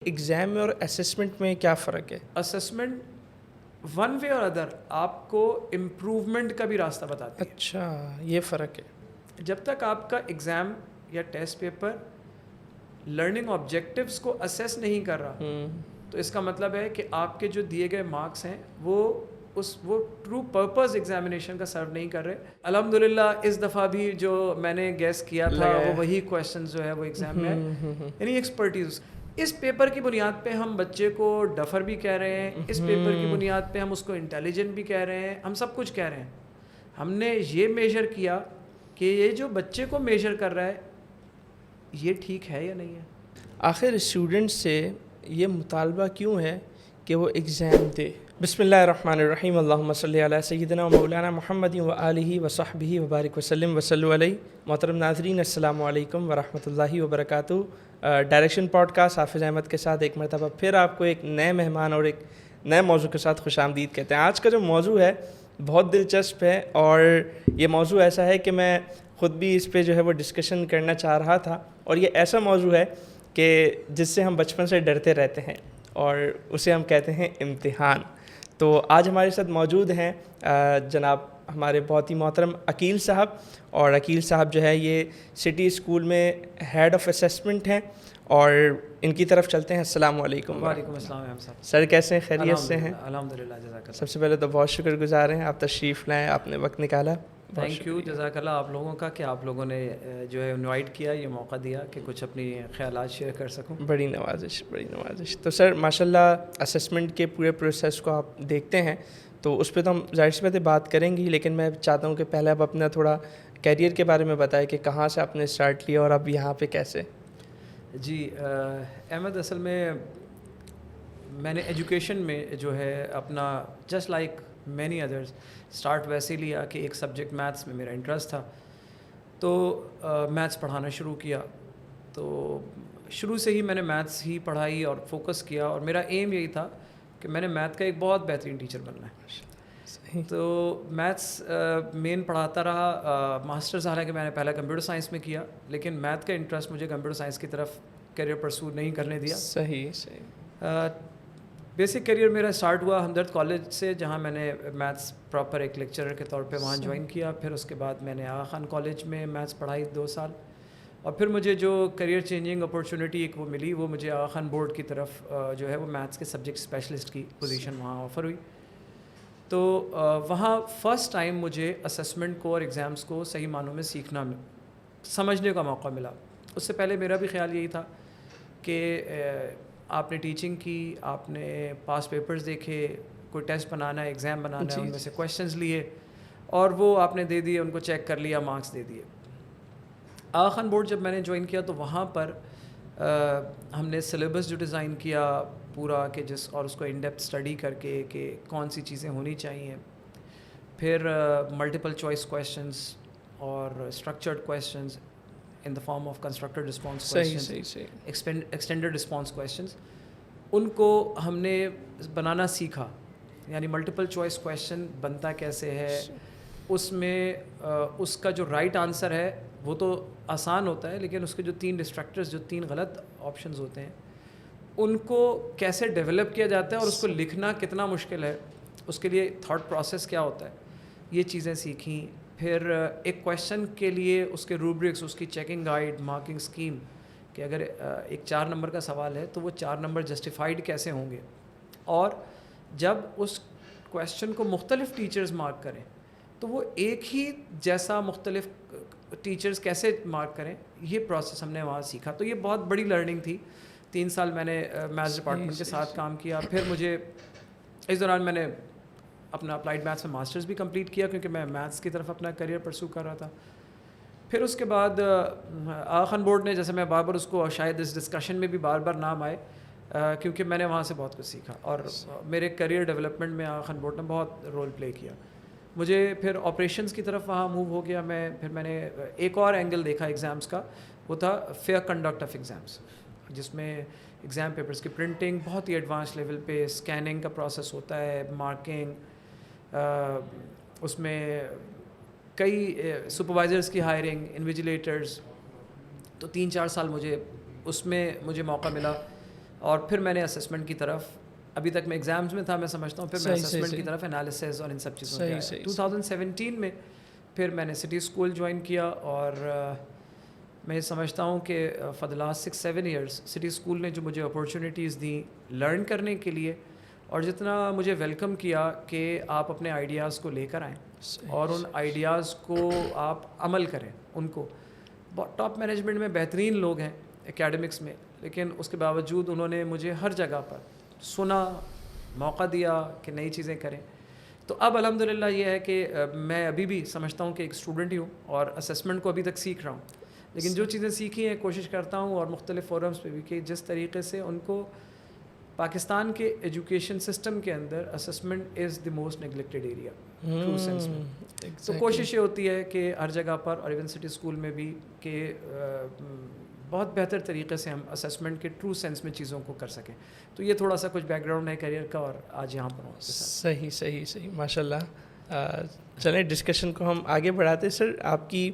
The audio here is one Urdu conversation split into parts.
ایگزام میں اور اسسمنٹ میں کیا فرق ہے؟ اسسمنٹ ون وے اور ادر آپ کو امپروومنٹ کا بھی راستہ بتاتی ہے. اچھا، یہ فرق ہے. جب تک آپ کا ایگزام یا ٹیسٹ پیپر لرننگ آبجیکٹیوز کو اسیس نہیں کر رہا تو اس کا مطلب ہے کہ آپ کے جو دیے گئے مارکس ہیں وہ ٹرو پرپز ایگزامینیشن کا سرو نہیں کر رہے. الحمدللہ اس دفعہ بھی جو میں نے گیس کیا تھا وہ وہی کویشچن جو ہے وہ ایگزام میں ہے. یعنی ایکسپرٹیز اس پیپر کی بنیاد پہ ہم بچے کو ڈفر بھی کہہ رہے ہیں, اس پیپر کی بنیاد پہ ہم اس کو انٹیلیجنٹ بھی کہہ رہے ہیں, ہم سب کچھ کہہ رہے ہیں. ہم نے یہ میجر کیا کہ یہ جو بچے کو میجر کر رہا ہے یہ ٹھیک ہے یا نہیں ہے. آخر اسٹوڈنٹ سے یہ مطالبہ کیوں ہے کہ وہ ایگزام دے؟ بسم اللہ الرحمن الرحیم. اللہم صلی علی سیدنا و مولانا محمد و آلہ و صحبہ وبارک وسلم وصلوا علیہ. محترم ناظرین السلام علیکم ورحمۃ اللہ وبرکاتہ. ڈائریکشن پوڈ کاسٹ حافظ احمد کے ساتھ ایک مرتبہ پھر آپ کو ایک نئے مہمان اور ایک نئے موضوع کے ساتھ خوش آمدید کہتے ہیں. آج کا جو موضوع ہے بہت دلچسپ ہے اور یہ موضوع ایسا ہے کہ میں خود بھی اس پہ جو ہے وہ ڈسکشن کرنا چاہ رہا تھا. اور یہ ایسا موضوع ہے کہ جس سے ہم بچپن سے ڈرتے رہتے ہیں اور اسے ہم کہتے ہیں امتحان. تو آج ہمارے ساتھ موجود ہیں جناب ہمارے بہت ہی محترم عقیل صاحب, اور عقیل صاحب جو ہے یہ سٹی اسکول میں ہیڈ آف اسسمنٹ ہیں, اور ان کی طرف چلتے ہیں. السلام علیکم. وعلیکم السلام صاحب. سر کیسے ہیں؟ خیریت سے ہیں؟ الحمدللہ. جزاک اللہ. سب سے پہلے تو بہت شکر گزار ہیں, آپ تشریف لائیں, آپ نے وقت نکالا. Thank you. جزاک اللہ آپ لوگوں کا کہ آپ لوگوں نے جو ہے انوائٹ کیا, یہ موقع دیا کہ کچھ اپنی خیالات شیئر کر سکوں. بڑی نوازش, بڑی نوازش. تو سر ماشاء اللہ اسسمنٹ کے پورے پروسیس کو آپ دیکھتے ہیں تو اس پہ تو ہم ظاہر سی بات ہے بات کریں گی, لیکن میں چاہتا ہوں کہ پہلے آپ اپنا تھوڑا کیریئر کے بارے میں بتائیں کہ کہاں سے آپ نے اسٹارٹ لیا اور اب یہاں پہ کیسے. جی احمد, اصل میں نے ایجوکیشن میں جو ہے اپنا just like many others start ویسے لیا کہ ایک سبجیکٹ میتھس میں میرا انٹرسٹ تھا تو میتھس پڑھانا شروع کیا. تو شروع سے ہی میں نے میتھس ہی پڑھائی اور فوکس کیا, اور میرا ایم یہی تھا کہ میں نے میتھ کا ایک بہت بہترین ٹیچر بننا ہے. تو میتھس مین پڑھاتا رہا. ماسٹرز حالانکہ میں نے پہلا کمپیوٹر سائنس میں کیا, لیکن میتھ کا انٹرسٹ مجھے کمپیوٹر سائنس کی طرف کیریئر پرسو نہیں کرنے دیا. صحیح. بیسک کیریئر میرا اسٹارٹ ہوا ہمدرد کالج سے, جہاں میں نے میتھس پراپر ایک لیکچرر کے طور پہ وہاں جوائن کیا. پھر اس کے بعد میں نے آغا خان کالج میں میتھس پڑھائی 2 سال, اور پھر مجھے جو کیریئر چینجنگ اپورچونیٹی ایک وہ ملی, وہ مجھے آغا خان بورڈ کی طرف جو ہے وہ میتھس کے سبجیکٹ اسپیشلسٹ کی پوزیشن وہاں آفر ہوئی. تو وہاں فرسٹ ٹائم مجھے اسسمنٹ کو اور ایگزامس کو صحیح معنوں میں سمجھنے کا موقع ملا. اس سے پہلے میرا بھی خیال یہی تھا کہ آپ نے ٹیچنگ کی, آپ نے پاس پیپرز دیکھے, کوئی ٹیسٹ بنانا ہے, ایگزام بنانا ہے, ان میں سے کویشچنز لیے اور وہ آپ نے دے دیے, ان کو چیک کر لیا, مارکس دے دیے. آغا خان بورڈ جب میں نے جوائن کیا تو وہاں پر ہم نے سلیبس جو ڈیزائن کیا پورا کہ اور اس کو ان ڈیپتھ اسٹڈی کر کے کہ کون سی چیزیں ہونی چاہیے. پھر ملٹیپل چوائس کویشچنز اور structured questions in the form of constructed response questions, extended response questions, ان کو ہم نے بنانا سیکھا. یعنی ملٹیپل چوائس کویشچن بنتا کیسے ہے, اس میں اس کا جو رائٹ آنسر ہے وہ تو آسان ہوتا ہے, لیکن اس کے جو 3 ڈسٹریکٹرز, جو 3 غلط آپشنز ہوتے ہیں, ان کو کیسے ڈیولپ کیا جاتا ہے اور اس کو لکھنا کتنا مشکل ہے, اس کے لیے تھاٹ پروسیس کیا ہوتا ہے, یہ چیزیں سیکھیں. پھر ایک کویشچن کے لیے اس کے روبرکس, اس کی چیکنگ گائیڈ, مارکنگ اسکیم, کہ اگر ایک 4 نمبر کا سوال ہے تو وہ 4 نمبر جسٹیفائڈ کیسے ہوں گے, اور جب اس کویشچن کو مختلف ٹیچرز مارک کریں تو وہ ایک ہی جیسا مختلف ٹیچرز کیسے مارک کریں, یہ پروسیس ہم نے وہاں سیکھا. تو یہ بہت بڑی لرننگ تھی. 3 سال میں نے میتھس ڈپارٹمنٹ کے ساتھ کام کیا. پھر مجھے اس دوران میں نے اپنا اپلائیڈ میتھس میں ماسٹرز بھی کمپلیٹ کیا, کیونکہ میں میتھس کی طرف اپنا کیریئر پرسو کر رہا تھا. پھر اس کے بعد آغا خان بورڈ نے, جیسے میں بار بار اس کو شاید اس ڈسکشن میں بھی بار بار نام آئے, کیونکہ میں نے وہاں سے بہت کچھ سیکھا اور میرے کیریئر ڈیولپمنٹ میں آغا خان بورڈ نے بہت رول پلے کیا. مجھے پھر آپریشنز کی طرف وہاں موو ہو گیا. پھر میں نے ایک اور اینگل دیکھا ایگزامس کا, وہ تھا فیئر کنڈکٹ آف ایگزامس, جس میں ایگزام پیپرز کی پرنٹنگ بہت ہی ایڈوانس لیول پہ, اسکیننگ کا پروسیس ہوتا ہے, مارکنگ, اس میں کئی سپروائزرز کی ہائرنگ, انویجیلیٹرز. تو 3-4 سال اس میں مجھے موقع ملا اور پھر میں نے اسسمنٹ کی طرف, ابھی تک میں ایگزامز میں تھا میں سمجھتا ہوں, پھر میں اسسمنٹ کی طرف انالیسز اور ان سب چیزوں پہ آیا. 2017 میں پھر میں نے سٹی اسکول جوائن کیا, اور میں یہ سمجھتا ہوں کہ for the last 6-7 years city school نے جو مجھے اپارچونیٹیز دیں لرن کرنے کے لیے, اور جتنا مجھے ویلکم کیا کہ آپ اپنے آئیڈیاز کو لے کر آئیں اور ان آئیڈیاز کو آپ عمل کریں. ان کو ٹاپ مینجمنٹ میں بہترین لوگ ہیں اکیڈمکس میں, لیکن اس کے باوجود انہوں نے مجھے ہر جگہ پر سنا, موقع دیا کہ نئی چیزیں کریں. تو اب الحمدللہ یہ ہے کہ میں ابھی بھی سمجھتا ہوں کہ ایک اسٹوڈنٹ ہی ہوں اور اسسمنٹ کو ابھی تک سیکھ رہا ہوں, لیکن جو چیزیں سیکھی ہیں کوشش کرتا ہوں اور مختلف فورمز پہ بھی کہ جس طریقے سے ان کو پاکستان کے ایجوکیشن سسٹم کے اندر assessment is the most neglected area true sense میں. تو کوشش یہ ہوتی ہے کہ ہر جگہ پر اور ایون سٹی اسکول میں بھی کہ بہت بہتر طریقے سے ہم اسسمنٹ کے ٹرو سینس میں چیزوں کو کر سکیں. تو یہ تھوڑا سا کچھ بیک گراؤنڈ ہے کیریئر کا, اور آج یہاں پر ہوں. صحیح ماشاء اللہ. چلیں ڈسکشن کو ہم آگے بڑھاتے. سر آپ کی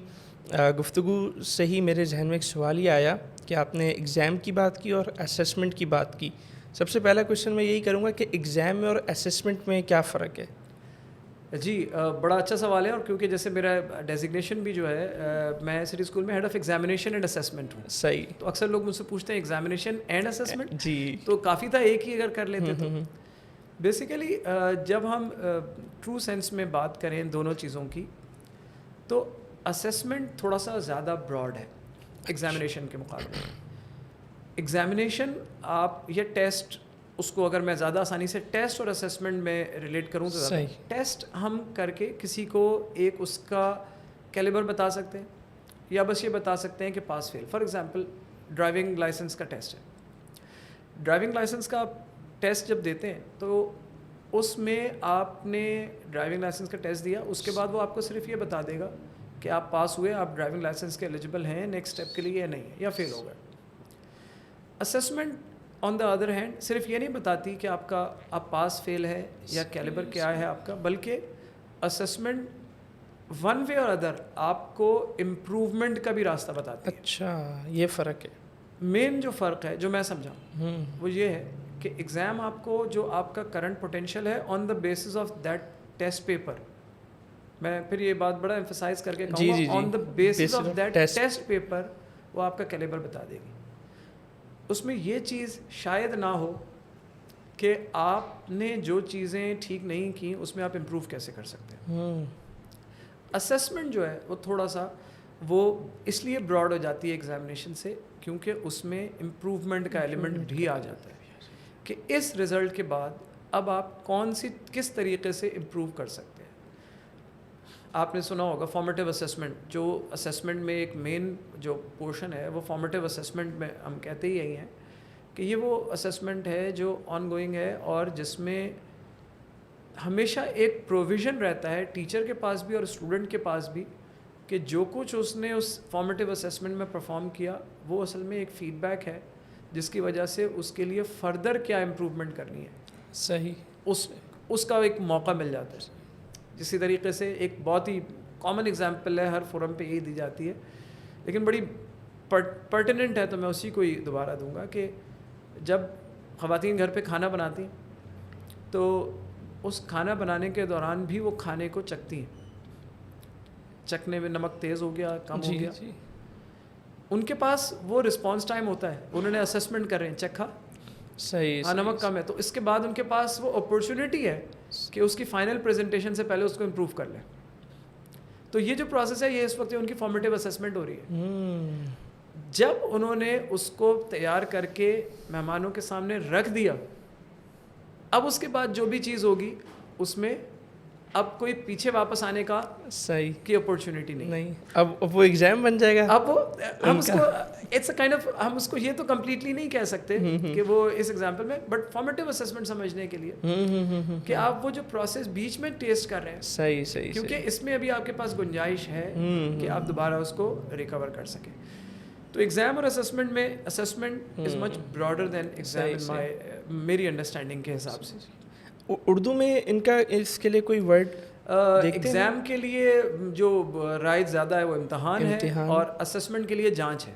گفتگو سے ہی میرے ذہن میں ایک سوال یہ آیا کہ آپ نے ایگزام کی بات کی اور اسسمنٹ کی بات کی. سب سے پہلا کویشچن میں یہی کروں گا کہ ایگزام میں اور اسسمنٹ میں کیا فرق ہے؟ جی بڑا اچھا سوال ہے, اور کیونکہ جیسے میرا ڈیزگنیشن بھی جو ہے میں سٹی اسکول میں head of examination and assessment ہوں. صحیح. تو اکثر لوگ مجھ سے پوچھتے ہیں ایگزامینیشن اینڈ اسسمنٹ, جی تو کافی تھا ایک ہی اگر کر لیتے تو. بیسیکلی جب ہم ٹرو سینس میں بات کریں دونوں چیزوں کی, تو اسسمنٹ تھوڑا سا زیادہ براڈ ہے ایگزامینیشن کے مقابلے. ایگزامینیشن آپ یہ ٹیسٹ, اس کو اگر میں زیادہ آسانی سے ٹیسٹ اور اسسمنٹ میں ریلیٹ کروں تو زیادہ ٹیسٹ ہم کر کے کسی کو ایک اس کا کیلیبر بتا سکتے ہیں, یا بس یہ بتا سکتے ہیں کہ پاس فیل. فار ایگزامپل ڈرائیونگ لائسنس کا ٹیسٹ ہے. ڈرائیونگ لائسنس کا ٹیسٹ جب دیتے ہیں تو اس میں آپ نے ڈرائیونگ لائسنس کا ٹیسٹ دیا, اس کے بعد وہ آپ کو صرف یہ بتا دے گا کہ آپ پاس ہوئے, آپ ڈرائیونگ لائسنس کے ایلیجبل ہیں نیکسٹ اسٹیپ کے لیے یا نہیں, یا فیل ہو گئے. Assessment on the other hand صرف یہ نہیں بتاتی کہ آپ پاس فیل ہے یا کیلیبر کیا ہے آپ کا, بلکہ اسسمنٹ ون وے اور ادر آپ کو امپروومنٹ کا بھی راستہ بتاتی ہے. اچھا, یہ فرق ہے. مین جو فرق ہے جو میں سمجھا وہ یہ ہے کہ ایگزام آپ کو جو آپ کا کرنٹ پوٹینشیل ہے on the basis of that test paper, میں پھر یہ بات بڑا ایمفسائز کر کے کہوں گا, on the basis of that test paper وہ آپ کا کیلیبر بتا دے گی. اس میں یہ چیز شاید نہ ہو کہ آپ نے جو چیزیں ٹھیک نہیں کی اس میں آپ امپروو کیسے کر سکتے ہیں. اسسمنٹ جو ہے وہ تھوڑا سا وہ اس لیے براڈ ہو جاتی ہے ایگزامینیشن سے کیونکہ اس میں امپروومنٹ کا ایلیمنٹ بھی آ جاتا ہے کہ اس رزلٹ کے بعد اب آپ کس طریقے سے امپروو کر سکتے ہیں. آپ نے سنا ہوگا فارمیٹیو اسسمنٹ, جو اسسمنٹ میں ایک مین جو پورشن ہے وہ فارمیٹیو اسسمنٹ میں ہم کہتے ہی یہی ہیں کہ یہ وہ اسسمنٹ ہے جو آن گوئنگ ہے اور جس میں ہمیشہ ایک پروویژن رہتا ہے ٹیچر کے پاس بھی اور اسٹوڈنٹ کے پاس بھی کہ جو کچھ اس نے اس فارمیٹیو اسسمنٹ میں پرفارم کیا وہ اصل میں ایک فیڈ بیک ہے جس کی وجہ سے اس کے لیے فردر کیا امپروومنٹ کرنی ہے. صحیح. اس کا ایک موقع مل جاتا ہے. اسی طریقے سے ایک بہت ہی کامن ایگزامپل ہے, ہر فورم پہ یہی دی جاتی ہے لیکن بڑی پرٹیننٹ ہے, تو میں اسی کو ہی دوبارہ دوں گا کہ جب خواتین گھر پہ کھانا بناتی ہیں تو اس کھانا بنانے کے دوران بھی وہ کھانے کو چکھتی ہیں, چکھنے میں نمک تیز ہو گیا, کم ہو گیا, ان کے پاس وہ رسپانس ٹائم ہوتا ہے, انہوں نے اسسمنٹ کر رہے ہیں, چکھا صحیح نمک کم ہے, تو اس کے بعد ان کے پاس وہ اپرچونیٹی ہے کہ اس کی فائنل پریزنٹیشن سے پہلے اس کو امپروو کر لیں. تو یہ جو پروسیس ہے یہ اس وقت ان کی فارمیٹیو اسسمنٹ ہو رہی ہے. جب انہوں نے اس کو تیار کر کے مہمانوں کے سامنے رکھ دیا, اب اس کے بعد جو بھی چیز ہوگی اس میں اب کوئی پیچھے واپس آنے کا صحیح کی اپرچونیٹی نہیں. اب وہ ایگزام بن جائے گا. اب وہ ہم اس کو اٹس اے کائنڈ آف, ہم اس کو یہ تو کمپلیٹلی نہیں کہہ سکتے کہ وہ اس ایگزامپل میں, بٹ فارمیٹیو اسسمنٹ سمجھنے کے لیے کہ آپ وہ جو پروسیس بیچ میں ٹیسٹ کر رہے ہیں صحیح کیونکہ اس میں ابھی آپ کے پاس گنجائش ہے کہ آپ دوبارہ اس کو ریکور کر سکیں. تو ایگزام اور اسسمنٹ میں assessment is much broader than exam میری انڈرسٹینڈنگ کے حساب سے. اردو میں ان کا اس کے لیے کوئی ورڈ ایگزام کے لیے جو رائج زیادہ ہے وہ امتحان ہے, اور اسسمنٹ کے لیے جانچ ہے.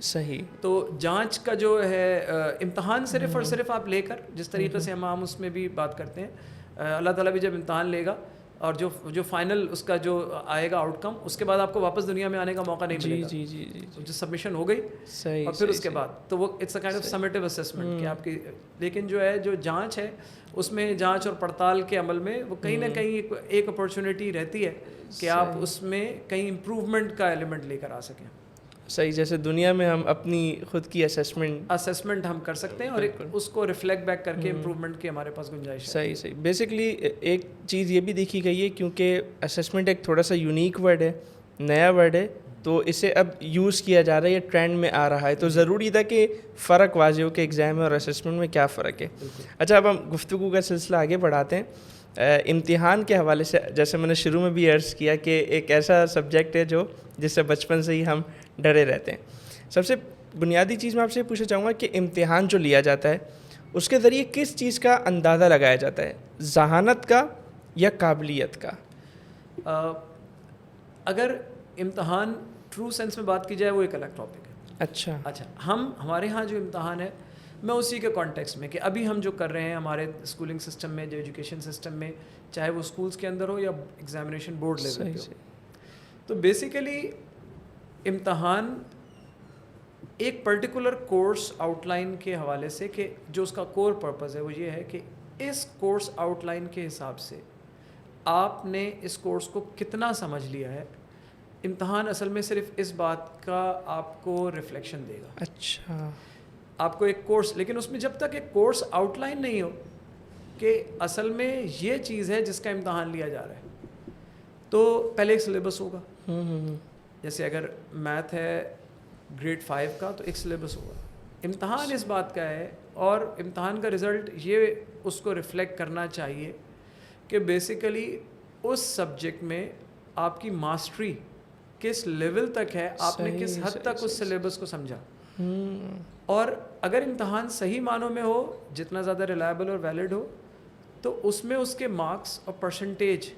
صحیح. تو جانچ کا جو ہے امتحان صرف اور صرف آپ لے کر جس طریقے سے ہم عام اس میں بھی بات کرتے ہیں، اللہ تعالیٰ بھی جب امتحان لے گا اور جو فائنل اس کا جو آئے گا آؤٹ کم، اس کے بعد آپ کو واپس دنیا میں آنے کا موقع نہیں ملے گا. جی جی جی جی جو سبمیشن ہو گئی صحیح. اور پھر اس کے بعد تو وہ it's a kind of summative assessment کہ آپ کی. لیکن جو ہے جو جانچ ہے اس میں جانچ اور پڑتال کے عمل میں وہ کہیں نہ کہیں ایک اپرچونیٹی رہتی ہے کہ آپ اس میں کہیں امپروومنٹ کا ایلیمنٹ لے کر آ سکیں. صحیح. جیسے دنیا میں ہم اپنی خود کی اسیسمنٹ ہم کر سکتے ہیں اور اس کو ریفلیکٹ بیک کر کے امپروومنٹ کی ہمارے پاس گنجائش ہے. صحیح صحیح. بیسکلی ایک چیز یہ بھی دیکھی گئی ہے کیونکہ اسیسمنٹ ایک تھوڑا سا یونیک ورڈ ہے، نیا ورڈ ہے، تو اسے اب یوز کیا جا رہا ہے، یہ ٹرینڈ میں آ رہا ہے، تو ضروری تھا کہ فرق واضح ہو کہ ایگزام اور اسیسمنٹ میں کیا فرق ہے. اچھا، اب ہم گفتگو کا سلسلہ آگے بڑھاتے ہیں. امتحان کے حوالے سے جیسے میں نے شروع میں بھی عرض کیا کہ ایک ایسا سبجیکٹ ہے جس سے بچپن سے ہی ہم ڈرے رہتے ہیں. سب سے بنیادی چیز میں آپ سے پوچھنا چاہوں گا کہ امتحان جو لیا جاتا ہے اس کے ذریعے کس چیز کا اندازہ لگایا جاتا ہے، ذہانت کا یا قابلیت کا؟ اگر امتحان ٹرو سینس میں بات کی جائے وہ ایک الگ ٹاپک ہے. اچھا، ہمارے ہاں جو امتحان ہے میں اسی کے کانٹیکس میں کہ ابھی ہم جو کر رہے ہیں ہمارے اسکولنگ سسٹم میں، جو ایجوکیشن سسٹم میں، چاہے وہ اسکولس کے اندر ہو یا ایگزامینیشن بورڈ لیول پہ ہو، تو بیسیکلی امتحان ایک پرٹیکولر کورس آؤٹ لائن کے حوالے سے کہ جو اس کا کور پرپز ہے وہ یہ ہے کہ اس کورس آؤٹ لائن کے حساب سے آپ نے اس کورس کو کتنا سمجھ لیا ہے. امتحان اصل میں صرف اس بات کا آپ کو ریفلیکشن دے گا. اچھا، آپ کو ایک کورس، لیکن اس میں جب تک ایک کورس آؤٹ لائن نہیں ہو کہ اصل میں یہ چیز ہے جس کا امتحان لیا جا رہا ہے، تو پہلے ایک سلیبس ہوگا. جیسے اگر میتھ ہے گریڈ 5 کا تو ایک سلیبس ہوگا. امتحان اس بات کا ہے اور امتحان کا رزلٹ یہ اس کو ریفلیکٹ کرنا چاہیے کہ بیسیکلی اس سبجیکٹ میں آپ کی ماسٹری کس لیول تک ہے، آپ نے کس حد تک اس سلیبس کو سمجھا. اور اگر امتحان صحیح معنوں میں ہو، جتنا زیادہ ریلائبل اور ویلڈ ہو، تو اس میں اس کے مارکس اور پرسنٹیج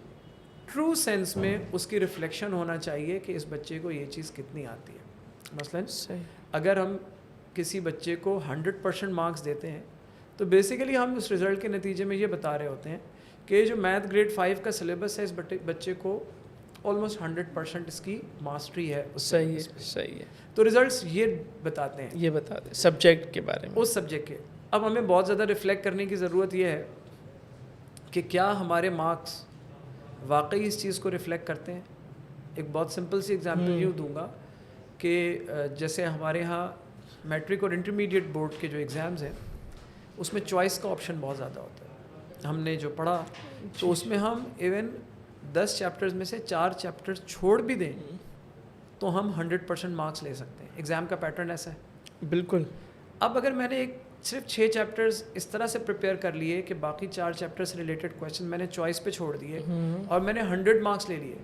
ٹرو سینس میں اس کی ریفلیکشن ہونا چاہیے کہ اس بچے کو یہ چیز کتنی آتی ہے. مثلاً اگر ہم کسی بچے کو 100% مارکس دیتے ہیں تو بیسیکلی ہم اس رزلٹ کے نتیجے میں یہ بتا رہے ہوتے ہیں کہ جو میتھ گریڈ 5 کا سلیبس ہے اس بچے کو آلموسٹ 100% اس کی ماسٹری ہے. صحیح ہے. تو ریزلٹس یہ بتاتے ہیں سبجیکٹ کے بارے میں، اس سبجیکٹ کے. اب ہمیں بہت زیادہ ریفلیکٹ کرنے کی ضرورت یہ ہے کہ کیا ہمارے مارکس واقعی اس چیز کو ریفلیکٹ کرتے ہیں. ایک بہت سمپل سی ایگزامپل یوں دوں گا کہ جیسے ہمارے ہاں میٹرک اور انٹرمیڈیٹ بورڈ کے جو ایگزامز ہیں اس میں چوائس کا آپشن بہت زیادہ ہوتا ہے. ہم نے جو پڑھا تو اس میں ہم ایون 10 چیپٹرز میں سے 4 چیپٹرز چھوڑ بھی دیں تو ہم 100% مارکس لے سکتے ہیں. ایگزام کا پیٹرن ایسا ہے. بالکل. اب اگر میں نے صرف 6 چیپٹرز اس طرح سے پریپیئر کر لیے کہ باقی 4 چیپٹر سے ریلیٹڈ کویشچن میں نے چوائس پہ چھوڑ دیے اور میں نے 100 مارکس لے لیے،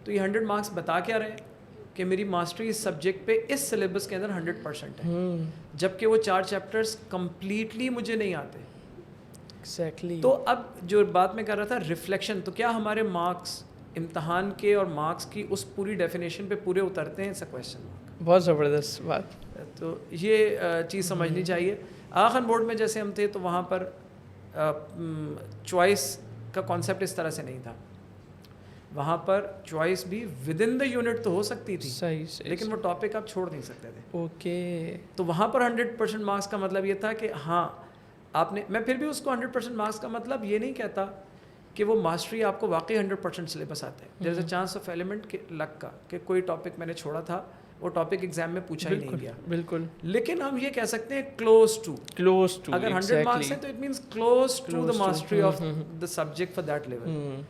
تو یہ 100 مارکس بتا کیا رہے کہ میری ماسٹری اس سبجیکٹ پہ اس سلیبس کے اندر 100% ہے، جبکہ وہ 4 چیپٹرز کمپلیٹلی مجھے نہیں آتے. ایگزیکٹلی. تو اب جو بات میں کر رہا تھا ریفلیکشن، تو کیا ہمارے مارکس امتحان کے اور مارکس کی اس پوری ڈیفینیشن پہ پورے اترتے ہیں؟ اس کویشچن بہت زبردست بات. تو یہ چیز سمجھنی چاہیے. آخان بورڈ میں جیسے ہم تھے تو وہاں پر چوائس کا کانسیپٹ اس طرح سے نہیں تھا. وہاں پر چوائس بھی ود ان دا یونٹ تو ہو سکتی تھی، لیکن وہ ٹاپک آپ چھوڑ نہیں سکتے تھے. اوکے. تو وہاں پر 100% مارکس کا مطلب یہ تھا کہ ہاں آپ نے، میں پھر بھی اس کو 100% مارکس کا مطلب یہ نہیں کہتا کہ وہ ماسٹری آپ کو واقعی 100% سلیبس آتا ہے. دیر از اے چانس آف ایلیمنٹ کہ لک کا کہ کوئی ٹاپک میں نے چھوڑا تھا، وہ ٹاپک ایگزام میں پوچھا ہی نہیں گیا. بالکل. لیکن ہم یہ کہہ سکتے ہیں کلوز ٹو. اگر 100 مارکس ہیں تو it means close to the mastery of the subject for that level.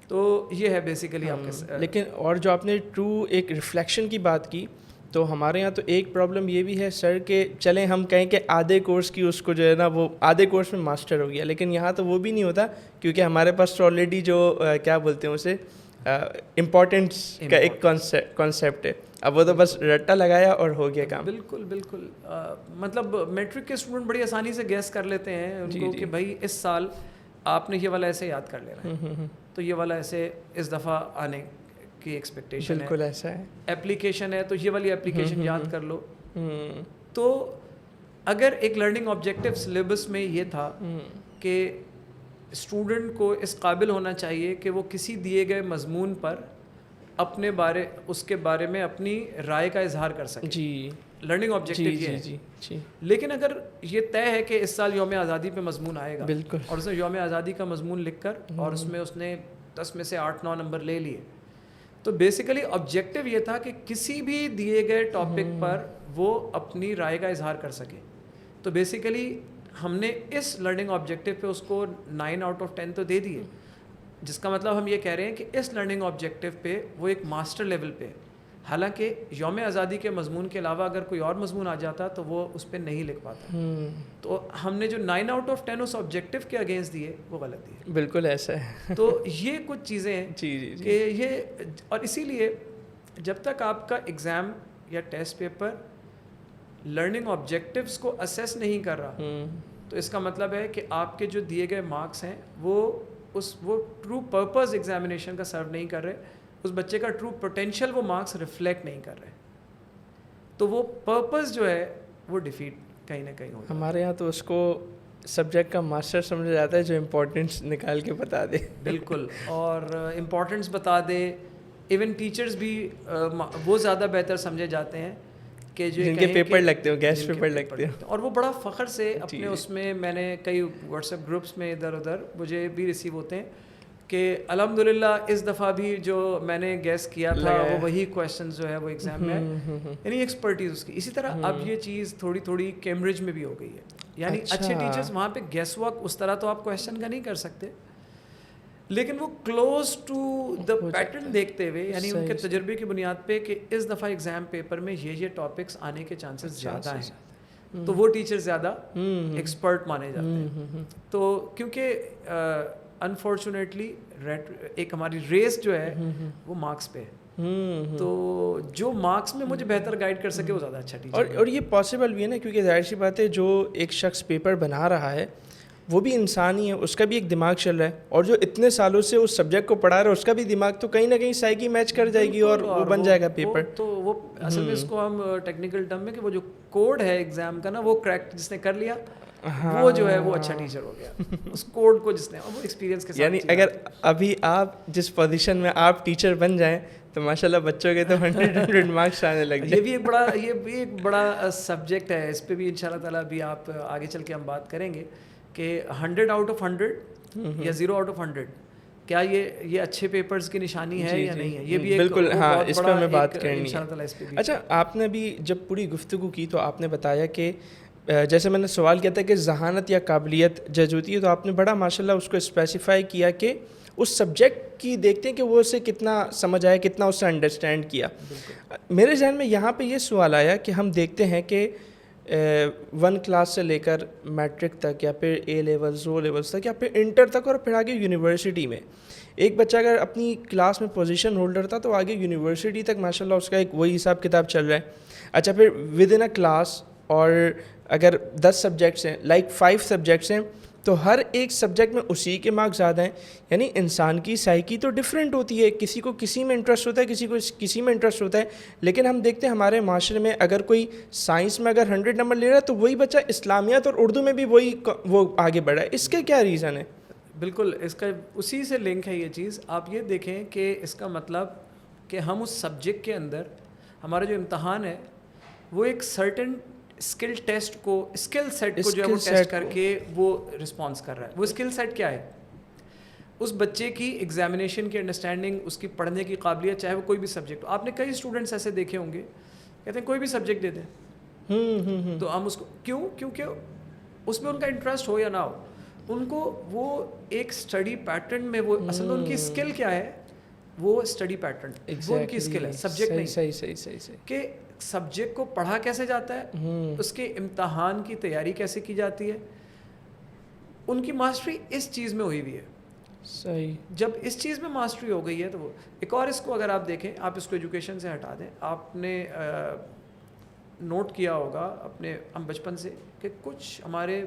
تو یہ ہے بیسیکلی آپ کے. لیکن اور جو آپ نے ٹرو ایک ریفلیکشن کی بات کی، تو ہمارے یہاں تو ایک پرابلم یہ بھی ہے سر کہ چلیں ہم کہیں کہ آدھے کورس کی اس کو جو ہے نا وہ آدھے کورس میں ماسٹر ہو گیا، لیکن یہاں تو وہ بھی نہیں ہوتا کیونکہ ہمارے پاس تو آلریڈی جو کیا بولتے ہیں اسے امپورٹنس کا ایک کانسیپٹ ہے. اب وہ تو بس رٹا لگایا اور ہو گیا کام. بالکل بالکل. مطلب میٹرک کے اسٹوڈنٹ بڑی آسانی سے گیس کر لیتے ہیں ان کو کہ بھائی اس سال آپ نے یہ والا ایسے یاد کر لینا ہے، تو یہ والا ایسے اس دفعہ آنے کی ایکسپیکٹیشن ہے. بالکل ایسا ہے. اپلیکیشن ہے تو یہ والی اپلیکیشن یاد کر لو. تو اگر ایک لرننگ آبجیکٹیو سلیبس میں یہ تھا کہ اسٹوڈنٹ کو اس قابل ہونا چاہیے کہ وہ کسی دیے گئے مضمون پر اس کے بارے میں اپنی رائے کا اظہار کر سکے, جی لرننگ آبجیکٹیو یہ ہے. جی لیکن اگر یہ طے ہے کہ اس سال یوم آزادی پہ مضمون آئے گا, بالکل, اور اس نے یوم آزادی کا مضمون لکھ کر اور اس میں اس نے 10 میں سے 8-9 نمبر لے لیے, تو بیسیکلی آبجیکٹیو یہ تھا کہ کسی بھی دیے گئے ٹاپک پر وہ اپنی رائے کا اظہار کر سکے. تو بیسیکلی ہم نے اس لرننگ آبجیکٹیو پہ اس کو 9/10 تو دے دیے, جس کا مطلب ہم یہ کہہ رہے ہیں کہ اس لرننگ آبجیکٹیو پہ وہ ایک ماسٹر لیول پہ, حالانکہ یوم آزادی کے مضمون کے علاوہ اگر کوئی اور مضمون آ جاتا تو وہ اس پہ نہیں لکھ پاتا. تو ہم نے جو 9/10 اس آبجیکٹیو کے اگینسٹ دیے وہ غلط دیے. بالکل ایسا ہے. تو یہ کچھ چیزیں ہیں جی کہ یہ, اور اسی لیے جب تک آپ کا ایگزام یا ٹیسٹ پیپر لرننگ آبجیکٹیوز کو اسیس نہیں کر رہا, تو اس کا مطلب ہے کہ آپ کے جو دیے گئے مارکس ہیں وہ ٹرو پرپز ایگزامینیشن کا سرو نہیں کر رہے, اس بچے کا ٹرو پوٹینشیل وہ مارکس ریفلیکٹ نہیں کر رہے. تو وہ پرپز جو ہے وہ ڈیفیٹ کہیں نہ کہیں ہوتا ہے. ہمارے یہاں تو اس کو سبجیکٹ کا ماسٹر سمجھا جاتا ہے جو امپورٹنس نکال کے بتا دے. بالکل, اور امپورٹنس بتا دے. ایون ٹیچرز بھی وہ زیادہ بہتر سمجھے جاتے ہیں کہ جو جن کے پیپر لگتے ہو, گیسٹ پیپر لگتے ہو, اور وہ بڑا فخر سے اپنے اس میں نے کئی واٹس ایپ گروپس میں ادھر ادھر مجھے بھی ریسیو ہوتے ہیں کہ الحمدللہ اس دفعہ بھی جو میں نے گیس کیا تھا وہ وہی کویشچنز جو ہے وہ ایگزام میں, یعنی ایکسپرٹیز اس کی. اسی طرح اب یہ چیز تھوڑی تھوڑی کیمبرج میں بھی ہو گئی ہے, یعنی اچھے ٹیچرز وہاں پہ گیس ورک اس طرح تو آپ کویشچن کا نہیں کر سکتے, لیکن وہ کلوز ٹو دا پیٹرن دیکھتے ہوئے, یعنی ان کے تجربے کی بنیاد پہ کہ اس دفعہ ایگزام پیپر میں یہ ٹاپکس آنے کے چانسز زیادہ ہیں, تو وہ ٹیچر زیادہ ایکسپرٹ مانے جاتے ہیں. تو کیونکہ انفارچونیٹلی ایک ہماری ریس جو ہے وہ مارکس پہ, تو جو مارکس میں مجھے بہتر گائیڈ کر سکے وہ زیادہ اچھا ٹیچر. اور یہ پاسبل بھی ہے نا, کیونکہ ظاہر سی بات ہے جو ایک شخص پیپر بنا رہا ہے وہ بھی انسان ہی ہے, اس کا بھی ایک دماغ چل رہا ہے, اور جو اتنے سالوں سے اس سبجیکٹ کو پڑھا رہا ہے اس کا بھی دماغ تو کہیں نہ کہیں سائیکی میچ کر جائے گی اور وہ بن جائے گا پیپر. تو وہ اصل میں اس کو ہم ٹیکنیکل ٹرم میں کہ وہ جو کوڈ ہے ایگزام کا نا, وہ کریکٹ جس نے کر لیا وہ جو ہے وہ اچھا ٹیچر ہو گیا, اس کوڈ کو جس نے, وہ ایکسپیرینس کے ساتھ. یعنی اگر ابھی آپ جس پوزیشن میں آپ ٹیچر بن جائیں تو ماشاءاللہ بچوں کے تو 100 مارکس آنے لگ جائیں. یہ بھی ایک بڑا سبجیکٹ ہے, اس پہ بھی ان شاء اللہ تعالیٰ بھی آپ آگے چل کے ہم بات کریں گے کہ 100/100 یا 0/100 کیا یہ اچھے پیپرز کی نشانی ہے یا نہیں ہے. یہ بھی بالکل, ہاں اس پہ ہمیں بات کرنی ہے. اچھا, آپ نے بھی جب پوری گفتگو کی تو آپ نے بتایا کہ جیسے میں نے سوال کیا تھا کہ ذہانت یا قابلیت جج ہوتی ہے, تو آپ نے بڑا ماشاءاللہ اس کو اسپیسیفائی کیا کہ اس سبجیکٹ کی دیکھتے ہیں کہ وہ اسے کتنا سمجھ آیا, کتنا اسے انڈرسٹینڈ کیا. میرے ذہن میں یہاں پہ یہ سوال آیا کہ ہم دیکھتے ہیں کہ 1 کلاس سے لے کر میٹرک تک یا پھر اے لیولز, او لیولز تک, یا پھر انٹر تک, اور پھر آگے یونیورسٹی میں ایک بچہ اگر اپنی کلاس میں پوزیشن ہولڈر تھا تو آگے یونیورسٹی تک ماشاءاللہ اس کا ایک وہی حساب کتاب چل رہا ہے. اچھا, پھر ود ان اے کلاس, اور اگر 10 سبجیکٹس ہیں, لائک 5 سبجیکٹس ہیں, تو ہر ایک سبجیکٹ میں اسی کے مارکس زیادہ ہیں. یعنی انسان کی سائیکی تو ڈفرینٹ ہوتی ہے, کسی کو کسی میں انٹرسٹ ہوتا ہے, کسی کو کسی میں انٹرسٹ ہوتا ہے. لیکن ہم دیکھتے ہیں ہمارے معاشرے میں اگر کوئی سائنس میں اگر 100 نمبر لے رہا ہے تو وہی بچہ اسلامیات اور اردو میں بھی وہ آگے بڑھا ہے. اس کے کیا ریزن ہے؟ بالکل, اس کا اسی سے لنک ہے یہ چیز. آپ یہ دیکھیں کہ اس کا مطلب کہ ہم اس سبجیکٹ کے اندر ہمارا جو امتحان ہے وہ ایک سرٹن اسکل ٹیسٹ کو, اسکل سیٹ کو جو ہے وہ ٹیسٹ کر کے وہ رسپانس کر رہا ہے. وہ اسکل سیٹ کیا ہے؟ اس بچے کی ایگزامینیشن کی انڈرسٹینڈنگ, اس کی پڑھنے کی قابلیت, چاہے وہ کوئی بھی سبجیکٹ. آپ نے کئی اسٹوڈنٹس ایسے دیکھے ہوں گے کہتے ہیں کوئی بھی سبجیکٹ دے دیں, تو ہم اس کو کیونکہ اس میں ان کا انٹرسٹ ہو یا نہ ہو, ان کو وہ ایک اسٹڈی پیٹرن میں وہ اصل میں ان کی اسکل کیا ہے, وہ اسٹڈی پیٹرن, وہ ان کی اسکل ہے, سبجیکٹ نہیں. صحیح کہ سبجیکٹ کو پڑھا کیسے جاتا ہے, اس کے امتحان کی تیاری کیسے کی جاتی ہے, ان کی ماسٹری اس چیز میں ہوئی ہوئی ہے. صحیح. جب اس چیز میں ماسٹری ہو گئی ہے تو وہ ایک اور, اس کو اگر آپ دیکھیں, آپ اس کو ایجوکیشن سے ہٹا دیں, آپ نے نوٹ کیا ہوگا اپنے ہم بچپن سے کہ کچھ ہمارے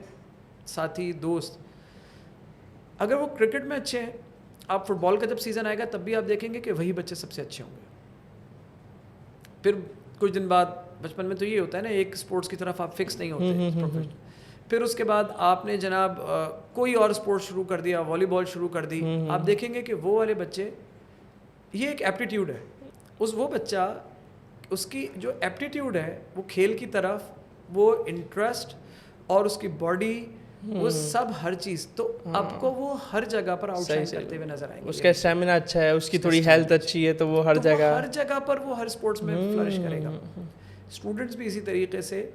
ساتھی دوست اگر وہ کرکٹ میں اچھے ہیں, آپ فٹ بال کا جب سیزن آئے گا تب بھی آپ دیکھیں گے کہ وہی بچے سب سے اچھے ہوں گے. پھر کچھ دن بعد بچپن میں تو یہ ہوتا ہے نا, ایک اسپورٹس کی طرف آپ فکس نہیں ہوتے. پھر اس کے بعد آپ نے جناب کوئی اور اسپورٹ شروع کر دیا, والی بال شروع کر دی, آپ دیکھیں گے کہ وہ والے بچے, یہ ایک ایپٹیٹیوڈ ہے, وہ بچہ, اس کی جو ایپٹیٹیوڈ ہے وہ کھیل کی طرف, وہ انٹرسٹ اور اس کی باڈی, وہ سب ہر چیز, تو آپ کو وہ ہر جگہ پر آؤٹ شائن کرتے ہوئے نظر آئیں گے. اس کا اسٹیمنا اچھا ہے, اس کی تھوڑی ہیلتھ اچھی ہے, تو وہ ہر جگہ پر وہ ہر اسپورٹس میں فلرش کرے گا. اسٹوڈنٹس بھی اسی طریقے سے,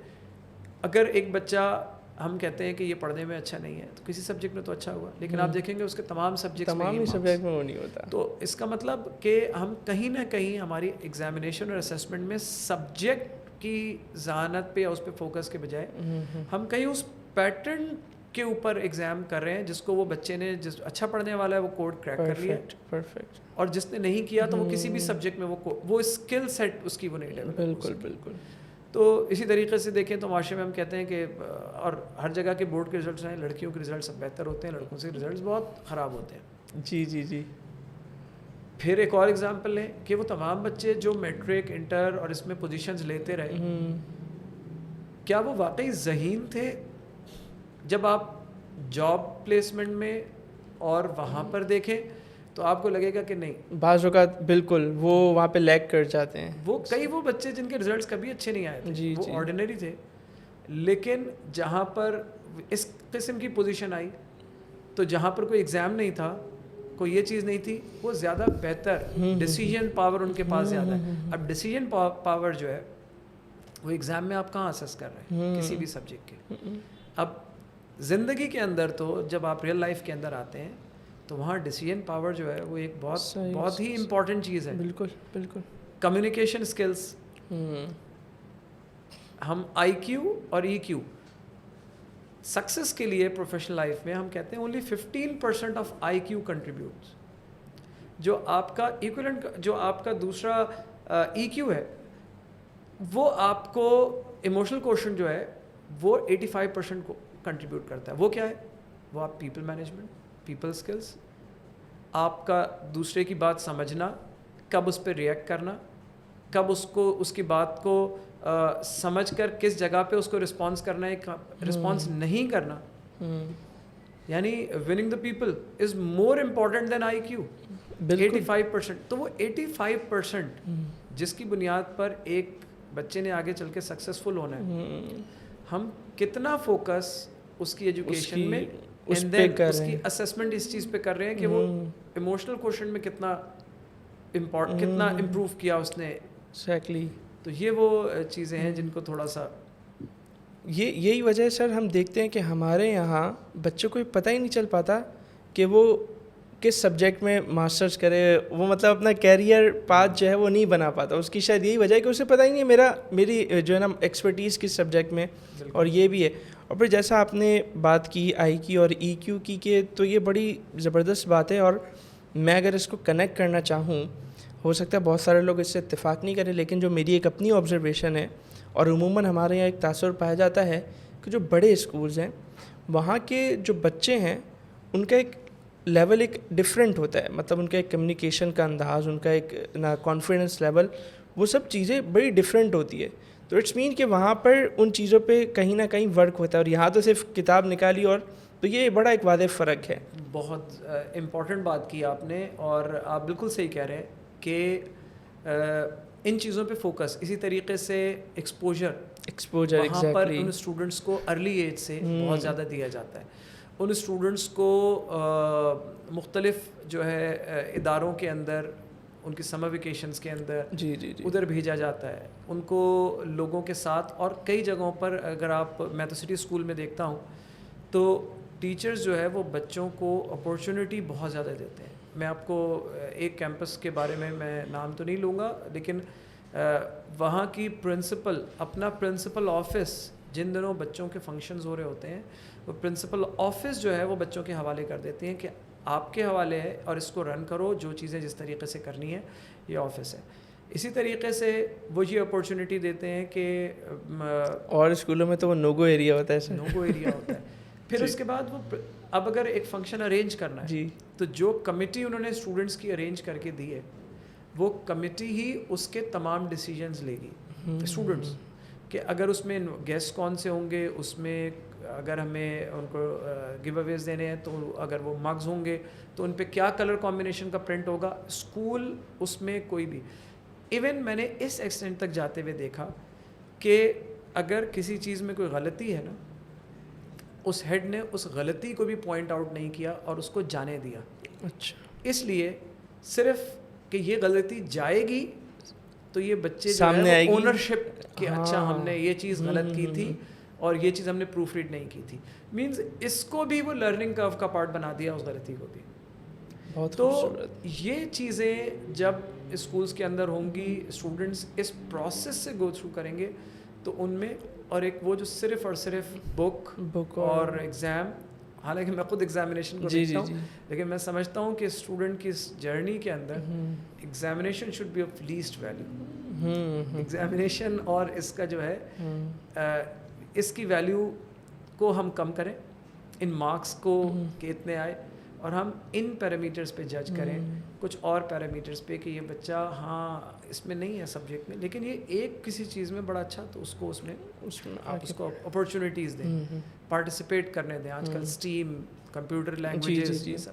اگر ایک بچہ, ہم کہتے ہیں کہ یہ پڑھنے میں اچھا نہیں ہے تو کسی سبجیکٹ میں تو اچھا ہوا, لیکن آپ دیکھیں گے اس کے تمام سبجیکٹ میں وہ نہیں ہوتا. تو اس کا مطلب کہ ہم کہیں نہ کہیں ہماری ایگزامینیشن اور اسیسمنٹ میں سبجیکٹ کی ذہانت پہ یا اس پہ فوکس کے بجائے ہم کہیں اس پیٹرن کے اوپر ایگزام کر رہے ہیں, جس کو وہ بچے نے, جس اچھا پڑھنے والا ہے وہ کوڈ کریک کر لیا, پرفیکٹ, اور جس نے نہیں کیا تو وہ کسی بھی سبجیکٹ میں وہ اسکل سیٹ اس کی وہ نہیں ڈیولپ. بالکل. تو اسی طریقے سے دیکھیں تو معاشرے میں ہم کہتے ہیں کہ, اور ہر جگہ کے بورڈ کے رزلٹس ہیں, لڑکیوں کے رزلٹس بہتر ہوتے ہیں, لڑکوں سے رزلٹس بہت خراب ہوتے ہیں. جی. پھر ایک اور ایگزامپل لیں کہ وہ تمام بچے جو میٹرک, انٹر اور اس میں پوزیشنز لیتے رہے, کیا وہ واقعی ذہین تھے؟ جب آپ جاب پلیسمنٹ میں اور وہاں پر دیکھیں تو آپ کو لگے گا کہ نہیں, بعض اوقات بالکل وہ وہاں پہ لیگ کر جاتے ہیں. وہ بچے جن کے رزلٹس کبھی اچھے نہیں آئے تھے, وہ آرڈینری تھے, لیکن جہاں پر اس قسم کی پوزیشن آئی, تو جہاں پر کوئی ایگزام نہیں تھا, کوئی یہ چیز نہیں تھی, وہ زیادہ بہتر, ڈیسیجن پاور ان کے پاس زیادہ ہے. اب ڈیسیجن پاور جو ہے وہ ایگزام میں آپ کہاں اسیس کر رہے ہیں کسی بھی سبجیکٹ کے. اب زندگی کے اندر تو جب آپ ریئل لائف کے اندر آتے ہیں تو وہاں ڈیسیجن پاور جو ہے وہ ایک بہت ہی امپورٹنٹ چیز ہے. بالکل. کمیونیکیشن اسکلس, ہم آئی کیو اور ای کیو, سکسیس کے لیے پروفیشنل لائف میں ہم کہتے ہیں only 15% of I Q contributes. جو آپ کا ایکولنٹ, جو آپ کا دوسرا ای کیو ہے, وہ آپ کو ایموشنل کوشن جو ہے وہ 85% کو کنٹریبیوٹ کرتا ہے. وہ کیا ہے؟ وہ آپ پیپل مینجمنٹ, پیپل اسکلس, آپ کا دوسرے کی بات سمجھنا, کب اس پہ ریئیکٹ کرنا, کب اس کی بات کو سمجھ کر کس جگہ پہ اس کو رسپانس کرنا ہے, رسپانس نہیں کرنا. یعنی winning the people is more important than I Q. 85%. تو وہ 85% جس کی بنیاد پر ایک بچے نے آگے چل کے سکسیزفل ہونا ہے, ہم کتنا فوکس اس کی ایجوکیشن میں اینڈ دین اس کی اسیسمنٹ اس چیز پہ کر رہے ہیں کہ وہ ایموشنل کوشن میں کتنا امپروو کیا اس نے. ایگزیکٹلی. تو یہ وہ چیزیں ہیں جن کو تھوڑا سا, یہی وجہ ہے سر, ہم دیکھتے ہیں کہ ہمارے یہاں بچوں کو پتہ ہی نہیں چل پاتا کہ وہ کس سبجیکٹ میں ماسٹرز کرے, وہ مطلب اپنا کیریئر پاتھ جو ہے وہ نہیں بنا پاتا. اس کی شاید یہی وجہ ہے کہ اسے پتہ ہی نہیں ہے میری جو ہے نا ایکسپرٹیز کس سبجیکٹ میں, اور یہ بھی ہے. اور پھر جیسا آپ نے بات کی آئی کی اور ای کیو کی, کہ تو یہ بڑی زبردست بات ہے, اور میں اگر اس کو کنیکٹ کرنا چاہوں, ہو سکتا ہے بہت سارے لوگ اس سے اتفاق نہیں کریں, لیکن جو میری ایک اپنی آبزرویشن ہے, اور عموماً ہمارے یہاں ایک تاثر پایا جاتا ہے کہ جو بڑے اسکولز ہیں وہاں کے جو بچے ہیں ان کا ایک لیول ایک ڈفرینٹ ہوتا ہے. مطلب ان کا ایک کمیونیکیشن کا انداز, ان کا ایک نا کانفیڈنس لیول, وہ سب چیزیں بڑی ڈفرینٹ ہوتی ہے. تو اٹس مین کہ وہاں پر ان چیزوں پہ کہیں نہ کہیں ورک ہوتا ہے, اور یہاں تو صرف کتاب نکالی, اور تو یہ بڑا ایک واضح فرق ہے. بہت امپورٹنٹ بات کی آپ نے, اور آپ بالکل صحیح کہہ رہے ہیں کہ ان چیزوں پہ فوکس, اسی طریقے سے ایکسپوجر وہاں پر ان اسٹوڈنٹس کو ارلی ایج سے بہت زیادہ دیا جاتا ہے. ان اسٹوڈنٹس کو مختلف جو ہے اداروں کے اندر, ان کی سمر ویکیشنز کے اندر ادھر بھیجا جاتا ہے, ان کو لوگوں کے ساتھ. اور کئی جگہوں پر اگر آپ, میں تو سٹی اسکول میں دیکھتا ہوں تو ٹیچرز جو ہے وہ بچوں کو اپورچونیٹی بہت زیادہ دیتے ہیں. میں آپ کو ایک کیمپس کے بارے میں نام تو نہیں لوں گا, لیکن وہاں کی پرنسپل, اپنا پرنسپل آفس, جن دنوں بچوں کے فنکشنز ہو رہے ہوتے ہیں, وہ پرنسپل آفس جو ہے وہ بچوں کے حوالے کر دیتے ہیں کہ آپ کے حوالے ہے اور اس کو رن کرو, جو چیزیں جس طریقے سے کرنی ہے یہ آفس ہے. اسی طریقے سے وہ یہ اپورچونیٹی دیتے ہیں کہ, اور اسکولوں میں تو وہ نو گو ایریا ہوتا ہے, نو گو ایریا ہوتا ہے. پھر اس کے بعد وہ اب اگر ایک فنکشن ارینج کرنا ہے تو جو کمیٹی انہوں نے اسٹوڈنٹس کی ارینج کر کے دی ہے, وہ کمیٹی ہی اس کے تمام ڈیسیجنز لے گی. اسٹوڈنٹس کہ اگر اس میں گیسٹ کون سے ہوں گے, اس میں اگر ہمیں ان کو گیو اویز دینے ہیں تو اگر وہ مگز ہوں گے تو ان پہ کیا کلر کمبینیشن کا پرنٹ ہوگا. اسکول اس میں کوئی بھی ایون میں نے اس ایکسٹینٹ تک جاتے ہوئے دیکھا کہ اگر کسی چیز میں کوئی غلطی ہے نا, اس ہیڈ نے اس غلطی کو بھی پوائنٹ آؤٹ نہیں کیا اور اس کو جانے دیا. اچھا, اس لیے صرف کہ یہ غلطی جائے گی تو یہ بچے سامنے آئے گی اونرشپ کہ اچھا ہم نے یہ چیز غلط کی تھی اور یہ چیز ہم نے پروف ریڈ نہیں کی تھی, مینز اس کو بھی وہ لرننگ کرو کا پارٹ بنا دیا اس غلطی کو بھی. تو یہ چیزیں جب اسکولس کے اندر ہوں گی, اسٹوڈنٹس اس پروسیس سے گو تھرو کریں گے تو ان میں, اور ایک وہ جو صرف اور صرف بک اور ایگزام, حالانکہ میں خود ایگزامینیشن کو دیکھتا ہوں لیکن میں سمجھتا ہوں کہ اسٹوڈنٹ کی اس جرنی کے اندر examination should be of least value. Examination اور اس کا جو ہے اس کی ویلیو کو ہم کم کریں, ان مارکس کو کہ اتنے آئے, اور ہم ان پیرامیٹرز پہ جج کریں, کچھ اور پیرامیٹرز پہ کہ یہ بچہ ہاں اس میں نہیں ہے سبجیکٹ میں لیکن یہ ایک کسی چیز میں بڑا اچھا, تو اس کو اس میں آپ اس کو اپرچونیٹیز دیں, پارٹیسپیٹ کرنے دیں. آج کل اسٹیم, کمپیوٹر لینگویجز, یہ سب,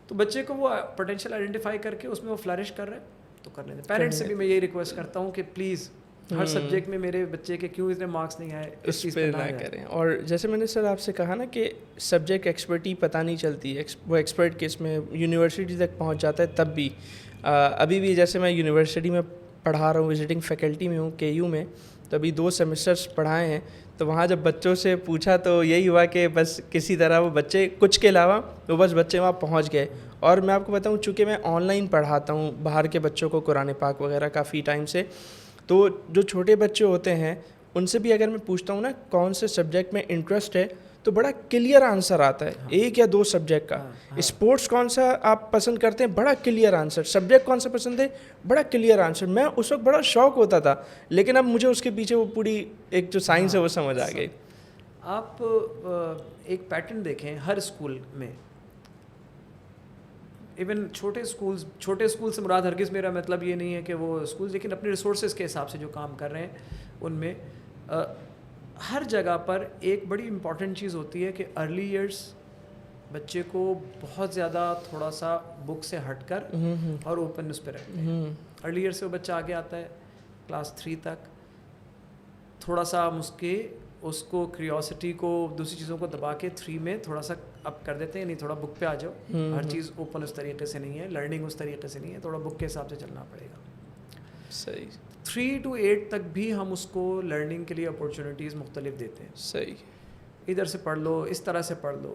تو بچے کو وہ پوٹینشیل آئیڈینٹیفائی کر کے اس میں وہ فلرش کر رہے ہیں تو کرنے دیں. پیرنٹس سے بھی میں یہی ریکویسٹ کرتا ہوں کہ پلیز ہر سبجیکٹ میں میرے بچے کے کیوں اتنے مارکس نہیں آئے اس پہ نہ کریں. اور جیسے میں نے سر آپ سے کہا نا کہ سبجیکٹ ایکسپرٹی پتہ نہیں چلتی, وہ ایکسپرٹ کس میں یونیورسٹی تک پہنچ جاتا ہے تب بھی. ابھی بھی جیسے میں یونیورسٹی میں پڑھا رہا ہوں, وزٹنگ فیکلٹی میں ہوں KU میں, تو ابھی 2 سیمسٹرس پڑھائے ہیں. تو وہاں جب بچوں سے پوچھا تو یہی ہوا کہ بس کسی طرح وہ بچے, کچھ کے علاوہ وہ بس بچے وہاں پہنچ گئے. اور میں آپ کو بتاؤں, چونکہ میں آن لائن پڑھاتا ہوں باہر کے بچوں کو قرآن پاک وغیرہ کافی ٹائم سے, تو جو چھوٹے بچے ہوتے ہیں ان سے بھی اگر میں پوچھتا ہوں نا کون سے سبجیکٹ میں انٹرسٹ ہے تو بڑا کلیئر آنسر آتا ہے, 1 یا 2 سبجیکٹ کا. اسپورٹس کون سا آپ پسند کرتے ہیں, بڑا کلیئر آنسر. سبجیکٹ کون سا پسند ہے, بڑا کلیئر آنسر. میں اس وقت بڑا شوق ہوتا تھا, لیکن اب مجھے اس کے پیچھے وہ پوری ایک جو سائنس ہے وہ سمجھ آ گئی. آپ ایک پیٹرن دیکھیں ہر اسکول میں, ایون چھوٹے اسکول سے مراد ہرگز میرا مطلب یہ نہیں ہے کہ وہ اسکول, لیکن اپنے ریسورسز کے حساب سے جو کام کر رہے ہیں ان میں ہر جگہ پر ایک بڑی امپورٹنٹ چیز ہوتی ہے کہ ارلی ایئرس بچے کو بہت زیادہ تھوڑا سا بک سے ہٹ کر اور اوپننس پہ رکھتے ہیں. ارلی ایئر سے وہ بچہ آگے آتا ہے کلاس 3 تک, تھوڑا سا اس کو کریوسٹی کو دوسری چیزوں کو دبا کے 3 میں تھوڑا سا اپ کر دیتے ہیں, نہیں تھوڑا بک پہ آ جاؤ, ہر چیز اوپن اس طریقے سے نہیں ہے, لرننگ اس طریقے سے نہیں ہے, تھوڑا بک کے حساب سے چلنا پڑے گا. صحیح. 3 to 8 تک بھی ہم اس کو لرننگ کے لیے اپورچونیٹیز مختلف دیتے ہیں. صحیح. ادھر سے پڑھ لو, اس طرح سے پڑھ لو.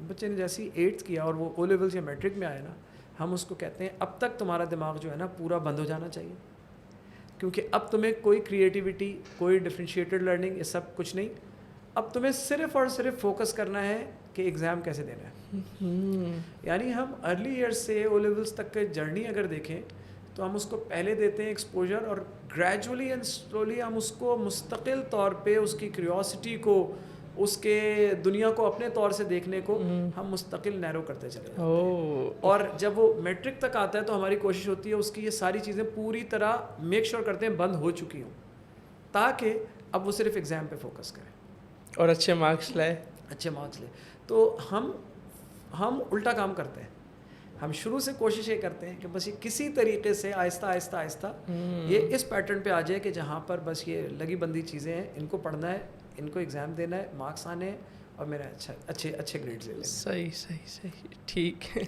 بچے نے جیسے 8th کیا اور وہ او لیولس یا میٹرک میں آئے نا, ہم اس کو کہتے ہیں اب تک تمہارا دماغ جو ہے نا پورا بند ہو جانا چاہیے, کیونکہ اب تمہیں کوئی کریٹیوٹی, کوئی ڈفرینشیٹڈ لرننگ, یہ سب کچھ نہیں. اب تمہیں صرف اور صرف فوکس کرنا ہے کہ ایگزام کیسے دینا ہے. یعنی ہم ارلی ایئرس سے او لیولس تک کے جرنی اگر دیکھیں تو ہم اس کو پہلے دیتے ہیں ایکسپوجر, اور گریجولی اینڈ سلولی ہم اس کو مستقل طور پہ اس کی کریوسٹی کو, اس کے دنیا کو اپنے طور سے دیکھنے کو ہم مستقل نیرو کرتے چلے جاتے ہیں. اور جب وہ میٹرک تک آتا ہے تو ہماری کوشش ہوتی ہے اس کی یہ ساری چیزیں پوری طرح میک شیور کرتے ہیں بند ہو چکی ہوں, تاکہ اب وہ صرف ایگزام پہ فوکس کرے اور اچھے مارکس لائے. تو ہم الٹا کام کرتے ہیں. ہم شروع سے کوشش یہ کرتے ہیں کہ بس یہ کسی طریقے سے آہستہ آہستہ آہستہ یہ اس پیٹرن پہ آ جائے کہ جہاں پر بس یہ لگی بندی چیزیں ہیں, ان کو پڑھنا ہے, ان کو ایگزام دینا ہے, مارکس آنے ہیں اور میرا اچھے گریڈز لے. صحیح. ٹھیک ہے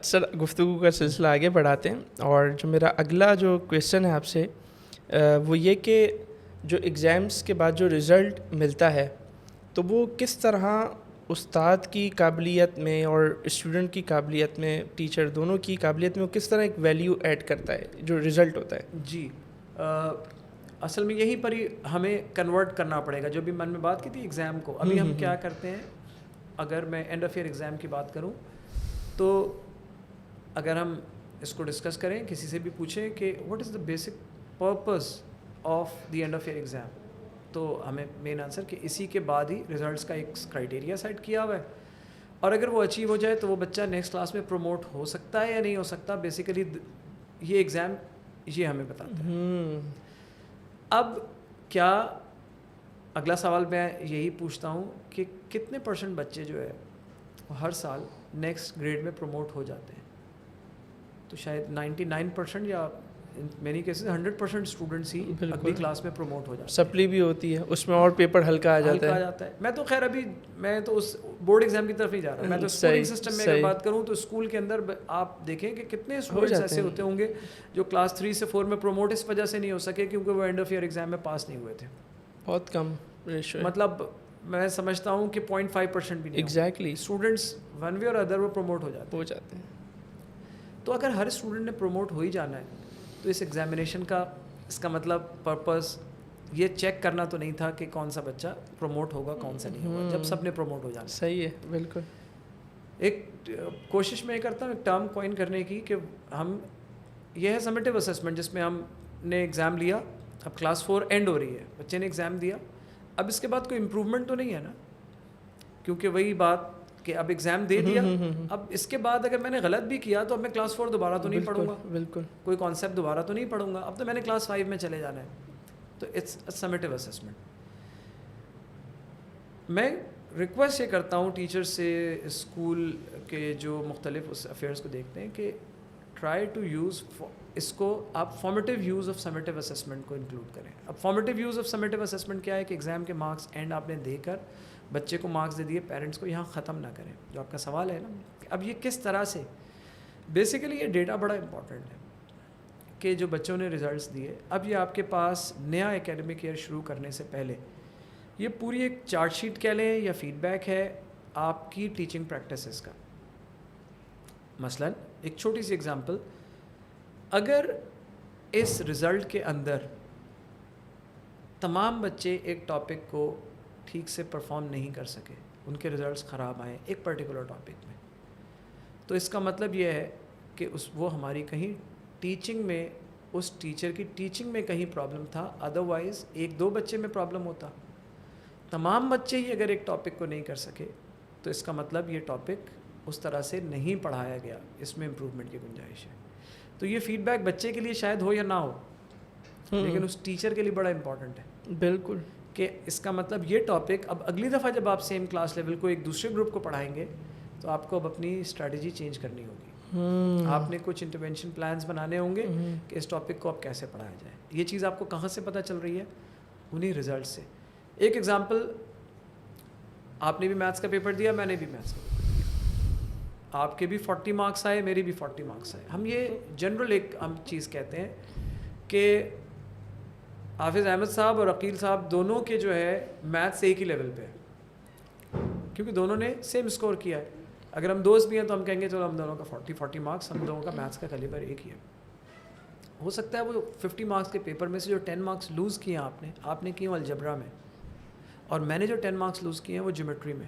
سر, گفتگو کا سلسلہ آگے بڑھاتے ہیں. اور جو میرا اگلا جو کویشچن ہے آپ سے وہ یہ کہ جو ایگزامس کے بعد جو رزلٹ ملتا ہے تو وہ کس طرح استاد کی قابلیت میں اور اسٹوڈنٹ کی قابلیت میں, ٹیچر دونوں کی قابلیت میں, وہ کس طرح ایک ویلیو ایڈ کرتا ہے جو رزلٹ ہوتا ہے؟ جی اصل میں یہیں پر ہی ہمیں کنورٹ کرنا پڑے گا. جو بھی من میں بات کی تھی ایگزام کو, ابھی ہم کیا کرتے ہیں, اگر میں اینڈ آف ایئر ایگزام کی بات کروں تو اگر ہم اس کو ڈسکس کریں, کسی سے بھی پوچھیں کہ what is the basic purpose of the end of year exam, تو ہمیں مین آنسر کہ اسی کے بعد ہی ریزلٹس کا ایک کرائٹیریا سیٹ کیا ہوا ہے, اور اگر وہ اچیو ہو جائے تو وہ بچہ نیکسٹ کلاس میں پروموٹ ہو سکتا ہے یا نہیں ہو سکتا. بیسیکلی یہ ایگزام یہ ہمیں بتاتا ہے. اب کیا اگلا سوال میں یہی پوچھتا ہوں کہ کتنے % بچے جو ہے وہ ہر سال نیکسٹ گریڈ میں پروموٹ ہو جاتے ہیں؟ تو شاید 99% یا مینی کیسز 100% اسٹوڈنٹس ہی اگلی کلاس میں پروموٹ ہو جاتے ہیں. سپلی بھی ہوتی ہے اس میں اور پیپر ہلکا آ جاتا ہے. میں تو خیر ابھی میں تو اس بورڈ ایگزام کی طرف نہیں جا رہا, میں تو اسکولنگ سسٹم میں اگر بات کروں تو اسکول کے اندر آپ دیکھیں کہ کتنے اسٹوڈنٹس ایسے ہوتے ہوں گے جو کلاس 3 سے 4 میں پروموٹ اس وجہ سے نہیں ہو سکے کیونکہ وہ اینڈ آف ایئر ایگزام میں پاس نہیں ہوئے تھے. بہت کم ریشو, مطلب میں سمجھتا ہوں کہ 0.5% بھی نہیں. ایگزیکٹلی اسٹوڈنٹس ون وے اور ادر وہ پروموٹ ہو جاتے ہیں. تو اگر ہر اسٹوڈنٹ نے پروموٹ ہو ہی جانا ہے تو اس ایگزامینیشن کا اس کا مطلب پرپز یہ چیک کرنا تو نہیں تھا کہ کون سا بچہ پروموٹ ہوگا کون سا نہیں ہوگا, جب سب نے پروموٹ ہو جانا. صحیح ہے, بالکل. ایک کوشش میں یہ کرتا ہوں ایک ٹرم کوائن کرنے کی کہ ہم یہ ہے سمیٹیو اسسمنٹ, جس میں ہم نے ایگزام لیا, اب کلاس 4 اینڈ ہو رہی ہے, بچے نے ایگزام دیا, اب اس کے بعد کوئی امپروومنٹ تو نہیں ہے نا, کیونکہ وہی بات کہ اب ایگزام دے دیا, اب اس کے بعد اگر میں نے غلط بھی کیا تو اب میں کلاس 4 دوبارہ تو نہیں پڑھوں گا, بالکل کوئی کانسیپٹ دوبارہ تو نہیں پڑھوں گا, اب تو میں نے کلاس 5 میں چلے جانا ہے. تو اٹس سمیٹیو اسسمنٹ. میں ریکویسٹ یہ کرتا ہوں ٹیچر سے, اسکول کے جو مختلف اس افیئرس کو دیکھتے ہیں, کہ ٹرائی ٹو یوز اس کو آپ فارمیٹیو یوز آف سمیٹیو اسسمنٹ کو انکلوڈ کریں. اب فارمیٹیو یوز آف سمیٹیو اسسمنٹ کیا ہے کہ ایگزام کے مارکس اینڈ آپ نے دے کر بچے کو مارکس دے دیے, پیرنٹس کو یہاں ختم نہ کریں. جو آپ کا سوال ہے نا, اب یہ کس طرح سے, بیسیکلی یہ ڈیٹا بڑا امپورٹنٹ ہے کہ جو بچوں نے ریزلٹس دیے, اب یہ آپ کے پاس نیا اکیڈمک ایئر شروع کرنے سے پہلے یہ پوری ایک چارٹ شیٹ کہہ لیں یا فیڈ بیک ہے آپ کی ٹیچنگ پریکٹسز کا. مثلا ایک چھوٹی سی ایگزامپل, اگر اس رزلٹ کے اندر تمام بچے ایک ٹاپک کو ٹھیک سے پرفارم نہیں کر سکے, ان کے رزلٹس خراب آئیں ایک پرٹیکولر ٹاپک میں, تو اس کا مطلب یہ ہے کہ وہ ہماری کہیں ٹیچنگ میں, اس ٹیچر کی ٹیچنگ میں کہیں پرابلم تھا. ادروائز 1-2 بچے میں پرابلم ہوتا, تمام بچے ہی اگر ایک ٹاپک کو نہیں کر سکے تو اس کا مطلب یہ ٹاپک اس طرح سے نہیں پڑھایا گیا, اس میں امپروومنٹ کی گنجائش ہے. تو یہ فیڈ بیک بچے کے لیے شاید ہو یا نہ ہو, لیکن اس ٹیچر کے لیے بڑا امپورٹنٹ ہے. بالکل, کہ اس کا مطلب یہ ٹاپک اب اگلی دفعہ جب آپ سیم کلاس لیول کو ایک دوسرے گروپ کو پڑھائیں گے تو آپ کو اب اپنی اسٹریٹجی چینج کرنی ہوگی. آپ نے کچھ انٹرونشن پلانز بنانے ہوں گے کہ اس ٹاپک کو اب کیسے پڑھایا جائے. یہ چیز آپ کو کہاں سے پتہ چل رہی ہے؟ انہی رزلٹ سے. ایک ایگزامپل, آپ نے بھی میتھس کا پیپر دیا, میں نے بھی میتھس کا پیپر دیا, آپ کے بھی 40 مارکس آئے, میری بھی 40 مارکس آئے. ہم یہ جنرل ایک ہم چیز کہتے ہیں کہ حافظ احمد صاحب اور عقیل صاحب دونوں کے جو ہے میتھس ایک ہی لیول پہ ہے, کیونکہ دونوں نے سیم اسکور کیا ہے. اگر ہم دوست بھی ہیں تو ہم کہیں گے چلو ہم دونوں کا 40 مارکس, ہم دونوں کا میتھس کا کیلیبر ایک ہی ہے. ہو سکتا ہے وہ 50 مارکس کے پیپر میں سے جو 10 مارکس لوز کیے ہیں آپ نے کیے ہیں الجبرا میں, اور میں نے جو 10 مارکس لوز کیے ہیں وہ جیومیٹری میں.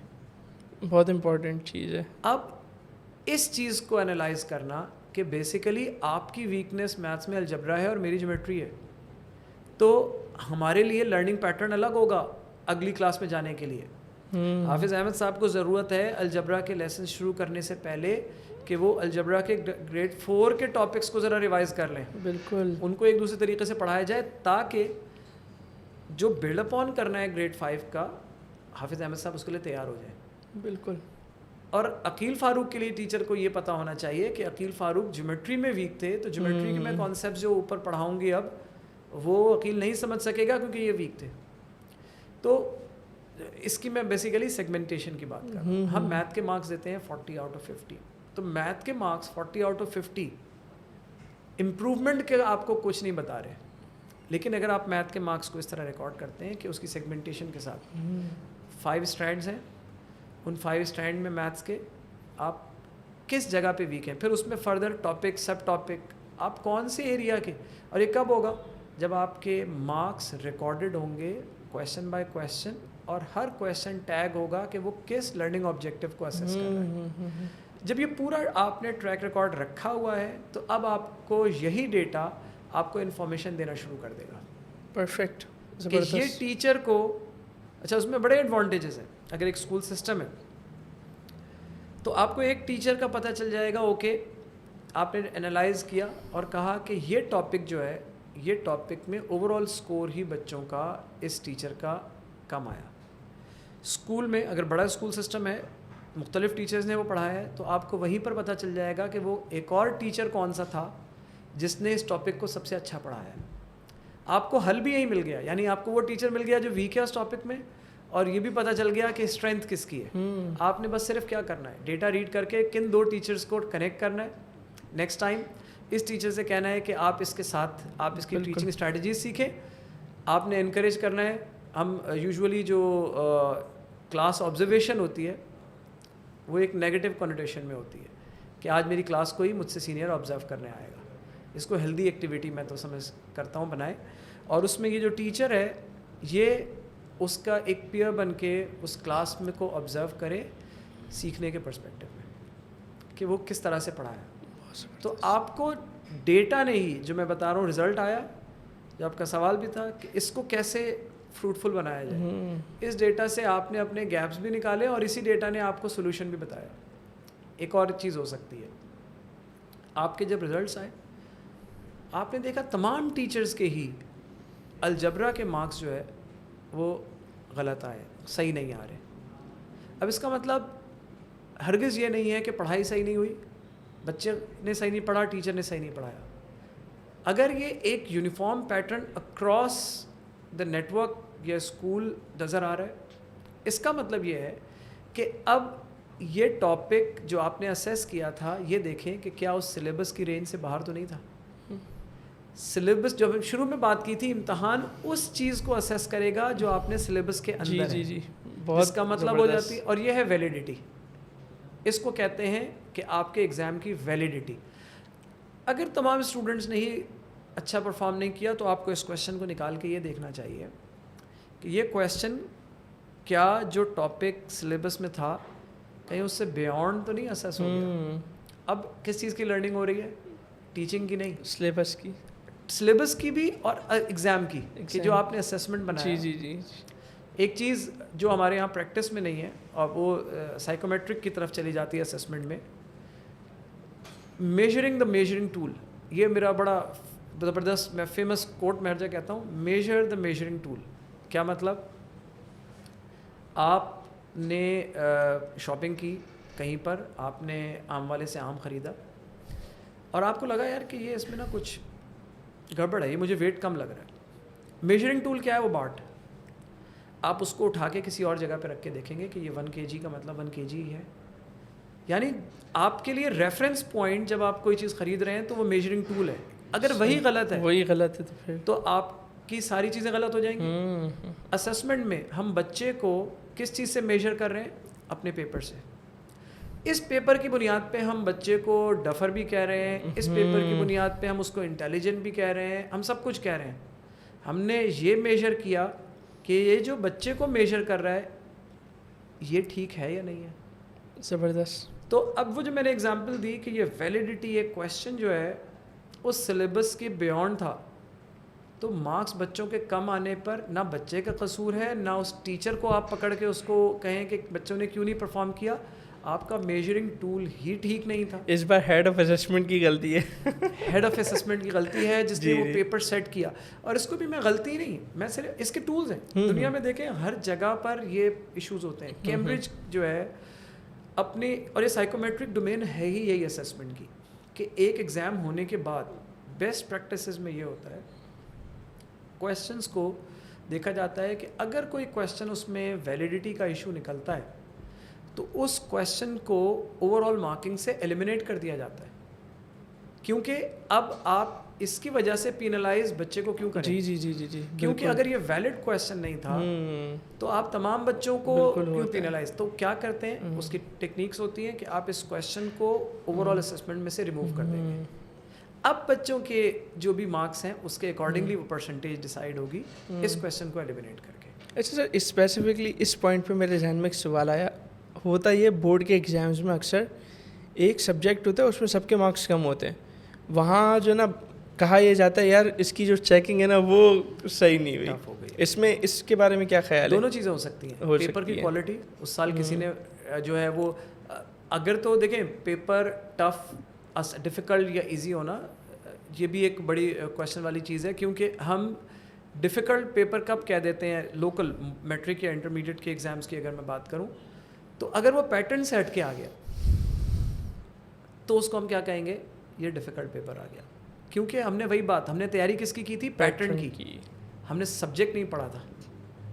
بہت امپورٹنٹ چیز ہے. اب اس چیز کو انالائز کرنا کہ بیسیکلی آپ کی ویکنیس میتھس میں الجبرا ہے اور میری جیومیٹری ہے, تو ہمارے لیے لرننگ پیٹرن الگ ہوگا اگلی کلاس میں جانے کے لیے. حافظ احمد صاحب کو ضرورت ہے الجبرا کے لیسن شروع کرنے سے پہلے کہ وہ الجبرا کے گریڈ 4 کے ٹاپکس کو ذرا ریوائز کر لیں, بالکل, ان کو ایک دوسرے طریقے سے پڑھایا جائے, تاکہ جو بلڈ اپون کرنا ہے گریڈ 5 کا حافظ احمد صاحب اس کے لیے تیار ہو جائیں. بالکل. اور عقیل فاروق کے لیے ٹیچر کو یہ پتہ ہونا چاہیے کہ عقیل فاروق جیومیٹری میں ویک تھے, تو جیومیٹری کے میں کانسیپٹ جو اوپر پڑھاؤں گی اب وہ عقیل نہیں سمجھ سکے گا کیونکہ یہ ویک تھے. تو اس کی میں بیسیکلی سیگمنٹیشن کی بات کر رہا ہوں. ہم میتھ کے مارکس دیتے ہیں 40 آؤٹ آف 50, تو میتھ کے مارکس 40 آؤٹ آف 50 امپروومنٹ کے آپ کو کچھ نہیں بتا رہے, لیکن اگر آپ میتھ کے مارکس کو اس طرح ریکارڈ کرتے ہیں کہ اس کی سیگمنٹیشن کے ساتھ 5 اسٹینڈز ہیں, ان 5 اسٹینڈ میں میتھس کے آپ کس جگہ پہ ویک ہیں, پھر اس میں فردر ٹاپک سب ٹاپک آپ کون سے ایریا کے, اور یہ کب ہوگا جب آپ کے مارکس ریکارڈڈ ہوں گے کویشچن بائی کویشچن, اور ہر کویشچن ٹیگ ہوگا کہ وہ کس لرننگ آبجیکٹیو کو اسیس کر رہا ہے. جب یہ پورا آپ نے ٹریک ریکارڈ رکھا ہوا ہے تو اب آپ کو یہی ڈیٹا آپ کو انفارمیشن دینا شروع کر دے گا. پرفیکٹ, کہ یہ ٹیچر کو, اچھا اس میں بڑے ایڈوانٹیجز ہیں. اگر ایک اسکول سسٹم ہے تو آپ کو ایک ٹیچر کا پتہ چل جائے گا, اوکے آپ نے انالائز کیا اور کہا کہ یہ ٹاپک جو ہے یہ ٹاپک میں اوور آل اسکور ہی بچوں کا اس ٹیچر کا کم آیا. اسکول میں اگر بڑا اسکول سسٹم ہے, مختلف ٹیچرز نے وہ پڑھایا ہے, تو آپ کو وہیں پر پتہ چل جائے گا کہ وہ ایک اور ٹیچر کون سا تھا جس نے اس ٹاپک کو سب سے اچھا پڑھایا ہے. آپ کو حل بھی یہیں مل گیا, یعنی آپ کو وہ ٹیچر مل گیا جو ویک ہے اس ٹاپک میں, اور یہ بھی پتہ چل گیا کہ اسٹرینتھ کس کی ہے. آپ نے بس صرف کیا کرنا ہے, ڈیٹا ریڈ کر کے کن 2 ٹیچرز کو کنیکٹ کرنا ہے. نیکسٹ ٹائم اس ٹیچر سے کہنا ہے کہ آپ اس کے ساتھ آپ اس کی ٹیچنگ اسٹریٹجیز سیکھیں. آپ نے انکریج کرنا ہے. ہم یوزولی جو کلاس آبزرویشن ہوتی ہے وہ ایک نیگیٹو کنوٹیشن میں ہوتی ہے کہ آج میری کلاس کو ہی مجھ سے سینئر آبزرو کرنے آئے گا. اس کو ہیلدی ایکٹیویٹی میں تو سمجھ کرتا ہوں بنائے, اور اس میں یہ جو ٹیچر ہے یہ اس کا ایک پیئر بن کے اس کلاس میں کو آبزرو کرے سیکھنے کے پرسپیکٹیو میں کہ وہ کس طرح سے پڑھایا. تو آپ کو ڈیٹا نہیں, جو میں بتا رہا ہوں رزلٹ آیا, جو آپ کا سوال بھی تھا کہ اس کو کیسے فروٹفل بنایا جائے, اس ڈیٹا سے آپ نے اپنے گیپس بھی نکالے اور اسی ڈیٹا نے آپ کو سولوشن بھی بتایا. ایک اور چیز ہو سکتی ہے, آپ کے جب رزلٹس آئے آپ نے دیکھا تمام ٹیچرز کے ہی الجبرا کے مارکس جو ہے وہ غلط آئے, صحیح نہیں آ رہے. اب اس کا مطلب ہرگز یہ نہیں ہے کہ پڑھائی صحیح نہیں ہوئی, بچے نے صحیح نہیں پڑھا, ٹیچر نے صحیح نہیں پڑھایا. اگر یہ ایک uniform pattern across the network یا اسکول نظر آ رہا ہے, اس کا مطلب یہ ہے کہ اب یہ ٹاپک جو آپ نے اسیس کیا تھا یہ دیکھیں کہ کیا اس سلیبس کی رینج سے باہر تو نہیں تھا. سلیبس جو شروع میں بات کی تھی, امتحان اس چیز کو اسیس کرے گا جو آپ نے سلیبس کے اندر ہے, جس کا مطلب ہو جاتی ہے, اور یہ ہے ویلیڈیٹی. اس کو کہتے ہیں کہ آپ کے ایگزام کی ویلیڈیٹی. اگر تمام اسٹوڈنٹس نے ہی اچھا پرفارم نہیں کیا تو آپ کو اس کویشچن کو نکال کے یہ دیکھنا چاہیے کہ یہ کویشچن کیا جو ٹاپک سلیبس میں تھا کہیں اس سے بیونڈ تو نہیں اسیس ہو گیا. اب کس چیز کی لرننگ ہو رہی ہے, ٹیچنگ کی نہیں, سلیبس کی بھی اور ایگزام کی, کہ جو آپ نے اسیسمنٹ بنایا. جی جی جی. ایک چیز جو ہمارے یہاں پریکٹس میں نہیں ہے اور وہ سائیکومیٹرک کی طرف چلی جاتی ہے اسیسمنٹ میں, میجرنگ دا میجرنگ ٹول. یہ میرا بڑا زبردست, میں فیمس کوٹ میں ہر جگہ کہتا ہوں, میجر دا میجرنگ ٹول. کیا مطلب, آپ نے شاپنگ کی کہیں پر, آپ نے آم والے سے آم خریدا اور آپ کو لگا یار کہ یہ اس میں نا کچھ گڑبڑ ہے, یہ مجھے ویٹ کم لگ رہا ہے. میجرنگ ٹول کیا ہے, وہ باٹ. آپ اس کو اٹھا کے کسی اور جگہ پہ رکھ کے دیکھیں گے کہ یہ 1 kg کا مطلب 1 kg ہی ہے. یعنی آپ کے لیے ریفرنس پوائنٹ جب آپ کوئی چیز خرید رہے ہیں تو وہ میجرنگ ٹول ہے. اگر وہی غلط ہے تو آپ کی ساری چیزیں غلط ہو جائیں گی. اسیسمنٹ میں ہم بچے کو کس چیز سے میجر کر رہے ہیں, اپنے پیپر سے. اس پیپر کی بنیاد پہ ہم بچے کو ڈفر بھی کہہ رہے ہیں, اس پیپر کی بنیاد پہ ہم اس کو انٹیلیجنٹ بھی کہہ رہے ہیں, ہم سب کچھ کہہ رہے ہیں. ہم نے یہ میجر کیا کہ یہ جو بچے کو میجر کر رہا ہے یہ ٹھیک ہے یا نہیں ہے. زبردست. تو اب وہ جو میں نے ایگزامپل دی کہ یہ ویلیڈیٹی, ایک کویشچن جو ہے اس سلیبس کے بیونڈ تھا, تو مارکس بچوں کے کم آنے پر نہ بچے کا قصور ہے, نہ اس ٹیچر کو آپ پکڑ کے اس کو کہیں کہ بچوں نے کیوں نہیں پرفارم کیا, آپ کا میجرنگ ٹول ہی ٹھیک نہیں تھا. اس بار ہیڈ آف اسسمنٹ کی غلطی ہے. ہیڈ آف اسسمنٹ کی غلطی ہے جس نے وہ پیپر سیٹ کیا. اور اس کو بھی میں غلطی نہیں, میں صرف اس کے ٹولز ہیں. دنیا میں دیکھیں ہر جگہ پر یہ ایشوز ہوتے ہیں. کیمبرج جو ہے اپنی, اور یہ سائیکومیٹرک ڈومین ہے ہی یہی اسسمنٹ کی, کہ ایک ایگزام ہونے کے بعد بیسٹ پریکٹسز میں یہ ہوتا ہے کویشچنس کو دیکھا جاتا ہے کہ اگر کوئی کویشچن اس میں ویلیڈیٹی کا ایشو نکلتا ہے تو اس کویشچن کو اوور آل مارکنگ سے ایلیمنیٹ کر دیا جاتا ہے, کیونکہ اب آپ اس کی وجہ سے پینلائز بچے کو کیوں کریں. جی جی جی جی جی. کیونکہ اگر یہ ویلڈ کویشچن نہیں تھا تو آپ تمام بچوں کو کیوں پینلائز. تو کیا کرتے ہیں, اس کی ٹیکنیکس ہوتی ہیں کہ آپ اس کویشچن کو اوور آل اسسمنٹ میں سے ریموو کر دیں گے. اب بچوں کے جو بھی مارکس ہیں اس کے اکارڈنگلی وہ پرسنٹیج ڈیسائیڈ ہوگی اس کویشچن کو ایلیمنیٹ کر کے. اچھا سر, اسپیسیفکلی اس پوائنٹ پہ میرے ذہن میں ایک سوال آیا. ہوتا یہ بورڈ کے ایگزامز میں اکثر ایک سبجیکٹ ہوتا ہے اس میں سب کے مارکس کم ہوتے ہیں, وہاں جو نا کہا یہ جاتا ہے یار اس کی جو چیکنگ ہے نا وہ صحیح نہیں ہوئی. اس میں اس کے بارے میں کیا خیال ہے؟ دونوں چیزیں ہو سکتی ہیں. پیپر کی کوالٹی, اس سال کسی نے جو ہے وہ, اگر تو دیکھیں پیپر ٹف ڈیفیکلٹ یا ایزی ہونا یہ بھی ایک بڑی کویشچن والی چیز ہے، کیونکہ ہم ڈیفیکلٹ پیپر کب کہہ دیتے ہیں لوکل میٹرک یا انٹرمیڈیٹ کے ایگزامس کی اگر میں بات کروں، تو اگر وہ پیٹرن سے ہٹ کے آ گیا تو اس کو ہم کیا کہیں گے، یہ ڈیفیکلٹ پیپر آ گیا. کیونکہ ہم نے وہی بات، ہم نے تیاری کس کی تھی، پیٹرن کی. ہم نے سبجیکٹ نہیں پڑھا تھا.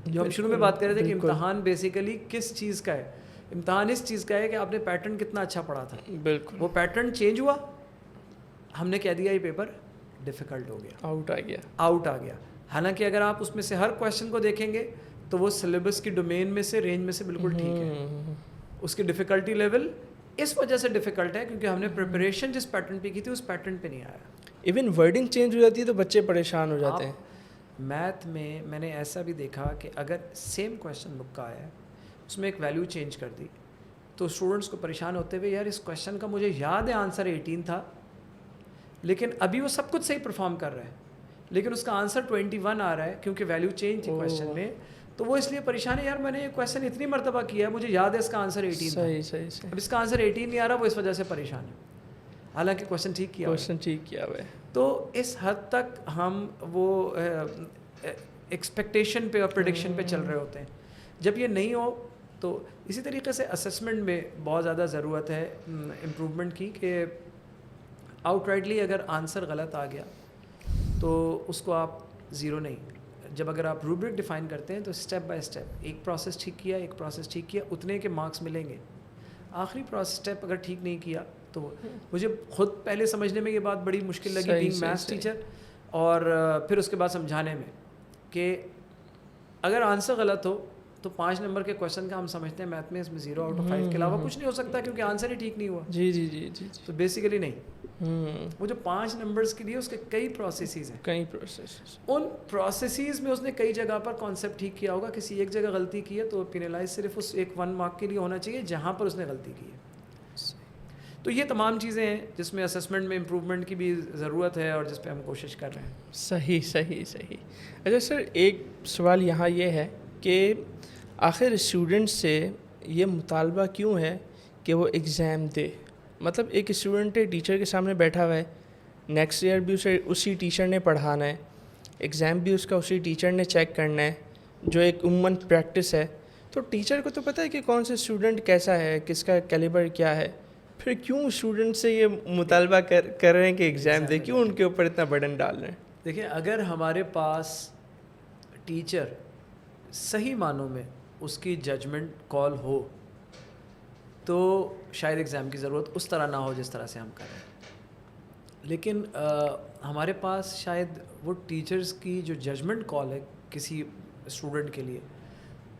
جو ہم شروع میں بات کر رہے تھے کہ امتحان بیسیکلی کس چیز کا ہے، امتحان اس چیز کا ہے کہ آپ نے پیٹرن کتنا اچھا پڑھا تھا. بالکل. وہ پیٹرن چینج ہوا، ہم نے کہہ دیا یہ پیپر ڈیفیکلٹ ہو گیا، آؤٹ آ گیا. حالانکہ اگر آپ اس میں سے ہر کویشچن کو دیکھیں گے تو وہ سلیبس کی ڈومین میں سے، رینج میں سے بالکل ٹھیک ہے. اس کی ڈیفیکلٹی لیول اس وجہ سے ڈیفیکلٹ ہے کیونکہ ہم نے پریپریشن جس پیٹرن پہ کی تھی اس پیٹرن پہ نہیں آیا. ایون ورڈنگ چینج ہو جاتی ہے تو بچے پریشان ہو جاتے ہیں. میتھ میں نے ایسا بھی دیکھا کہ اگر سیم کویشچن بک کا ہے، اس میں ایک ویلیو چینج کر دی تو اسٹوڈنٹس کو پریشان ہوتے ہوئے، یار اس کویشچن کا مجھے یاد ہے آنسر 18 تھا، لیکن ابھی وہ سب کچھ صحیح پرفارم کر رہا ہے، لیکن اس کا آنسر 21 آ رہا ہے کیونکہ ویلیو چینج تھی کویشچن میں. تو وہ اس لیے پریشان ہے، یار میں نے یہ کویشچن اتنی مرتبہ کیا ہے، مجھے یاد ہے اس کا آنسر 18 تھا، اب اس کا آنسر 18 نہیں آ رہا، وہ اس وجہ سے پریشان ہے، حالانکہ کویشچن ٹھیک کیا ہوا ہے. تو اس حد تک ہم وہ ایکسپیکٹیشن پہ اور پریڈکشن پہ چل رہے ہوتے ہیں. جب یہ نہیں ہو تو اسی طریقے سے اسسمنٹ میں بہت زیادہ ضرورت ہے امپرومنٹ کی، کہ آؤٹ رائٹلی اگر آنسر غلط آ گیا تو اس کو آپ زیرو نہیں. جب اگر آپ روبرک ڈیفائن کرتے ہیں تو اسٹیپ بائی اسٹیپ، ایک پروسیس ٹھیک کیا، ایک پروسیس ٹھیک کیا، اتنے کے مارکس ملیں گے. آخری اسٹیپ اگر ٹھیک نہیں کیا تو مجھے خود پہلے سمجھنے میں یہ بات بڑی مشکل لگی بینگ میتھس ٹیچر، اور پھر اس کے بعد سمجھانے میں کہ اگر آنسر غلط ہو تو 5 نمبر کے کویشچن کا ہم سمجھتے ہیں میتھ میں اس میں 0 آؤٹ آف 5 کے علاوہ کچھ نہیں ہو سکتا کیونکہ آنسر ہی ٹھیک نہیں ہوا. جی. تو بیسیکلی نہیں، وہ جو 5 نمبرز کے لیے اس کے کئی پروسیسز ہیں، ان پروسیسز میں اس نے کئی جگہ پر کانسیپٹ ٹھیک کیا ہوگا، کسی ایک جگہ غلطی کی ہے تو پینلائز صرف اس ایک 1 مارک کے لیے ہونا چاہیے جہاں پر اس نے غلطی کی ہے. تو یہ تمام چیزیں ہیں جس میں اسسمنٹ میں امپرومنٹ کی بھی ضرورت ہے اور جس پہ ہم کوشش کر رہے ہیں. صحیح. اچھا سر، ایک سوال یہاں یہ ہے کہ آخر اسٹوڈنٹ سے یہ مطالبہ کیوں ہے کہ وہ ایگزام دے؟ مطلب ایک اسٹوڈنٹ ٹیچر کے سامنے بیٹھا ہوا ہے، نیکسٹ ایئر بھی اسے اسی ٹیچر نے پڑھانا ہے، ایگزام بھی اس کا اسی ٹیچر نے چیک کرنا ہے، جو ایک عموماً پریکٹس ہے. تو ٹیچر کو تو پتہ ہے کہ کون سے اسٹوڈنٹ کیسا ہے، کس کا کیلیبر کیا ہے، پھر کیوں اسٹوڈنٹ سے یہ مطالبہ کر رہے ہیں کہ ایگزام دے؟ کیوں ان کے اوپر اتنا برڈن ڈال رہے ہیں؟ دیکھیں، اگر ہمارے پاس ٹیچر صحیح معنوں میں اس کی ججمنٹ کال ہو تو شاید ایگزام کی ضرورت اس طرح نہ ہو جس طرح سے ہم کر رہے ہیں. لیکن ہمارے پاس شاید وہ ٹیچرز کی جو ججمنٹ کال ہے کسی اسٹوڈنٹ کے لیے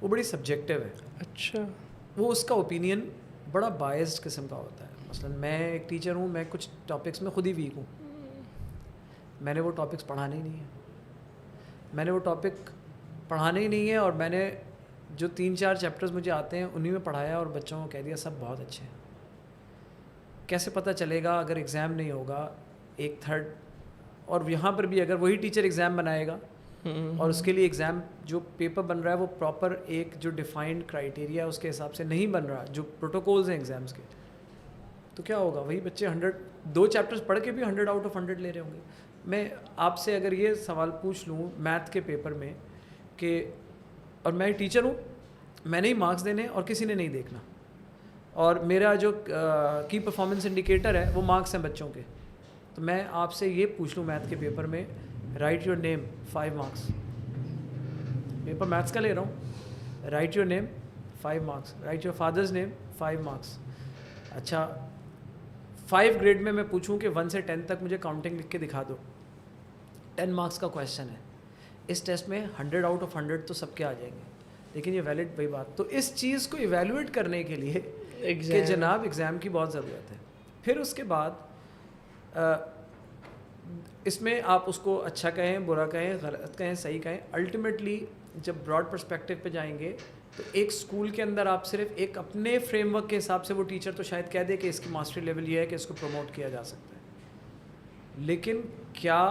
وہ بڑی سبجیکٹیو ہے. اچھا. وہ اس کا اوپینین بڑا بائزڈ قسم کا ہوتا ہے. مثلا میں ایک ٹیچر ہوں، میں کچھ ٹاپکس میں خود ہی ویک ہوں، میں نے وہ ٹاپکس پڑھانے ہی نہیں ہے، اور میں نے جو 3-4 چیپٹرز مجھے آتے ہیں انہی میں پڑھایا اور بچوں کو کہہ دیا سب بہت اچھے ہیں. کیسے پتہ چلے گا اگر ایگزام نہیں ہوگا 1/3؟ اور یہاں پر بھی اگر وہی ٹیچر ایگزام بنائے گا اور اس کے لیے ایگزام جو پیپر بن رہا ہے وہ پراپر ایک جو ڈیفائنڈ کرائیٹیریا ہے اس کے حساب سے نہیں بن رہا، جو پروٹوکولز ہیں ایگزامس کے، تو کیا ہوگا؟ وہی بچے 2 چیپٹرز پڑھ کے بھی 100 آؤٹ آف 100 لے رہے ہوں گے. میں آپ سے اگر یہ سوال پوچھ لوں میتھ کے پیپر میں کہ، اور میں ٹیچر ہوں، میں نے ہی مارکس دینے اور کسی نے نہیں دیکھنا، اور میرا جو کی پرفارمنس انڈیکیٹر ہے وہ مارکس ہیں بچوں کے، تو میں آپ سے یہ پوچھ لوں میتھ کے پیپر میں write your name 5 marks, paper maths کا لے رہا ہوں، write your name 5 marks, write your father's name 5 marks. اچھا 5 گریڈ میں پوچھوں کہ 1 سے 10 تک مجھے کاؤنٹنگ لکھ کے دکھا دو، 10 مارکس کا کویشچن ہے. اس ٹیسٹ میں 100 آؤٹ آف 100 تو سب کے آ جائیں گے، لیکن یہ ویلڈ وہی بات. تو اس چیز کو ایویلویٹ کرنے کے لیے کہ جناب ایگزام کی بہت ضرورت ہے. پھر اس کے بعد اس میں آپ اس کو اچھا کہیں، برا کہیں، غلط کہیں، صحیح کہیں، الٹیمیٹلی جب براڈ پرسپیکٹو پہ جائیں گے تو ایک اسکول کے اندر آپ صرف ایک اپنے فریم ورک کے حساب سے وہ ٹیچر تو شاید کہہ دے کہ اس کی ماسٹری لیول یہ ہے کہ اس کو پروموٹ کیا جا سکتا ہے، لیکن کیا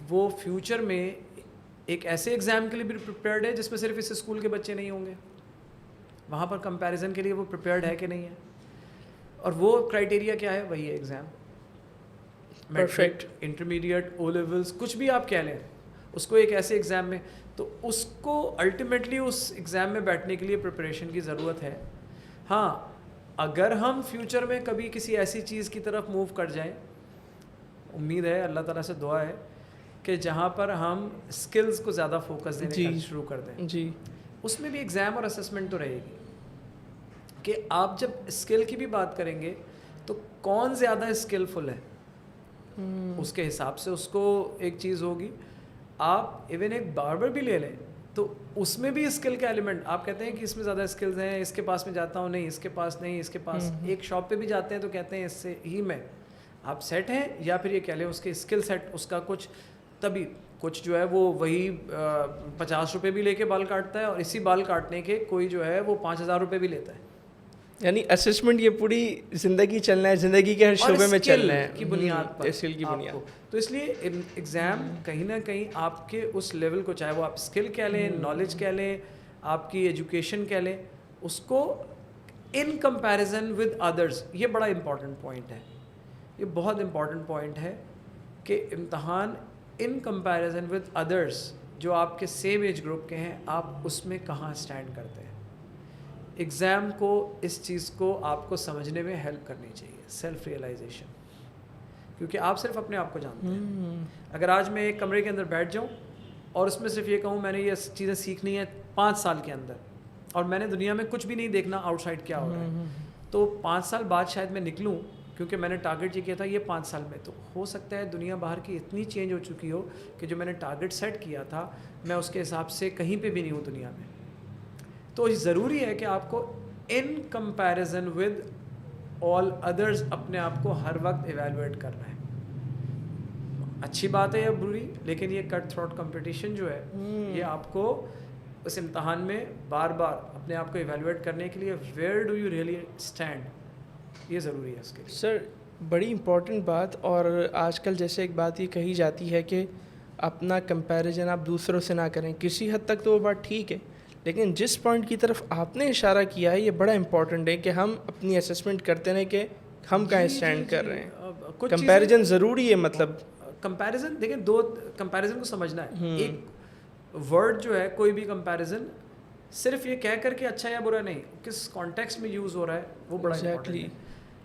وہ فیوچر میں ایک ایسے ایگزام کے لیے بھی پریپیئرڈ ہے جس میں صرف اس اسکول کے بچے نہیں ہوں گے؟ وہاں پر کمپیریزن کے لیے وہ پریپیئرڈ ہے کہ نہیں ہے؟ اور وہ کرائیٹیریا کیا ہے؟ وہی ہے exam. Matric, intermediate, O levels, کچھ بھی آپ کہہ لیں, اس کو ایک ایسے ایگزام میں, تو اس کو الٹیمیٹلی اس ایگزام میں بیٹھنے کے لیے پریپریشن کی ضرورت ہے. ہاں اگر ہم فیوچر میں کبھی کسی ایسی چیز کی طرف موو کر جائیں, امید ہے, اللہ تعالیٰ سے دعا ہے کہ جہاں پر ہم اسکلز کو زیادہ فوکس دینے کا شروع کر دیں, جی, اس میں بھی ایگزام اور اسسمنٹ تو رہے گی کہ آپ جب اسکل کی بھی بات کریں گے تو کون زیادہ اسکلفل ہے, اس کے حساب سے اس کو ایک چیز ہوگی. آپ ایون ایک باربر بھی لے لیں تو اس میں بھی اسکل کا ایلیمنٹ, آپ کہتے ہیں کہ اس میں زیادہ اسکلز ہیں, اس کے پاس میں جاتا ہوں, نہیں اس کے پاس نہیں, اس کے پاس, ایک شاپ پہ بھی جاتے ہیں تو کہتے ہیں اس سے ہی میں آپ سیٹ ہیں, یا پھر یہ کہہ لیں اس کے اسکل سیٹ, اس کا کچھ تبھی کچھ جو ہے وہ وہی 50 روپے بھی لے کے بال کاٹتا ہے, اور اسی بال کاٹنے کے کوئی جو ہے وہ 5000 روپے بھی لیتا ہے. یعنی اسسمنٹ یہ پوری زندگی چلنا ہے, زندگی کے ہر شعبے میں چلنا ہے کی بنیاد پر, اسکل کی بنیاد. تو اس لیے ایگزام کہیں نہ کہیں آپ کے اس لیول کو, چاہے وہ آپ اسکل کہہ لیں, نالج کہہ لیں, آپ کی ایجوکیشن کہہ لیں, اس کو ان کمپیریزن ود ادرس, یہ بڑا امپورٹنٹ پوائنٹ ہے, یہ بہت امپورٹنٹ پوائنٹ ہے کہ امتحان ان کمپیریزن ود ادرس جو آپ کے سیم ایج گروپ کے ہیں, آپ اس میں کہاں اسٹینڈ کرتے ہیں. ایگزام کو اس چیز کو آپ کو سمجھنے میں ہیلپ کرنی چاہیے, سیلف ریئلائزیشن, کیونکہ آپ صرف اپنے آپ کو جانتے ہیں. اگر آج میں ایک کمرے کے اندر بیٹھ جاؤں اور اس میں صرف یہ کہوں میں نے یہ چیزیں سیکھنی ہے 5 سال کے اندر, اور میں نے دنیا میں کچھ بھی نہیں دیکھنا آؤٹ سائڈ کیا ہو رہا ہے, تو 5 سال بعد شاید میں نکلوں, کیونکہ میں نے ٹارگیٹ یہ کیا تھا یہ 5 سال میں, تو ہو سکتا ہے دنیا باہر کی اتنی چینج ہو چکی ہو کہ جو میں نے ٹارگیٹ سیٹ کیا تھا میں اس کے حساب سے کہیں پہ بھی نہیں ہوں دنیا میں. تو ضروری ہے کہ آپ کو in comparison with all others اپنے آپ کو ہر وقت ایویلویٹ کرنا ہے. اچھی بات ہے یا بری, لیکن یہ کٹ تھروٹ کمپٹیشن جو ہے یہ آپ کو اس امتحان میں بار بار اپنے آپ کو ایویلویٹ کرنے کے لیے where do you really stand, یہ ضروری ہے اس کے لیے. سر بڑی امپورٹنٹ بات, اور آج کل جیسے ایک بات یہ کہی جاتی ہے کہ اپنا کمپیریزن آپ دوسروں سے نہ کریں, کسی حد تک تو وہ بات ٹھیک ہے, لیکن جس پوائنٹ کی طرف آپ نے اشارہ کیا ہے یہ بڑا امپورٹنٹ ہے کہ ہم اپنی اسسمنٹ کرتے رہیں کہ ہم کہاں اسٹینڈ کر رہے ہیں. کمپیریزن ضروری ہے, مطلب کمپیریزن دیکھیں, دو کمپیریزن کو سمجھنا ہے. ایک ورڈ جو ہے کوئی بھی کمپیریزن صرف یہ کہہ کر کے اچھا یا برا نہیں, کس کانٹیکسٹ میں یوز ہو رہا ہے وہ بڑا امپورٹنٹ ہے.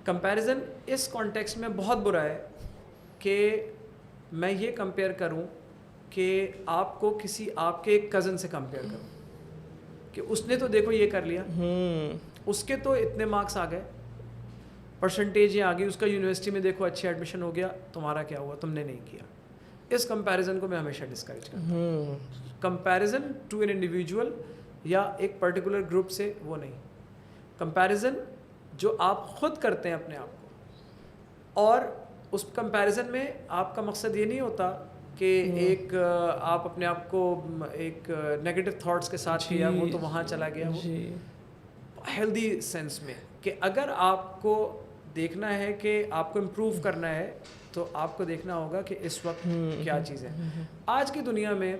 کمپیریزن اس کانٹیکسٹ میں بہت برا ہے کہ میں یہ کمپیئر کروں کہ آپ کو کسی آپ کے ایک کزن سے کمپیئر کروں کہ اس نے تو دیکھو یہ کر لیا, اس کے تو اتنے مارکس آ گئے, پرسنٹیج یہ آ گئی, اس کا یونیورسٹی میں دیکھو اچھے ایڈمیشن ہو گیا, تمہارا کیا ہوا, تم نے نہیں کیا. اس کمپیریزن کو میں ہمیشہ ڈسکریج کرتا ہوں. کمپیریزن ٹو این انڈیویجول یا ایک پرٹیکولر گروپ سے وہ نہیں. کمپیریزن جو آپ خود کرتے ہیں اپنے آپ کو, اور اس کمپیریزن میں آپ کا مقصد یہ نہیں ہوتا کہ ایک آپ اپنے آپ کو ایک نیگیٹو تھاٹس کے ساتھ کیا, وہ تو وہاں چلا گیا. وہ ہیلدی سینس میں کہ اگر آپ کو دیکھنا ہے کہ آپ کو امپروو کرنا ہے تو آپ کو دیکھنا ہوگا کہ اس وقت کیا چیز ہے. آج کی دنیا میں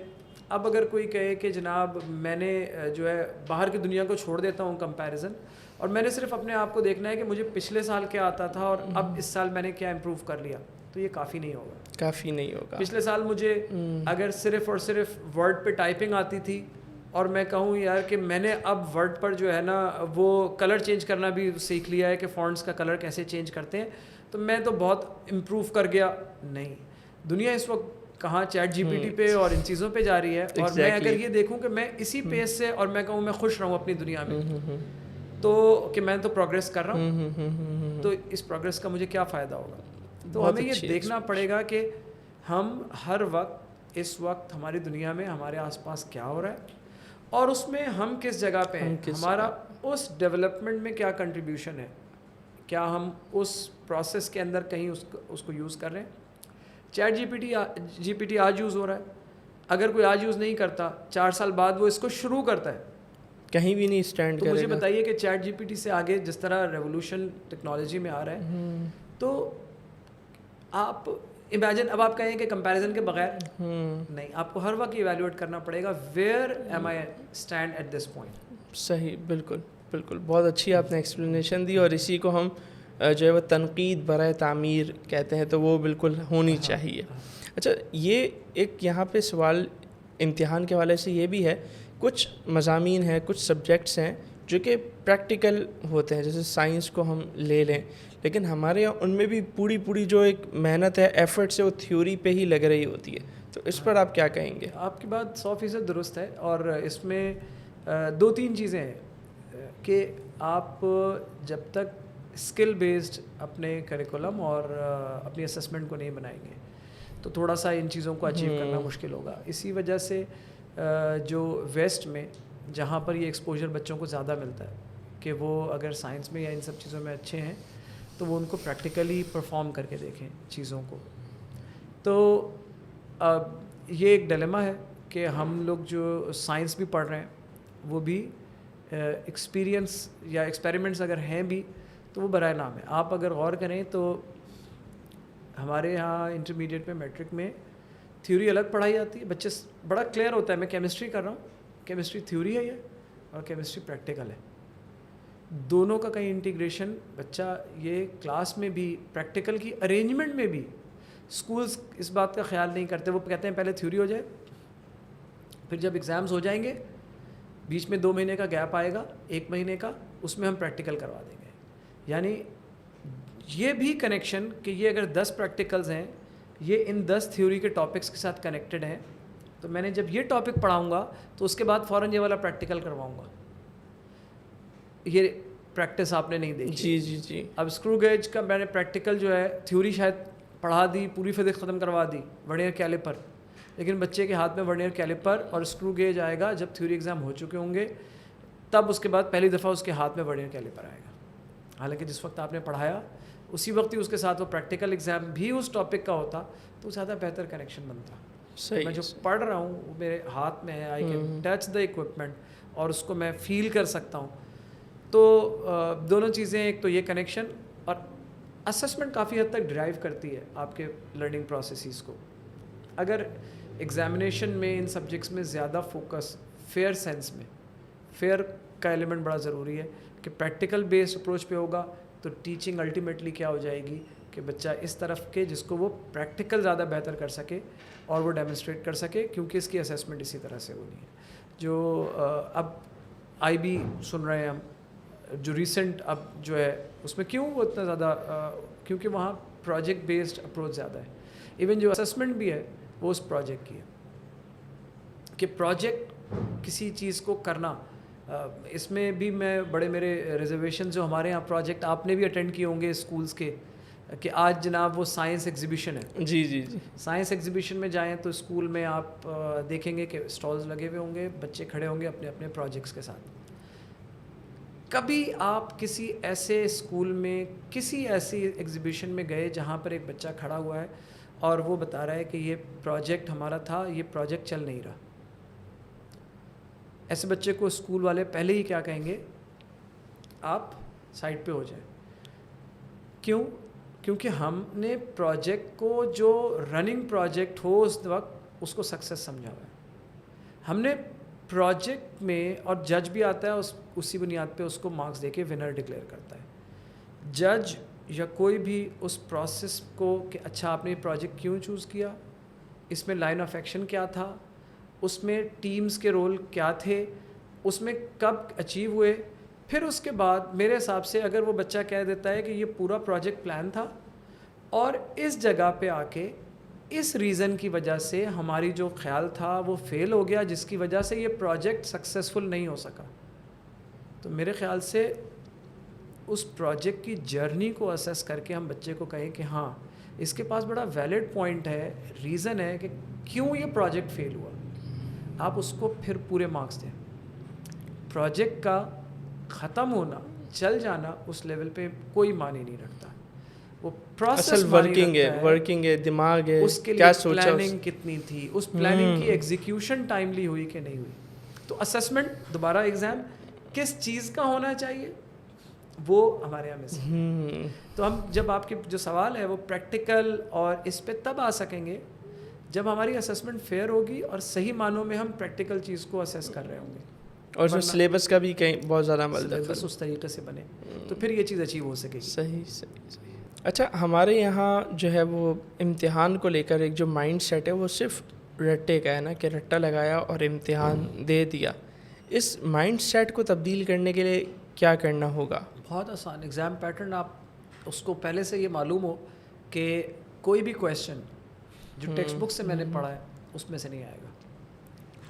اب اگر کوئی کہے کہ جناب میں نے جو ہے باہر کی دنیا کو چھوڑ دیتا ہوں کمپیریزن, اور میں نے صرف اپنے آپ کو دیکھنا ہے کہ مجھے پچھلے سال کیا آتا تھا اور اب اس سال میں نے کیا امپروو کر لیا, تو یہ کافی نہیں ہوگا. کافی نہیں ہوگا. پچھلے سال مجھے اگر صرف اور صرف ورڈ پہ ٹائپنگ آتی تھی اور میں کہوں یار کہ میں نے اب ورڈ پر جو ہے نا وہ کلر چینج کرنا بھی سیکھ لیا ہے کہ فونٹس کا کلر کیسے چینج کرتے ہیں, تو میں تو بہت امپروو کر گیا. نہیں, دنیا اس وقت کہاں چیٹ جی پی ٹی پہ اور ان چیزوں پہ جا رہی ہے, اور میں اگر یہ دیکھوں کہ میں اسی پیس سے اور میں کہوں میں خوش رہوں اپنی دنیا میں, تو کہ میں تو پروگریس کر رہا ہوں, تو اس پروگریس کا مجھے کیا فائدہ ہوگا. تو ہمیں یہ دیکھنا پڑے گا کہ ہم ہر وقت اس وقت ہماری دنیا میں ہمارے آس پاس کیا ہو رہا ہے, اور اس میں ہم کس جگہ پہ ہیں, ہمارا اس ڈیولپمنٹ میں کیا کنٹریبیوشن ہے, کیا ہم اس پروسیس کے اندر کہیں اس کو یوز کر رہے ہیں. چیٹ جی پی ٹی آج یوز ہو رہا ہے, اگر کوئی آج یوز نہیں کرتا 4 سال بعد وہ اس کو شروع کرتا ہے, کہیں بھی نہیں اسٹینڈ کرے گا. تو مجھے بتائیے کہ چیٹ جی پی ٹی سے آگے جس طرح ریولوشن ٹیکنالوجی میں آ رہا ہے, تو آپ امیجن, اب آپ کہیں کہ کمپیریزن کے بغیر نہیں, آپ کو ہر وقت ایویلویٹ کرنا پڑے گا where am I stand at this point. صحیح, بالکل بالکل, بہت اچھی آپ نے ایکسپلینیشن دی, اور اسی کو ہم جو ہے وہ تنقید برائے تعمیر کہتے ہیں، تو وہ بالکل ہونی چاہیے. اچھا، یہ ایک یہاں پہ سوال امتحان کے حوالے سے یہ بھی ہے، کچھ مضامین ہیں، کچھ سبجیکٹس ہیں جو کہ پریکٹیکل ہوتے ہیں، جیسے سائنس کو ہم لے لیں، لیکن ہمارے یہاں ان میں بھی پوری جو ایک محنت ہے، ایفرٹس ہے، وہ تھیوری پہ ہی لگ رہی ہوتی ہے. تو اس پر آپ کیا کہیں گے؟ آپ کی بات 100% درست ہے، اور اس میں 2-3 چیزیں ہیں کہ آپ جب تک اسکل بیسڈ اپنے کریکولم اور اپنی اسسمنٹ کو نہیں بنائیں گے تو تھوڑا سا ان چیزوں کو اچیو کرنا مشکل ہوگا. اسی وجہ سے جو ویسٹ میں جہاں پر یہ ایکسپوجر بچوں کو زیادہ ملتا ہے کہ وہ اگر سائنس میں یا ان سب چیزوں میں اچھے ہیں تو وہ ان کو پریکٹیکلی پرفارم کر کے دیکھیں چیزوں کو. تو یہ ایک ڈیلیما ہے کہ ہم لوگ جو سائنس بھی پڑھ رہے ہیں وہ بھی ایکسپیرینس یا ایکسپیریمنٹس اگر ہیں بھی تو وہ برائے نام ہے. آپ اگر غور کریں تو ہمارے یہاں انٹرمیڈیٹ میں میٹرک میں تھیوری الگ پڑھائی جاتی ہے، بچے بڑا کلیئر ہوتا ہے میں کیمسٹری کر رہا ہوں، کیمسٹری تھیوری ہے یہ اور کیمسٹری پریکٹیکل ہے. دونوں کا کہیں انٹیگریشن بچہ یہ کلاس میں بھی پریکٹیکل کی ارینجمنٹ میں بھی اسکولس اس بات کا خیال نہیں کرتے. وہ کہتے ہیں پہلے تھیوری ہو جائے، پھر جب ایگزامز ہو جائیں گے بیچ میں 2 مہینے کا گیپ آئے گا، 1 مہینے کا، اس میں ہم پریکٹیکل کروا دیں گے. یعنی یہ بھی کنیکشن کہ یہ اگر 10 پریکٹیکلز ہیں یہ ان 10 تھیوری کے ٹاپکس کے ساتھ کنیکٹڈ ہیں، تو میں نے جب یہ ٹاپک پڑھاؤں گا تو اس کے بعد فوراً یہ والا پریکٹیکل کرواؤں گا. یہ پریکٹس آپ نے نہیں دیکھی. جی. اب اسکرو گیج کا میں نے پریکٹیکل جو ہے تھیوری شاید پڑھا دی، پوری فزکس ختم کروا دی، ورنیئر کیلیپر، لیکن بچے کے ہاتھ میں ورنیئر کیلیپر اور اسکرو گیج آئے گا جب تھیوری ایگزام ہو چکے ہوں گے، تب اس کے بعد پہلی دفعہ اس کے ہاتھ میں ورنیئر کیلیپر آئے گا. حالانکہ جس وقت آپ نے پڑھایا اسی وقت ہی اس کے ساتھ وہ پریکٹیکل ایگزام بھی اس ٹاپک کا ہوتا تو زیادہ بہتر کنیکشن بنتا. میں جو پڑھ رہا ہوں وہ میرے ہاتھ میں ہے، I can touch the equipment اور اس کو میں فیل کر سکتا ہوں. تو دونوں چیزیں، ایک تو یہ کنیکشن، اور اسسمنٹ کافی حد تک ڈرائیو کرتی ہے آپ کے لرننگ پروسیسز کو. اگر ایگزامینیشن میں ان سبجیکٹس میں زیادہ فوکس فیئر سینس میں، فیئر کا ایلیمنٹ بڑا ضروری ہے کہ پریکٹیکل بیسڈ اپروچ پہ ہوگا تو ٹیچنگ الٹیمیٹلی کیا ہو جائے گی کہ بچہ اس طرف کے جس کو وہ پریکٹیکل زیادہ بہتر کر سکے اور وہ ڈیمونسٹریٹ کر سکے، کیونکہ اس کی اسیسمنٹ اسی طرح سے ہونی ہے. جو اب آئی بی سن رہے ہیں ہم، جو ریسنٹ اب جو ہے اس میں کیوں وہ اتنا زیادہ، کیونکہ وہاں پروجیکٹ بیسڈ اپروچ زیادہ ہے. ایون جو اسسمنٹ بھی ہے وہ اس پروجیکٹ کی ہے کہ پروجیکٹ کسی چیز کو کرنا. اس میں بھی میں بڑے میرے ریزرویشن جو ہمارے یہاں پروجیکٹ آپ نے بھی اٹینڈ کیے ہوں گے اسکولس کے، کہ آج جناب وہ سائنس ایگزیبیشن ہے. جی. سائنس ایگزیبیشن میں جائیں تو اسکول میں آپ دیکھیں گے کہ اسٹالز لگے ہوئے ہوں گے، بچے کھڑے ہوں گے اپنے اپنے پروجیکٹس کے ساتھ. کبھی آپ کسی ایسے اسکول میں کسی ایسی ایگزیبیشن میں گئے جہاں پر ایک بچہ کھڑا ہوا ہے اور وہ بتا رہا ہے کہ یہ پروجیکٹ ہمارا تھا، یہ پروجیکٹ چل نہیں رہا؟ ایسے بچے کو اسکول والے پہلے ہی کیا کہیں گے؟ آپ سائڈ پہ ہو جائیں. کیوں؟ کیونکہ ہم نے پروجیکٹ کو، جو رننگ پروجیکٹ ہو اس وقت، اس کو سکسیس سمجھا ہوا ہے. ہم نے پروجیکٹ میں، اور جج بھی آتا ہے اسی بنیاد پہ اس کو مارکس دے کے ونر ڈکلیئر کرتا ہے. جج یا کوئی بھی اس پروسیس کو کہ اچھا آپ نے یہ پروجیکٹ کیوں چوز کیا، اس میں لائن آف ایکشن کیا تھا، اس میں ٹیمز کے رول کیا تھے، اس میں کب اچیو ہوئے. پھر اس کے بعد میرے حساب سے اگر وہ بچہ کہہ دیتا ہے کہ یہ پورا پروجیکٹ پلان تھا اور اس جگہ پہ آ کے اس ریزن کی وجہ سے ہماری جو خیال تھا وہ فیل ہو گیا، جس کی وجہ سے یہ پروجیکٹ سکسیزفل نہیں ہو سکا، تو میرے خیال سے اس پروجیکٹ کی جرنی کو اسیس کر کے ہم بچے کو کہیں کہ ہاں اس کے پاس بڑا ویلڈ پوائنٹ ہے، ریزن ہے کہ کیوں یہ پروجیکٹ فیل ہوا، آپ اس کو پھر پورے مارکس دیں. پروجیکٹ کا ختم ہونا، چل جانا اس لیول پہ کوئی معنی نہیں رکھتا. وہ پروسیس ورکنگ ہے، دماغ ہے، اس کے لیے پلاننگ کتنی تھی، اس پلاننگ کی ایگزیکیوشن ٹائملی ہوئی کہ نہیں ہوئی. تو اسسمنٹ، دوبارہ ایگزام کس چیز کا ہونا چاہیے وہ ہمارے یہاں میں. تو ہم جب آپ کے جو سوال ہے وہ پریکٹیکل اور اس پہ تب آ سکیں گے جب ہماری اسسمنٹ فیئر ہوگی اور صحیح معنوں میں ہم پریکٹیکل چیز کو اسیس کر رہے ہوں گے. اور جو سلیبس کا بھی کہیں بہت زیادہ عمل سلیبس اس طریقے سے بنے تو پھر یہ چیز اچیو ہو سکے گی. صحیح. اچھا ہمارے یہاں جو ہے وہ امتحان کو لے کر ایک جو مائنڈ سیٹ ہے وہ صرف رٹے کا ہے نا, کہ رٹا لگایا اور امتحان دے دیا. اس مائنڈ سیٹ کو تبدیل کرنے کے لیے کیا کرنا ہوگا؟ بہت آسان. ایگزام پیٹرن آپ اس کو پہلے سے یہ معلوم ہو کہ کوئی بھی کویشچن جو ٹیکسٹ بک سے میں نے پڑھا ہے اس میں سے نہیں آئے گا.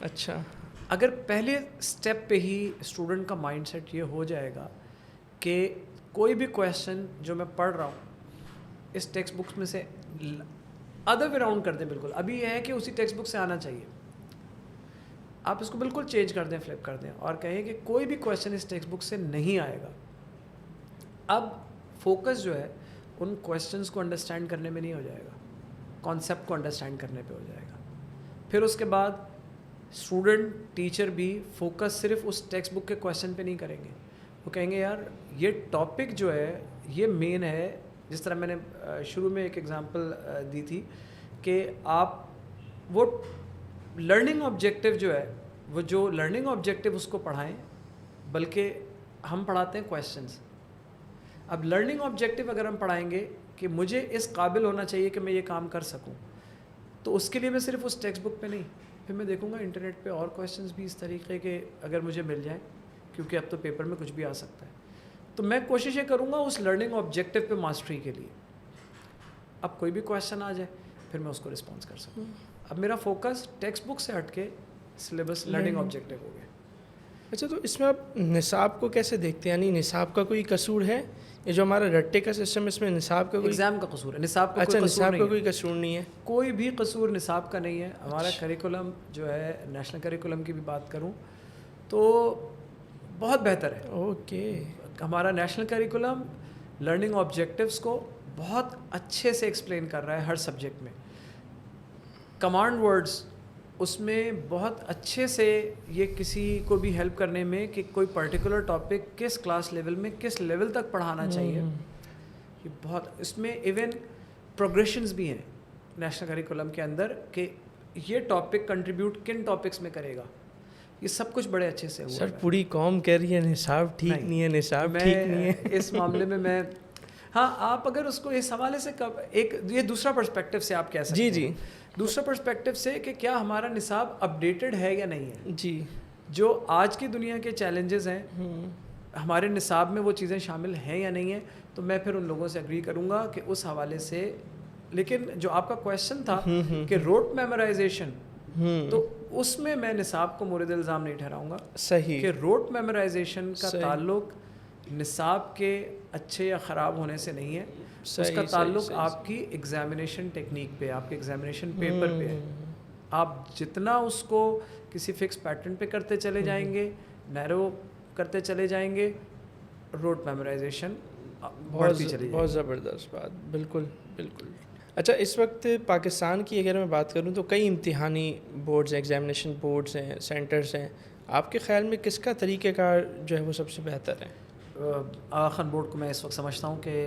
اچھا, اگر پہلے اسٹیپ پہ ہی اسٹوڈنٹ کا مائنڈ سیٹ یہ ہو جائے گا کہ کوئی بھی کویشچن جو میں پڑھ رہا ہوں اس ٹیکسٹ بک میں سے, ادر وے راؤنڈ کر دیں بالکل. ابھی یہ ہے کہ اسی ٹیکسٹ بک سے آنا چاہیے, آپ اس کو بالکل چینج کر دیں, فلپ کر دیں اور کہیں کہ کوئی بھی کویشچن اس ٹیکسٹ بک سے نہیں آئے گا. اب فوکس جو ہے ان کویشچنس کو انڈرسٹینڈ کرنے میں نہیں ہو جائے گا, کانسیپٹ کو انڈرسٹینڈ کرنے پہ ہو جائے گا. پھر اس کے بعد اسٹوڈنٹ ٹیچر بھی فوکس صرف اس ٹیکسٹ بک کے کویشچن پہ نہیں کریں گے. وہ کہیں گے یار یہ ٹاپک جو ہے یہ مین ہے. جس طرح میں نے شروع میں ایک ایگزامپل دی تھی کہ آپ وہ لرننگ آبجیکٹیو جو ہے وہ جو لرننگ آبجیکٹیو اس کو پڑھائیں, بلکہ ہم پڑھاتے ہیں کویشچنس. اب لرننگ آبجیکٹیو اگر ہم پڑھائیں گے کہ مجھے اس قابل ہونا چاہیے کہ میں یہ کام کر سکوں, تو اس کے لیے میں صرف اس ٹیکسٹ بک پہ نہیں, پھر میں دیکھوں گا انٹرنیٹ پہ اور کویشچنس بھی اس طریقے کے اگر مجھے مل جائیں, کیونکہ اب تو پیپر میں کچھ بھی آ سکتا ہے. تو میں کوشش یہ کروں گا اس لرننگ آبجیکٹیو پہ ماسٹری کے لیے. اب کوئی بھی کویشچن آ جائے پھر میں اس کو رسپانس کر سکوں. اب میرا فوکس ٹیکسٹ بک سے ہٹ کے سلیبس لرننگ آبجیکٹیو ہو گیا. اچھا, تو اس میں آپ نصاب کو کیسے دیکھتے ہیں؟ یعنی نصاب کا کوئی قصور ہے؟ یہ جو ہمارا رٹے کا سسٹم اس میں نصاب کا کوئی ایگزام کا قصور ہے, نصاب کا اچھا کوئی نصاب کا کوئی قصور نہیں ہے؟ کوئی بھی قصور نصاب کا نہیں ہے. ہمارا کریکولم جو ہے نیشنل کریکولم کی بھی بات کروں تو بہت بہتر ہے. اوکے, ہمارا نیشنل کریکولم لرننگ آبجیکٹیوز کو بہت اچھے سے ایکسپلین کر رہا ہے ہر سبجیکٹ میں. کمانڈ ورڈز اس میں بہت اچھے سے یہ کسی کو بھی ہیلپ کرنے میں کہ کوئی پرٹیکولر ٹاپک کس کلاس لیول میں کس لیول تک پڑھانا چاہیے, یہ بہت اس میں ایون پروگریشنز بھی ہیں نیشنل کریکولم کے اندر کہ یہ ٹاپک کنٹریبیوٹ کن ٹاپکس میں کرے گا. یہ سب کچھ بڑے اچھے سے ہوا. سر پوری قوم کہہ رہی ہے نصاب ٹھیک نہیں ہے, نصاب ٹھیک نہیں ہے. اس معاملے میں میں ہاں, آپ اگر اس کو اس حوالے سے ایک یہ دوسرا پرسپیکٹو سے آپ کہہ سکتے ہیں. جی دوسرا پرسپیکٹو سے کہ کیا ہمارا نصاب اپڈیٹڈ ہے یا نہیں ہے. جی, جو آج کی دنیا کے چیلنجز ہیں ہمارے نصاب میں وہ چیزیں شامل ہیں یا نہیں ہیں, تو میں پھر ان لوگوں سے اگری کروں گا کہ اس حوالے سے. لیکن جو آپ کا کویشچن تھا کہ روٹ میمورائزیشن, تو اس میں نصاب کو مورد الزام نہیں ٹھہراؤں گا. صحیح, کہ روٹ میمورائزیشن کا تعلق نصاب کے اچھے یا خراب ہونے سے نہیں ہے. اس کا تعلق آپ کی ایگزامینیشن ٹیکنیک پہ, آپ کے ایگزامینیشن پیپر پہ ہے. آپ جتنا اس کو کسی فکس پیٹرن پہ کرتے چلے جائیں گے, نیرو کرتے چلے جائیں گے, روٹ میمورائزیشن بڑھتی چلی جائے گی. بہت زبردست بات, بالکل بالکل. اچھا, اس وقت پاکستان کی اگر میں بات کروں تو کئی امتحانی بورڈز ہیں, ایگزامینیشن بورڈز ہیں, سینٹرز ہیں. آپ کے خیال میں کس کا طریقہ کار جو ہے وہ سب سے بہتر ہے؟ آغا خان بورڈ کو میں اس وقت سمجھتا ہوں کہ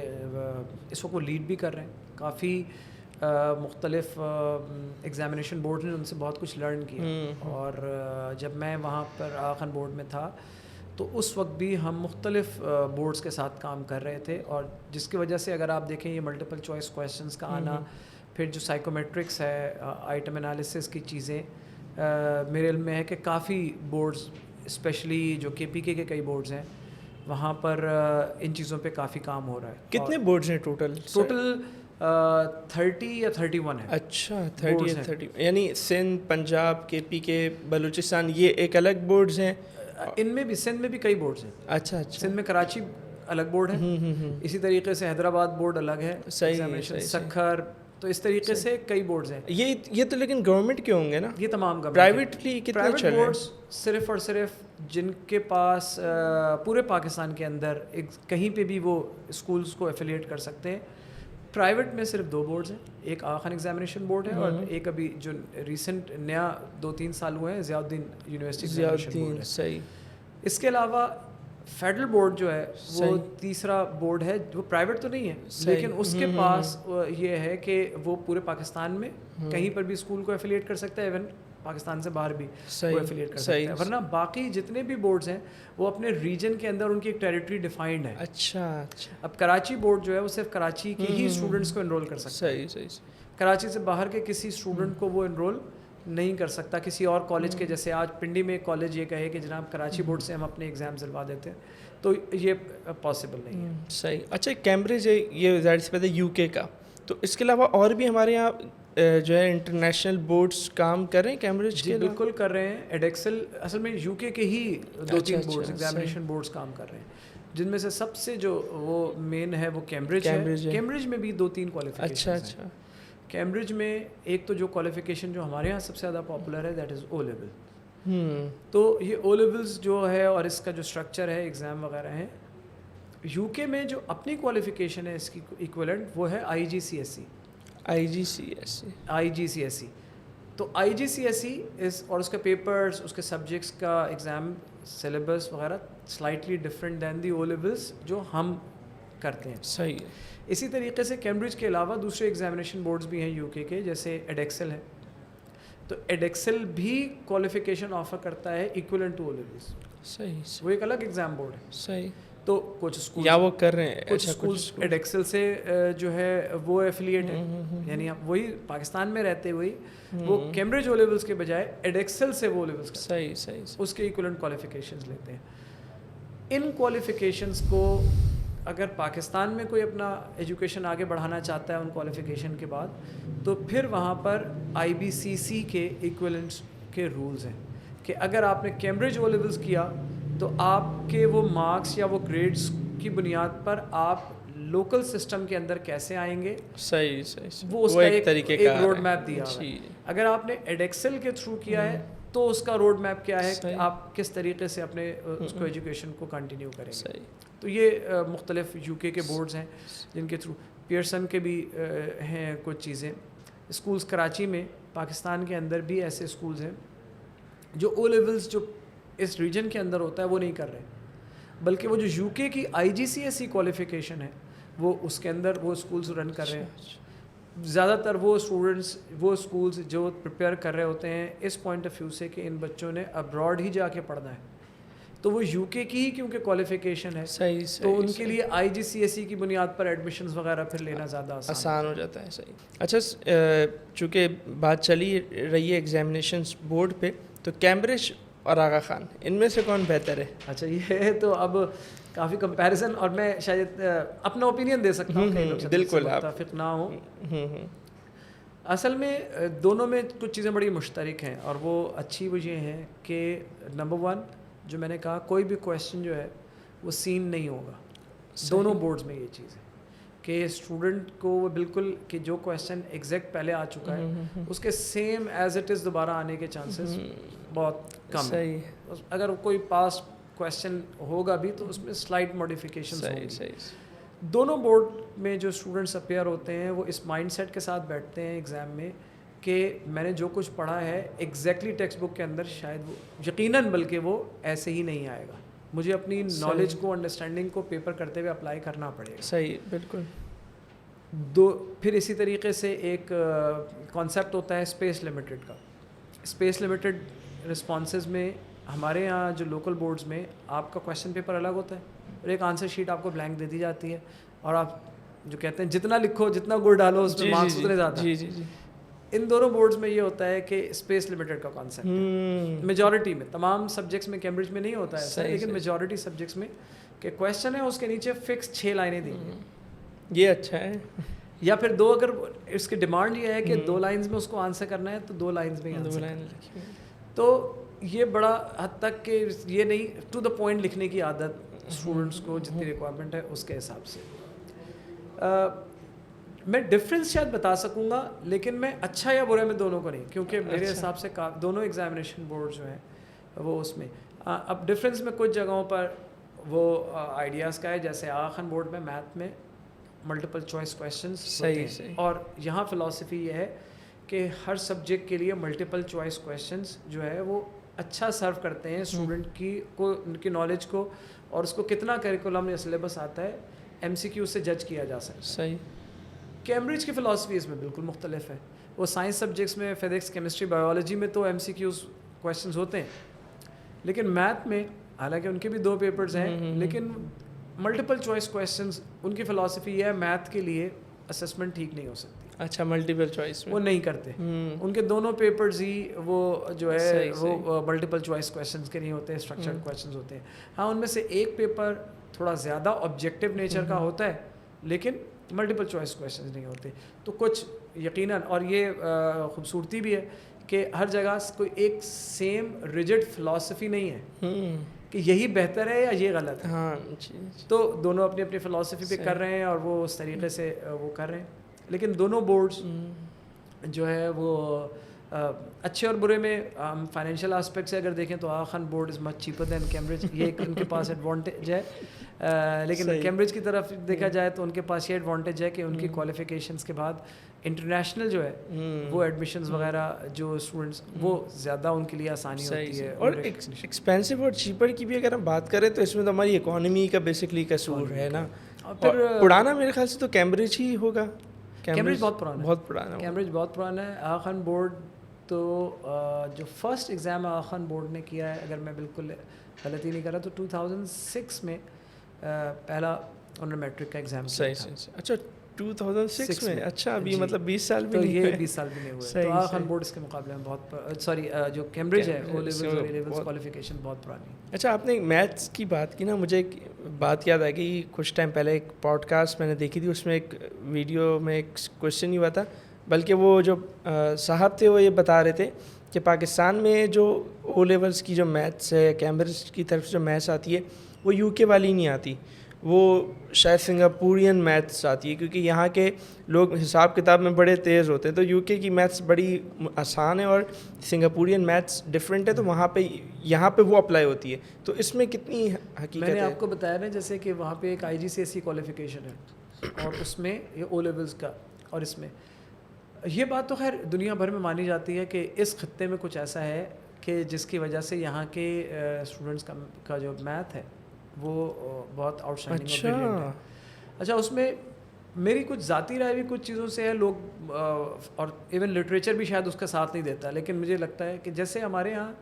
اس وقت وہ لیڈ بھی کر رہے ہیں. کافی مختلف ایگزامینیشن بورڈ نے ان سے بہت کچھ لرن کیا. اور جب میں وہاں پر آغا خان بورڈ میں تھا تو اس وقت بھی ہم مختلف بورڈز کے ساتھ کام کر رہے تھے, اور جس کی وجہ سے اگر آپ دیکھیں یہ ملٹیپل چوائس کویشچنس کا آنا, پھر جو سائیکومیٹرکس ہے, آئٹم انالیسس کی چیزیں, میرے علم میں ہے کہ کافی بورڈز اسپیشلی جو کے پی کے کئی بورڈز ہیں وہاں پر ان چیزوں پہ کافی کام ہو رہا ہے. کتنے بورڈز ہیں ٹوٹل؟ 30 یا 31 ہے. اچھا, 30 یعنی سندھ, پنجاب, کے پی کے, بلوچستان, یہ ایک الگ بورڈز ہیں. ان میں بھی سندھ میں بھی کئی بورڈز ہیں. اچھا, سندھ میں کراچی الگ بورڈ ہے, اسی طریقے سے حیدرآباد بورڈ الگ ہے, سکھر, تو اس طریقے سے کئی بورڈز ہیں. یہ تو لیکن گورنمنٹ کے ہوں گے نا؟ یہ تمام پرائیویٹلی کتنے چل رہے ہیں؟ صرف اور صرف جن کے پاس پورے پاکستان کے اندر کہیں پہ بھی وہ اسکولز کو ایفیلیٹ کر سکتے ہیں. پرائیویٹ میں صرف 2 بورڈز ہیں, ایک آغا خان ایگزامینیشن بورڈ ہے اور ایک ابھی جو ریسنٹ نیا 2-3 سال ہوئے ہیں ضیاء الدین یونیورسٹی ایگزامینیشن بورڈ ہے. صحیح. اس کے علاوہ فیڈرل بورڈ جو ہے وہ تیسرا بورڈ ہے, وہ پرائیویٹ تو نہیں ہے لیکن اس کے پاس یہ ہے کہ وہ پورے پاکستان میں کہیں پر بھی اسکول کو ایفیلیٹ کر سکتا ہے, ایون پاکستان سے باہر بھی صحیح، وہ ایفیلیٹ کر سکتے ہیں. ورنہ باقی جتنے بھی بورڈز ہیں وہ اپنے ریجن کے اندر ان کی ایک ٹیریٹری ڈیفائنڈ ہے. اچھا اچھا. اب کراچی بورڈ جو ہے وہ صرف کراچی کی ہی اسٹوڈنٹس کو انرول کر سکتا ہے. صحیح صحیح. کراچی سے باہر کے کسی اسٹوڈنٹ کو وہ انرول نہیں کر سکتا کسی اور کالج کے. جیسے آج پنڈی میں ایک کالج یہ کہے کہ جناب کراچی بورڈ سے ہم اپنے ایگزام دلوا دیتے ہیں, تو یہ پاسبل نہیں ہے. صحیح. اچھا کیمبرج ہے یہ ظاہر سی بات ہے یو کے کا, تو اس کے علاوہ اور بھی ہمارے یہاں جو ہے انٹرنیشنل بورڈز کام کر رہے ہیں کیمبرج کے؟ جی بالکل کر رہے ہیں. ایڈیکسل اصل میں یو کے ہی 2-3 بورڈز ایگزامینیشن بورڈز کام کر رہے ہیں, جن میں سے سب سے جو وہ مین ہے وہ کیمبرج ہے. کیمبرج میں بھی 2-3 کوالیفیکیشن. اچھا اچھا. کیمبرج میں ایک تو جو کوالیفیکیشن جو ہمارے یہاں سب سے زیادہ پاپولر ہے دیٹ از او لیول. تو یہ او لیولز جو ہے اور اس کا جو اسٹرکچر ہے ایگزام وغیرہ ہیں, یو کے میں جو اپنی کوالیفیکیشن ہے اس کی ایکویلنٹ وہ ہے آئی جی سی ایس سی. آئی جی سی ایس سی. آئی جی سی ایس سی. تو آئی جی سی ایس سی اور اس کے پیپرز, اس کے سبجیکٹس کا ایگزام سلیبس وغیرہ سلائٹلی ڈفرینٹ دین دی او لیولس جو ہم کرتے ہیں. صحیح. اسی طریقے سے کیمبرج کے علاوہ دوسرے ایگزامینیشن بورڈز بھی ہیں یو کے جیسے ایڈیکسل ہے. تو ایڈیکسل بھی کوالیفیکیشن آفر کرتا ہے ایکویلنٹ ٹو او لیولس. صحیح. وہ ایک الگ ایگزام بورڈ ہے. صحیح. تو کچھ اسکول یا وہ کر رہے ہیں, کچھ اسکولس ایڈیکسل سے جو ہے وہ ایفیلیٹ ہے, یعنی وہی پاکستان میں رہتے ہوئے وہ کیمبرج او لیولس کے بجائے ایڈیکسل سے وہ لیولس کا صحیح صحیح اس کے ایکویلنٹ کوالیفیکیشنز لیتے ہیں. ان کوالیفیکیشنز کو اگر پاکستان میں کوئی اپنا ایجوکیشن آگے بڑھانا چاہتا ہے ان کوالیفیکیشن کے بعد, تو پھر وہاں پر آئی بی سی سی کے ایکویلنٹس کے رولز ہیں کہ اگر آپ نے کیمبرج او لیولس کیا تو آپ کے وہ مارکس یا وہ گریڈس کی بنیاد پر آپ لوکل سسٹم کے اندر کیسے آئیں گے. صحیح صحیح. وہ اس کا ایک روڈ میپ دیا ہوا ہے. اگر آپ نے ایڈیکسل کے تھرو کیا ہے تو اس کا روڈ میپ کیا ہے کہ آپ کس طریقے سے اپنے اس کو ایجوکیشن کو کنٹینیو کریں گے. تو یہ مختلف یو کے بورڈز ہیں جن کے تھرو. پیئرسن کے بھی ہیں کچھ چیزیں. اسکولز کراچی میں پاکستان کے اندر بھی ایسے اسکولز ہیں جو او لیولز جو اس ریجن کے اندر ہوتا ہے وہ نہیں کر رہے, بلکہ وہ جو یو کے کی آئی جی سی ایس سی کوالیفیکیشن ہے وہ اس کے اندر وہ اسکولز رن کر رہے ہیں. زیادہ تر وہ اسٹوڈنٹس وہ اسکولز جو پریپیئر کر رہے ہوتے ہیں اس پوائنٹ آف ویو سے کہ ان بچوں نے ابراڈ ہی جا کے پڑھنا ہے, تو وہ یو کے کی ہی کیونکہ کوالیفیکیشن ہے. صحیح. تو ان کے لیے آئی جی سی ایس سی کی بنیاد پر ایڈمیشنز وغیرہ پھر لینا زیادہ آسان ہو جاتا ہے. صحیح. اچھا چونکہ بات چلی رہی ہے ایگزامینیشنس بورڈ پہ, تو کیمبرج اور آغا خان ان میں سے کون بہتر ہے؟ اچھا یہ تو اب کافی کمپیریزن, اور میں شاید اپنا اوپینین دے سکتا ہوں, کئی لوگ بالکل متفق نہ ہوں. اصل میں دونوں میں کچھ چیزیں بڑی مشترک ہیں, اور وہ اچھی وہ یہ ہیں کہ نمبر 1 جو میں نے کہا کوئی بھی کویسچن جو ہے وہ سین نہیں ہوگا. دونوں بورڈز میں یہ چیز ہے کہ اسٹوڈنٹ کو وہ بالکل کہ جو کویسچن ایگزیکٹ پہلے آ چکا ہے اس کے سیم ایز اٹ از دوبارہ آنے کے چانسز بہت کم ہیں. اگر کوئی پاسٹ کویسچن ہوگا بھی تو اس میں سلائٹ موڈیفیکیشنز ہوں گی. دونوں بورڈ میں جو اسٹوڈنٹس اپیئر ہوتے ہیں وہ اس مائنڈ سیٹ کے ساتھ بیٹھتے ہیں ایگزام میں کہ میں نے جو کچھ پڑھا ہے ایگزیکٹلی ٹیکسٹ بک کے اندر شاید وہ یقیناً بلکہ وہ ایسے ہی نہیں آئے گا, مجھے اپنی نالج کو انڈرسٹینڈنگ کو پیپر کرتے ہوئے اپلائی کرنا پڑے گا. صحیح بالکل. پھر اسی طریقے سے ایک کانسیپٹ ہوتا ہے اسپیس لمیٹڈ کا. اسپیس لمیٹڈ رسپانسز میں ہمارے یہاں جو لوکل بورڈز میں آپ کا کویسچن پیپر الگ ہوتا ہے اور ایک آنسر شیٹ آپ کو بلینک دے دی جاتی ہے, اور آپ جو کہتے ہیں جتنا لکھو جتنا گڑ ڈالو اس میں مارکس اتنے زیادہ. ان دونوں بورڈز میں یہ ہوتا ہے کہ اسپیس لمیٹڈ کا کانسیپٹ میجورٹی میں, تمام سبجیکٹس میں کیمبرج میں نہیں ہوتا ہے لیکن میجورٹی سبجیکٹس میں کہ کویسچن ہے اس کے نیچے فکس 6 لائنیں دی ہیں. یہ اچھا ہے. یا پھر 2, اگر اس کی ڈیمانڈ یہ ہے کہ 2 لائنز میں اس کو آنسر کرنا ہے تو 2 لائنز میں ہی آنسر. تو یہ بڑا حد تک کہ یہ نہیں ٹو دا پوائنٹ لکھنے کی عادت اسٹوڈنٹس کو جتنی ریکوائرمنٹ ہے اس کے حساب سے. میں ڈفرینس شاید بتا سکوں گا لیکن میں اچھا یا برا میں دونوں کو نہیں, کیونکہ میرے حساب سے دونوں ایگزامینیشن بورڈ جو ہیں وہ اس میں اب ڈفرینس میں کچھ جگہوں پر وہ آئیڈیاز کا ہے. جیسے آغا خان بورڈ میں میتھ میں ملٹیپل چوائس کویسچنس ہوتے ہیں, اور یہاں فلاسفی یہ ہے کہ ہر سبجیکٹ کے لیے ملٹیپل چوائس کویسچنس جو ہے وہ اچھا سرو کرتے ہیں اسٹوڈنٹ کی کو ان کی نالج کو, اور اس کو کتنا کریکولم یا سلیبس آتا ہے ایم سی کیو سے جج کیا جا سکتا ہے. صحیح. کیمبرج کی فلاسفی اس میں بالکل مختلف ہے. وہ سائنس سبجیکٹس میں فزکس کیمسٹری بایولوجی میں تو ایم سی کیوز کویشچنز ہوتے ہیں, لیکن میتھ میں حالانکہ ان کے بھی 2 پیپرز ہیں لیکن ملٹیپل چوائس کویشچنز, ان کی فلاسفی یہ ہے میتھ کے لیے اسسمنٹ ٹھیک نہیں ہو سکتی. اچھا, ملٹیپل چوائس وہ نہیں کرتے, ان کے دونوں پیپرز ہی وہ جو ہے وہ ملٹیپل چوائس کویشچنز کے نہیں ہوتے, اسٹرکچرڈ کویشچنز ہوتے ہیں. ہاں ان میں سے ایک پیپر تھوڑا زیادہ آبجیکٹیو نیچر کا ہوتا ہے لیکن ملٹیپل چوائس کویشچنز نہیں ہوتے. تو کچھ یقیناً, اور یہ خوبصورتی بھی ہے کہ ہر جگہ کوئی ایک سیم ریجڈ فلاسفی نہیں ہے کہ یہی بہتر ہے یا یہ غلط ہے. ہاں تو دونوں اپنی اپنی فلاسفی پہ کر رہے ہیں اور وہ اس طریقے سے وہ کر رہے ہیں. لیکن دونوں بورڈز جو ہے وہ اچھے اور برے میں ہم فائنینشیل آسپیکٹ سے اگر دیکھیں تو Aga Khan board is much cheaper than Cambridge, یہ ایک ان کے پاس ایڈوانٹیج ہے. لیکن کیمبرج کی طرف دیکھا جائے تو ان کے پاس یہ ایڈوانٹیج ہے کہ ان کی کوالیفیکیشنس کے بعد انٹرنیشنل جو ہے وہ ایڈمیشنز وغیرہ جو اسٹوڈنٹس وہ زیادہ ان کے لیے آسانی ہوتی ہے. اور ایکسپینسو اور چیپر کی بھی اگر ہم بات کریں تو اس میں تو ہماری اکانومی کا بیسکلی قصور ہے نا. پھر پرانا میرے خیال سے تو کیمبرج ہی ہوگا. کیمبرج بہت پرانا ہے, بہت پرانا, کیمبرج بہت پرانا ہے. آغا خان بورڈ تو جو فرسٹ ایگزام آغا خان بورڈ نے کیا ہے, اگر میں بالکل غلطی نہیں کر رہا تو 2006 میں پہلا انہوں نے میٹرک کا ایگزام کیا تھا. اچھا 2006 میں, اچھا ابھی مطلب 20 سال بھی نہیں ہوئے, 20 سال بھی نہیں ہوئے. تو آغا خان بورڈ اس کے مقابلے میں بہت سوری جو کیمبرج ہے او لیولز اور اے لیولز کوالیفیکیشن بہت پرانی. اچھا, آپ نے میتھس کی بات کی نا, مجھے ایک بات یاد آ گئی. کچھ ٹائم پہلے ایک پوڈ کاسٹ میں نے دیکھی تھی, اس میں ایک ویڈیو میں ایک کویشچن نہیں ہوا تھا بلکہ وہ جو صاحب تھے وہ یہ بتا رہے تھے کہ پاکستان میں جو او لیولس کی جو میتھس ہے, کیمبرج کی طرف سے جو میتھس آتی ہے وہ یو کے والی نہیں آتی, وہ شاید سنگاپورین میتھس آتی ہے, کیونکہ یہاں کے لوگ حساب کتاب میں بڑے تیز ہوتے ہیں. تو یو کے کی میتھس بڑی آسان ہے اور سنگاپورین میتھس ڈفرینٹ ہے, تو وہاں پہ یہاں پہ وہ اپلائی ہوتی ہے. تو اس میں کتنی حقیقت ہے؟ میں نے آپ کو بتایا نا جیسے کہ وہاں پہ ایک آئی جی سی ایس سی کوالیفیکیشن ہے اور اس میں یہ او لیولز کا, اور اس میں یہ بات تو خیر دنیا بھر میں مانی جاتی ہے کہ اس خطے میں کچھ ایسا ہے کہ جس کی وجہ سے یہاں کے اسٹوڈنٹس کا جو میتھ ہے وہ بہت آؤٹ اسٹینڈنگ اور بریلینٹ ہے. اچھا, اس میں میری کچھ ذاتی رائے بھی کچھ چیزوں سے ہے, لوگ اور ایون لٹریچر بھی شاید اس کا ساتھ نہیں دیتا, لیکن مجھے لگتا ہے کہ جیسے ہمارے یہاں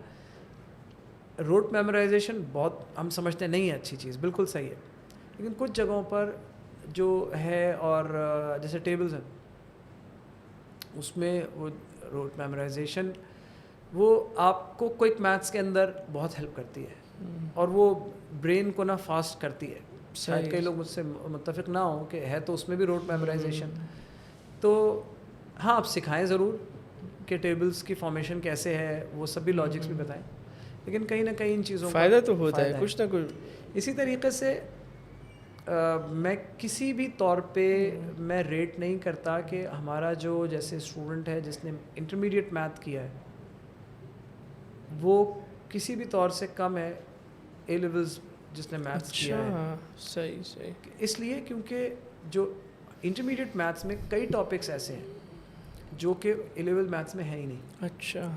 روٹ میمورائزیشن بہت ہم سمجھتے نہیں ہے اچھی چیز, بالکل صحیح ہے, لیکن کچھ جگہوں پر جو ہے اور جیسے ٹیبلز ہیں اس میں وہ روٹ میمورائزیشن وہ آپ کو کوئک میتھس کے اندر بہت ہیلپ کرتی ہے اور وہ برین کو نا فاسٹ کرتی ہے. شاید کئی لوگ مجھ سے متفق نہ ہوں کہ ہے تو اس میں بھی روٹ میمورائزیشن. تو ہاں آپ سکھائیں ضرور کہ ٹیبلز کی فارمیشن کیسے ہے, وہ سب بھی لاجکس بھی بتائیں, لیکن کہیں نہ کہیں ان چیزوں کا فائدہ تو ہوتا ہے کچھ نہ کچھ. اسی طریقے سے میں کسی بھی طور پہ میں ریٹ نہیں کرتا کہ ہمارا جو جیسے اسٹوڈنٹ ہے جس نے انٹرمیڈیٹ میتھ کیا ہے وہ کسی بھی طور سے کم ہے اے لیولز جس نے میتھس کیا ہے. صحیح. اس لیے کیونکہ جو انٹرمیڈیٹ میتھس میں کئی ٹاپکس ایسے ہیں جو کہ اے لیول میتھس میں ہے ہی نہیں. اچھا,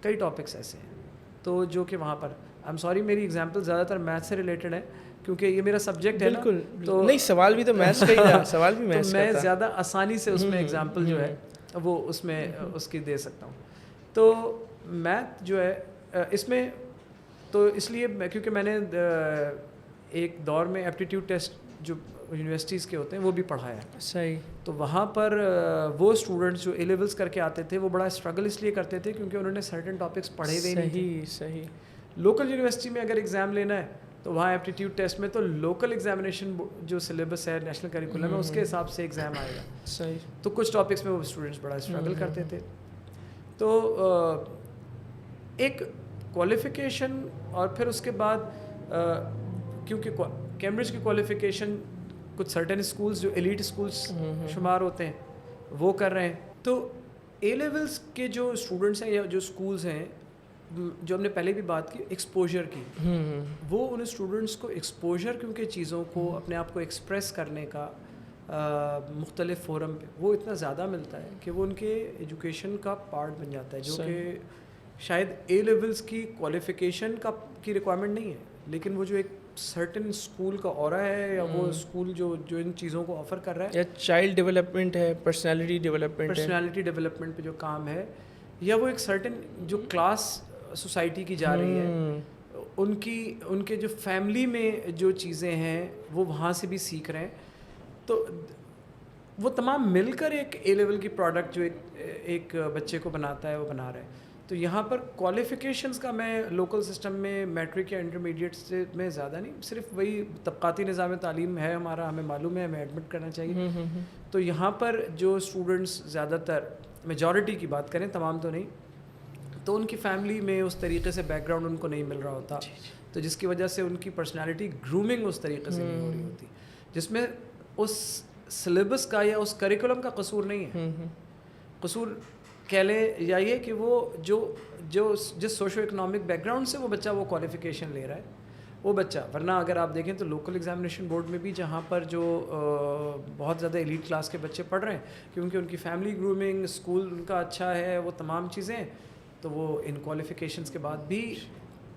کئی ٹاپکس ایسے ہیں تو جو کہ وہاں پر آئی ایم سوری میری ایگزامپل زیادہ تر میتھ سے ریلیٹڈ ہے کیونکہ یہ میرا سبجیکٹ ہے نا. تو نہیں, سوال بھی تو میتھس کا ہی تھا, سوال بھی میتھس کا تھا. میں زیادہ آسانی سے اس میں ایگزامپل جو ہے وہ اس میں اس کی دے سکتا ہوں. تو میتھ جو ہے اس میں تو اس لیے کیونکہ میں نے ایک دور میں ایپٹیٹیوڈ ٹیسٹ جو یونیورسٹیز کے ہوتے ہیں وہ بھی پڑھایا ہے. صحیح. تو وہاں پر وہ اسٹوڈنٹس جو اے لیولس کر کے آتے تھے وہ بڑا اسٹرگل اس لیے کرتے تھے کیونکہ انہوں نے سرٹن ٹاپکس پڑھے ہوئے نہیں تھے. صحیح. لوکل یونیورسٹی میں اگر ایگزام لینا ہے تو وہاں ایپٹیٹیوڈ ٹیسٹ میں تو لوکل ایگزامینیشن جو سلیبس ہے نیشنل کریکولم ہے اس کے حساب سے ایگزام آئے گا. صحیح. تو کچھ ٹاپکس میں وہ اسٹوڈنٹس بڑا اسٹرگل کرتے تھے. تو ایک کوالیفیکیشن اور پھر اس کے بعد کیونکہ کیمبرج کی کوالیفیکیشن کچھ سرٹن اسکولس جو ایلیٹ اسکولس شمار ہوتے ہیں وہ کر رہے ہیں. تو اے لیولس کے جو اسٹوڈنٹس ہیں یا جو اسکولس ہیں جو ہم نے پہلے بھی بات کی ایکسپوجر کی, وہ ان اسٹوڈنٹس کو ایکسپوجر کیونکہ چیزوں کو اپنے آپ کو ایکسپریس کرنے کا مختلف فورم پہ وہ اتنا زیادہ ملتا ہے کہ وہ ان کے ایجوکیشن کا پارٹ بن جاتا ہے, جو کہ شاید اے لیولس کی کوالیفیکیشن کی ریکوائرمنٹ نہیں ہے, لیکن وہ جو ایک سرٹن اسکول کا اورا ہے یا وہ اسکول جو ان چیزوں کو آفر کر رہا ہے, یا چائلڈ ڈیولپمنٹ ہے, پرسنالٹی ڈیولپمنٹ پہ جو کام ہے, یا وہ ایک سرٹن جو کلاس سوسائٹی کی جا رہی ہے, ان کے جو فیملی میں جو چیزیں ہیں وہ وہاں سے بھی سیکھ رہے ہیں, تو وہ تمام مل کر ایک اے لیول کی پروڈکٹ جو ایک بچے کو بناتا ہے وہ بنا رہے ہیں. تو یہاں پر کوالیفیکیشنز کا میں لوکل سسٹم میں میٹرک یا انٹرمیڈیٹ سے میں زیادہ نہیں, صرف وہی طبقاتی نظام تعلیم ہے ہمارا, ہمیں معلوم ہے, ہمیں ایڈمٹ کرنا چاہیے. تو یہاں پر جو اسٹوڈنٹس زیادہ تر میجورٹی کی بات کریں, تمام تو نہیں, تو ان کی فیملی میں اس طریقے سے بیک گراؤنڈ ان کو نہیں مل رہا ہوتا, تو جس کی وجہ سے ان کی پرسنالٹی گرومنگ اس طریقے سے نہیں ہو رہی ہوتی, جس میں اس سلیبس کا یا اس کریکولم کا قصور نہیں ہے. قصور کہہ لیں یا یہ کہ وہ جس سوشو اکنامک بیک گراؤنڈ سے وہ بچہ وہ کوالیفیکیشن لے رہا ہے وہ بچہ, ورنہ اگر آپ دیکھیں تو لوکل ایگزامینیشن بورڈ میں بھی جہاں پر جو بہت زیادہ ایلیٹ کلاس کے بچے پڑھ رہے ہیں کیونکہ ان کی فیملی گرومنگ, اسکول ان کا اچھا ہے, وہ تمام چیزیں, تو وہ ان کوالیفیکیشنز کے بعد بھی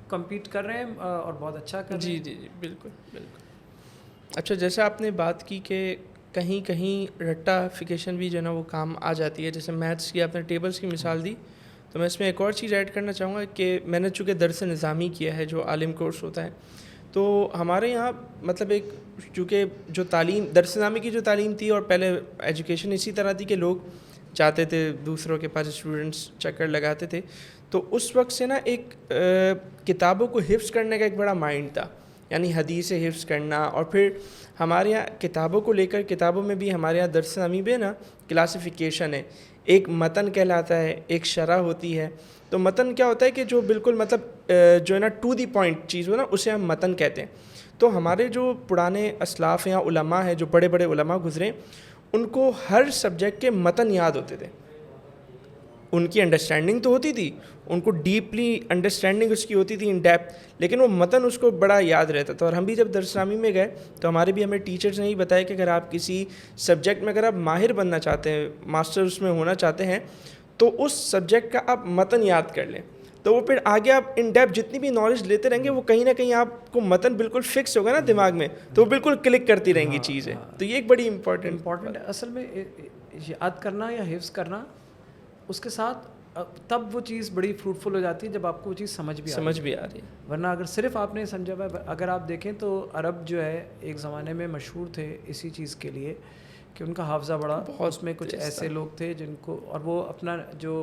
کمپیٹ کر رہے ہیں اور بہت اچھا کر رہے ہیں. جی بالکل. اچھا, جیسے آپ نے بات کی کہ کہیں کہیں رٹافیکیشن بھی جو ہے نا وہ کام آ جاتی ہے, جیسے میتھس کی آپ نے ٹیبلز کی مثال دی, تو میں اس میں ایک اور چیز ایڈ کرنا چاہوں گا کہ میں نے چونکہ درس نظامی کیا ہے جو عالم کورس ہوتا ہے, تو ہمارے یہاں مطلب ایک چونکہ جو تعلیم درس نظامی کی جو تعلیم تھی, اور پہلے ایجوکیشن اسی طرح تھی کہ لوگ جاتے تھے دوسروں کے پاس, اسٹوڈنٹس چکر لگاتے تھے, تو اس وقت سے نا ایک کتابوں کو حفظ کرنے کا ایک بڑا مائنڈ تھا, یعنی حدیث حفظ کرنا. اور پھر ہمارے یہاں کتابوں کو لے کر, کتابوں میں بھی ہمارے یہاں درس نظامی میں نا کلاسیفیکیشن ہے, ایک متن کہلاتا ہے, ایک شرح ہوتی ہے. تو متن کیا ہوتا ہے کہ جو بالکل مطلب جو ہے نا ٹو دی پوائنٹ چیز ہو نا, اسے ہم متن کہتے ہیں. تو ہمارے جو پرانے اسلاف یا علماء ہیں, جو بڑے بڑے علماء گزرے, ان کو ہر سبجیکٹ کے متن یاد ہوتے تھے. ان کی انڈرسٹینڈنگ تو ہوتی تھی, ان کو ڈیپلی انڈرسٹینڈنگ اس کی ہوتی تھی ان ڈیپتھ, لیکن وہ متن اس کو بڑا یاد رہتا تھا. اور ہم بھی جب درس نظامی میں گئے تو ہمارے بھی ہمیں ٹیچرز نے یہ بتایا کہ اگر آپ کسی سبجیکٹ میں اگر آپ ماہر بننا چاہتے ہیں, ماسٹر اس میں ہونا چاہتے ہیں, تو اس سبجیکٹ کا آپ متن یاد کر لیں, تو وہ پھر آگے آپ ان ڈیپتھ جتنی بھی نالج لیتے رہیں گے, وہ کہیں نہ کہیں آپ کو متن بالکل فکس ہوگا نا دماغ میں, تو وہ بالکل کلک کرتی رہیں گی چیزیں. تو یہ ایک بڑی امپورٹنٹ ہے اصل میں یاد کرنا یا حفظ کرنا, اس کے ساتھ تب وہ چیز بڑی فروٹفل ہو جاتی ہے جب آپ کو وہ چیز سمجھ بھی آ رہی ہے. ورنہ اگر صرف آپ نے سمجھا ہوا, اگر آپ دیکھیں تو عرب جو ہے ایک زمانے میں مشہور تھے اسی چیز کے لیے کہ ان کا حافظہ بڑا, اس میں کچھ ایسے لوگ تھے جن کو, اور وہ اپنا جو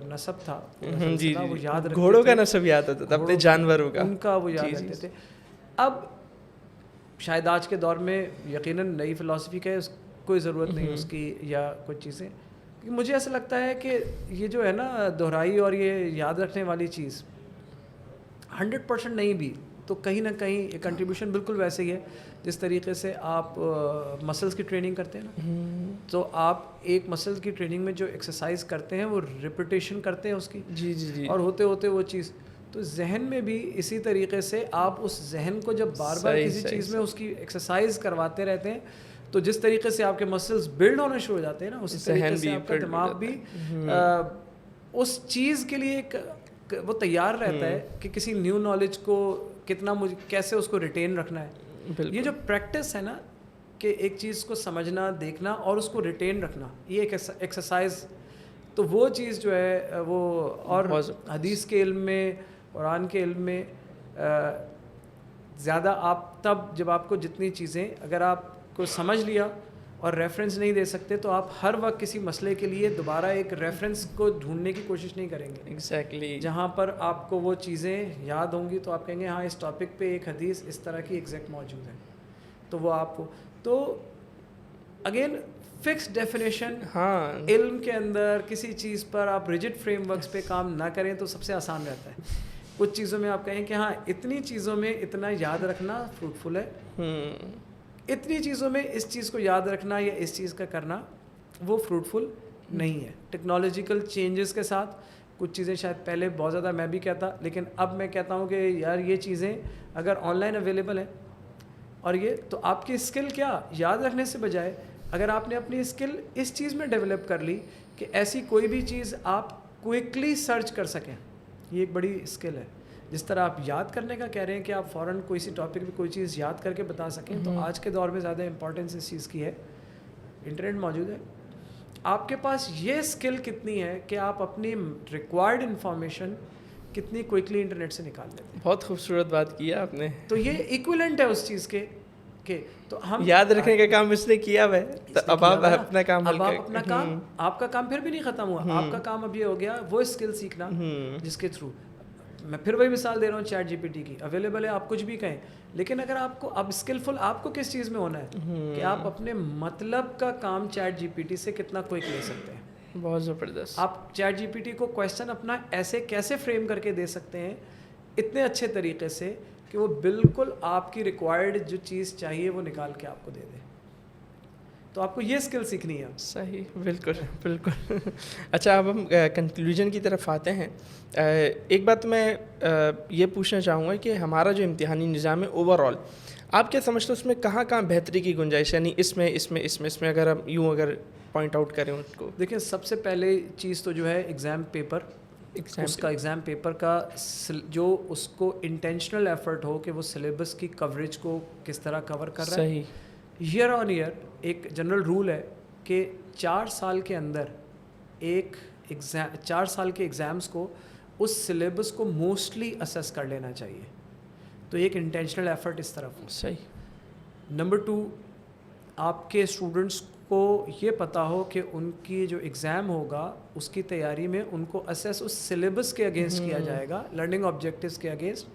نسب تھا وہ یاد رکھتے تھے, گھوڑوں کا نسب یاد ہوتا تھا, اپنے جانوروں کا, ان کا وہ یاد رکھتے تھے. اب شاید آج کے دور میں یقیناً نئی فلسفی کا کوئی ضرورت نہیں اس کی یا کچھ چیزیں. مجھے ایسا لگتا ہے کہ یہ جو ہے نا دہرائی اور یہ یاد رکھنے والی چیز 100% نہیں بھی, تو کہیں نہ کہیں ایک کنٹریبیوشن بالکل ویسے ہی ہے جس طریقے سے آپ مسلس کی ٹریننگ کرتے ہیں نا, تو آپ ایک مسل کی ٹریننگ میں جو ایکسرسائز کرتے ہیں وہ ریپیٹیشن کرتے ہیں اس کی, اور ہوتے ہوتے وہ چیز, تو ذہن میں بھی اسی طریقے سے آپ اس ذہن کو جب بار بار کسی چیز میں اس کی ایکسرسائز کرواتے رہتے ہیں, تو جس طریقے سے آپ کے مسلز بلڈ ہونا شروع ہو جاتے ہیں نا, اسی طریقے سے آپ کا دماغ بھی اس چیز کے لیے وہ تیار رہتا ہے کہ کسی نیو نالج کو کتنا کیسے اس کو ریٹین رکھنا ہے. یہ جو پریکٹس ہے نا کہ ایک چیز کو سمجھنا, دیکھنا اور اس کو ریٹین رکھنا, یہ ایک ایکسرسائز, تو وہ چیز جو ہے وہ, اور حدیث کے علم میں, قرآن کے علم میں زیادہ آپ تب جب آپ کو جتنی چیزیں اگر آپ کو سمجھ لیا اور ریفرنس نہیں دے سکتے, تو آپ ہر وقت کسی مسئلے کے لیے دوبارہ ایک ریفرنس کو ڈھونڈنے کی کوشش نہیں کریں گے. ایگزیکٹلی جہاں پر آپ کو وہ چیزیں یاد ہوں گی تو آپ کہیں گے ہاں اس ٹاپک پہ ایک حدیث اس طرح کی ایگزیکٹ موجود ہے, تو وہ آپ کو, تو اگین فکس ڈیفینیشن, ہاں, علم کے اندر کسی چیز پر آپ ریجڈ فریم ورکس پہ کام نہ کریں تو سب سے آسان رہتا ہے. کچھ چیزوں میں آپ کہیں کہ ہاں اتنی چیزوں میں اتنا یاد رکھنا فروٹفل ہے, اتنی چیزوں میں اس چیز کو یاد رکھنا یا اس چیز کا کرنا وہ فروٹفل نہیں ہے. ٹیکنالوجیکل چینجز کے ساتھ کچھ چیزیں شاید پہلے بہت زیادہ میں بھی کہتا, لیکن اب میں کہتا ہوں کہ یار یہ چیزیں اگر آن لائن اویلیبل ہیں, اور یہ تو آپ کی اسکل کیا یاد رکھنے سے بجائے اگر آپ نے اپنی اسکل اس چیز میں ڈیولپ کر لی کہ ایسی کوئی بھی چیز آپ کوئکلی سرچ کر سکیں, یہ ایک بڑی اسکل ہے. جس طرح آپ یاد کرنے کا کہہ رہے ہیں کہ آپ فوراً کوئی سی ٹاپک پہ کوئی چیز یاد کر کے بتا سکیں, تو آج کے دور میں زیادہ امپورٹنس اس چیز کی ہے. انٹرنیٹ موجود ہے, آپ کے پاس یہ اسکل کتنی ہے کہ آپ اپنی ریکوائرڈ انفارمیشن کتنی کوئکلی انٹرنیٹ سے نکال لیتے ہیں. بہت خوبصورت بات کی ہے آپ نے. تو یہ ایکویلنٹ ہے اس چیز کے کہ تو ہم یاد رکھنے کا کام اس نے کیا ہوا ہے, تو اب آپ اپنا کام اب آپ اپنا کام, آپ کا کام پھر بھی نہیں ختم ہوا. آپ کا کام اب یہ ہو گیا وہ اسکل سیکھنا جس کے تھرو, میں پھر وہی مثال دے رہا ہوں چیٹ جی پی ٹی کی, اویلیبل ہے, آپ کچھ بھی کہیں, لیکن اگر آپ کو اب اسکلفل آپ کو کس چیز میں ہونا ہے کہ آپ اپنے مطلب کا کام چیٹ جی پی ٹی سے کتنا کوئک لے سکتے ہیں. بہت زبردست. آپ چیٹ جی پی ٹی کو کویشچن اپنا ایسے کیسے فریم کر کے دے سکتے ہیں اتنے اچھے طریقے سے کہ وہ بالکل آپ کی ریکوائرڈ جو چیز چاہیے وہ نکال کے آپ کو دے دے. تو آپ کو یہ اسکل سیکھنی ہے. صحیح, بالکل بالکل. اچھا, اب ہم کنکلوژن کی طرف آتے ہیں. ایک بات میں یہ پوچھنا چاہوں گا کہ ہمارا جو امتحانی نظام ہے اوور آل, آپ کیا سمجھتے ہیں اس میں کہاں کہاں بہتری کی گنجائش ہے؟ یعنی اس میں اگر ہم یوں اگر پوائنٹ آؤٹ کریں اس کو. دیکھیں, سب سے پہلے چیز تو جو ہے ایگزام پیپر, اس کا ایگزام پیپر کا جو اس کو انٹینشنل ایفرٹ ہو کہ وہ سلیبس کی کوریج کو کس طرح کور کر رہا ہے. صحیح. ایئر آن ایئر ایک جنرل رول ہے کہ 4 سال کے اندر ایک ایگزام 4 سال کے ایگزامس کو اس سلیبس کو موسٹلی اسیس کر لینا چاہیے. تو ایک انٹینشنل ایفرٹ اس طرف ہو. صحیح. نمبر 2, آپ کے اسٹوڈنٹس کو یہ پتہ ہو کہ ان کی جو ایگزام ہوگا اس کی تیاری میں ان کو اسیس اس سلیبس کے اگینسٹ کیا جائے گا, لرننگ آبجیکٹیوز کے اگینسٹ,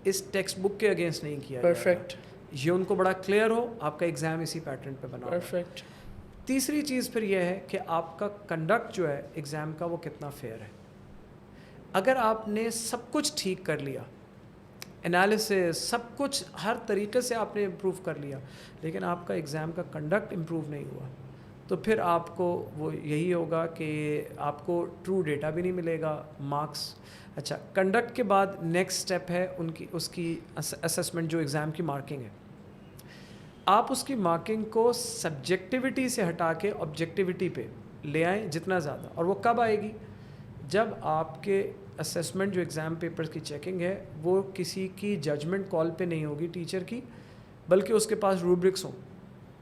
اس ٹیکسٹ بک کے اگینسٹ نہیں کیا جائے گا. پرفیکٹ. یہ ان کو بڑا کلیئر ہو, آپ کا ایگزام اسی پیٹرن پہ بنا ہو. پرفیکٹ. تیسری چیز پھر یہ ہے کہ آپ کا کنڈکٹ جو ہے ایگزام کا وہ کتنا فیئر ہے. اگر آپ نے سب کچھ ٹھیک کر لیا, انالیسس سب کچھ ہر طریقے سے آپ نے امپروو کر لیا, لیکن آپ کا ایگزام کا کنڈکٹ امپروو نہیں ہوا, تو پھر آپ کو وہ یہی ہوگا کہ آپ کو ٹرو ڈیٹا بھی نہیں ملے گا, مارکس. اچھا, کنڈکٹ کے بعد نیکسٹ اسٹیپ ہے اس کی اسسمنٹ, جو ایگزام کی مارکنگ ہے. آپ اس کی مارکنگ کو سبجیکٹیوٹی سے ہٹا کے آبجیکٹیوٹی پہ لے آئیں جتنا زیادہ. اور وہ کب آئے گی؟ جب آپ کے اسسمنٹ جو ایگزام پیپرز کی چیکنگ ہے وہ کسی کی ججمنٹ کال پہ نہیں ہوگی ٹیچر کی, بلکہ اس کے پاس روبرکس ہوں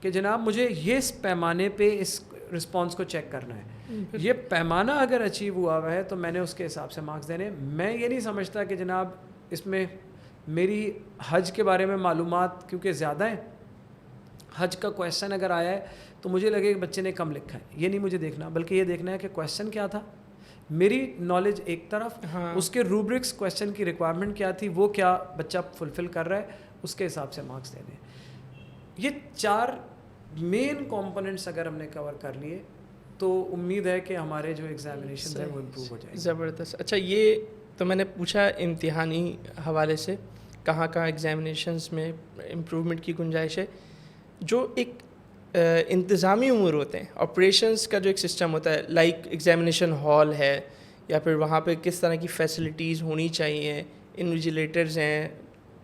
کہ جناب مجھے یہ اس پیمانے پہ اس رسپانس کو چیک کرنا ہے, یہ پیمانہ اگر اچیو ہوا ہے تو میں نے اس کے حساب سے مارکس دینے. میں یہ نہیں سمجھتا کہ جناب اس میں میری حج کے بارے میں معلومات کیونکہ زیادہ ہیں, حج کا کویشچن اگر آیا ہے تو مجھے لگے کہ بچے نے کم لکھا ہے, یہ نہیں مجھے دیکھنا, بلکہ یہ دیکھنا ہے کہ کویشچن کیا تھا, میری نالج ایک طرف, اس کے روبرکس کویشچن کی ریکوائرمنٹ کیا تھی, وہ کیا بچہ فلفل کر رہا ہے, اس کے حساب سے مارکس دے دیں. یہ 4 مین کمپوننٹس اگر ہم نے کور کر لیے تو امید ہے کہ ہمارے جو ایگزامینیشن ہیں وہ امپروو ہو جائیں. زبردست. اچھا, یہ تو میں نے پوچھا امتحانی حوالے سے کہاں کہاں ایگزامینیشنز میں امپروومنٹ کی گنجائش ہے. جو ایک انتظامی امور ہوتے ہیں, آپریشنز کا جو ایک سسٹم ہوتا ہے, لائک ایگزامینیشن ہال ہے یا پھر وہاں پہ کس طرح کی فیسلٹیز ہونی چاہیے, انویجیلیٹرز ہیں,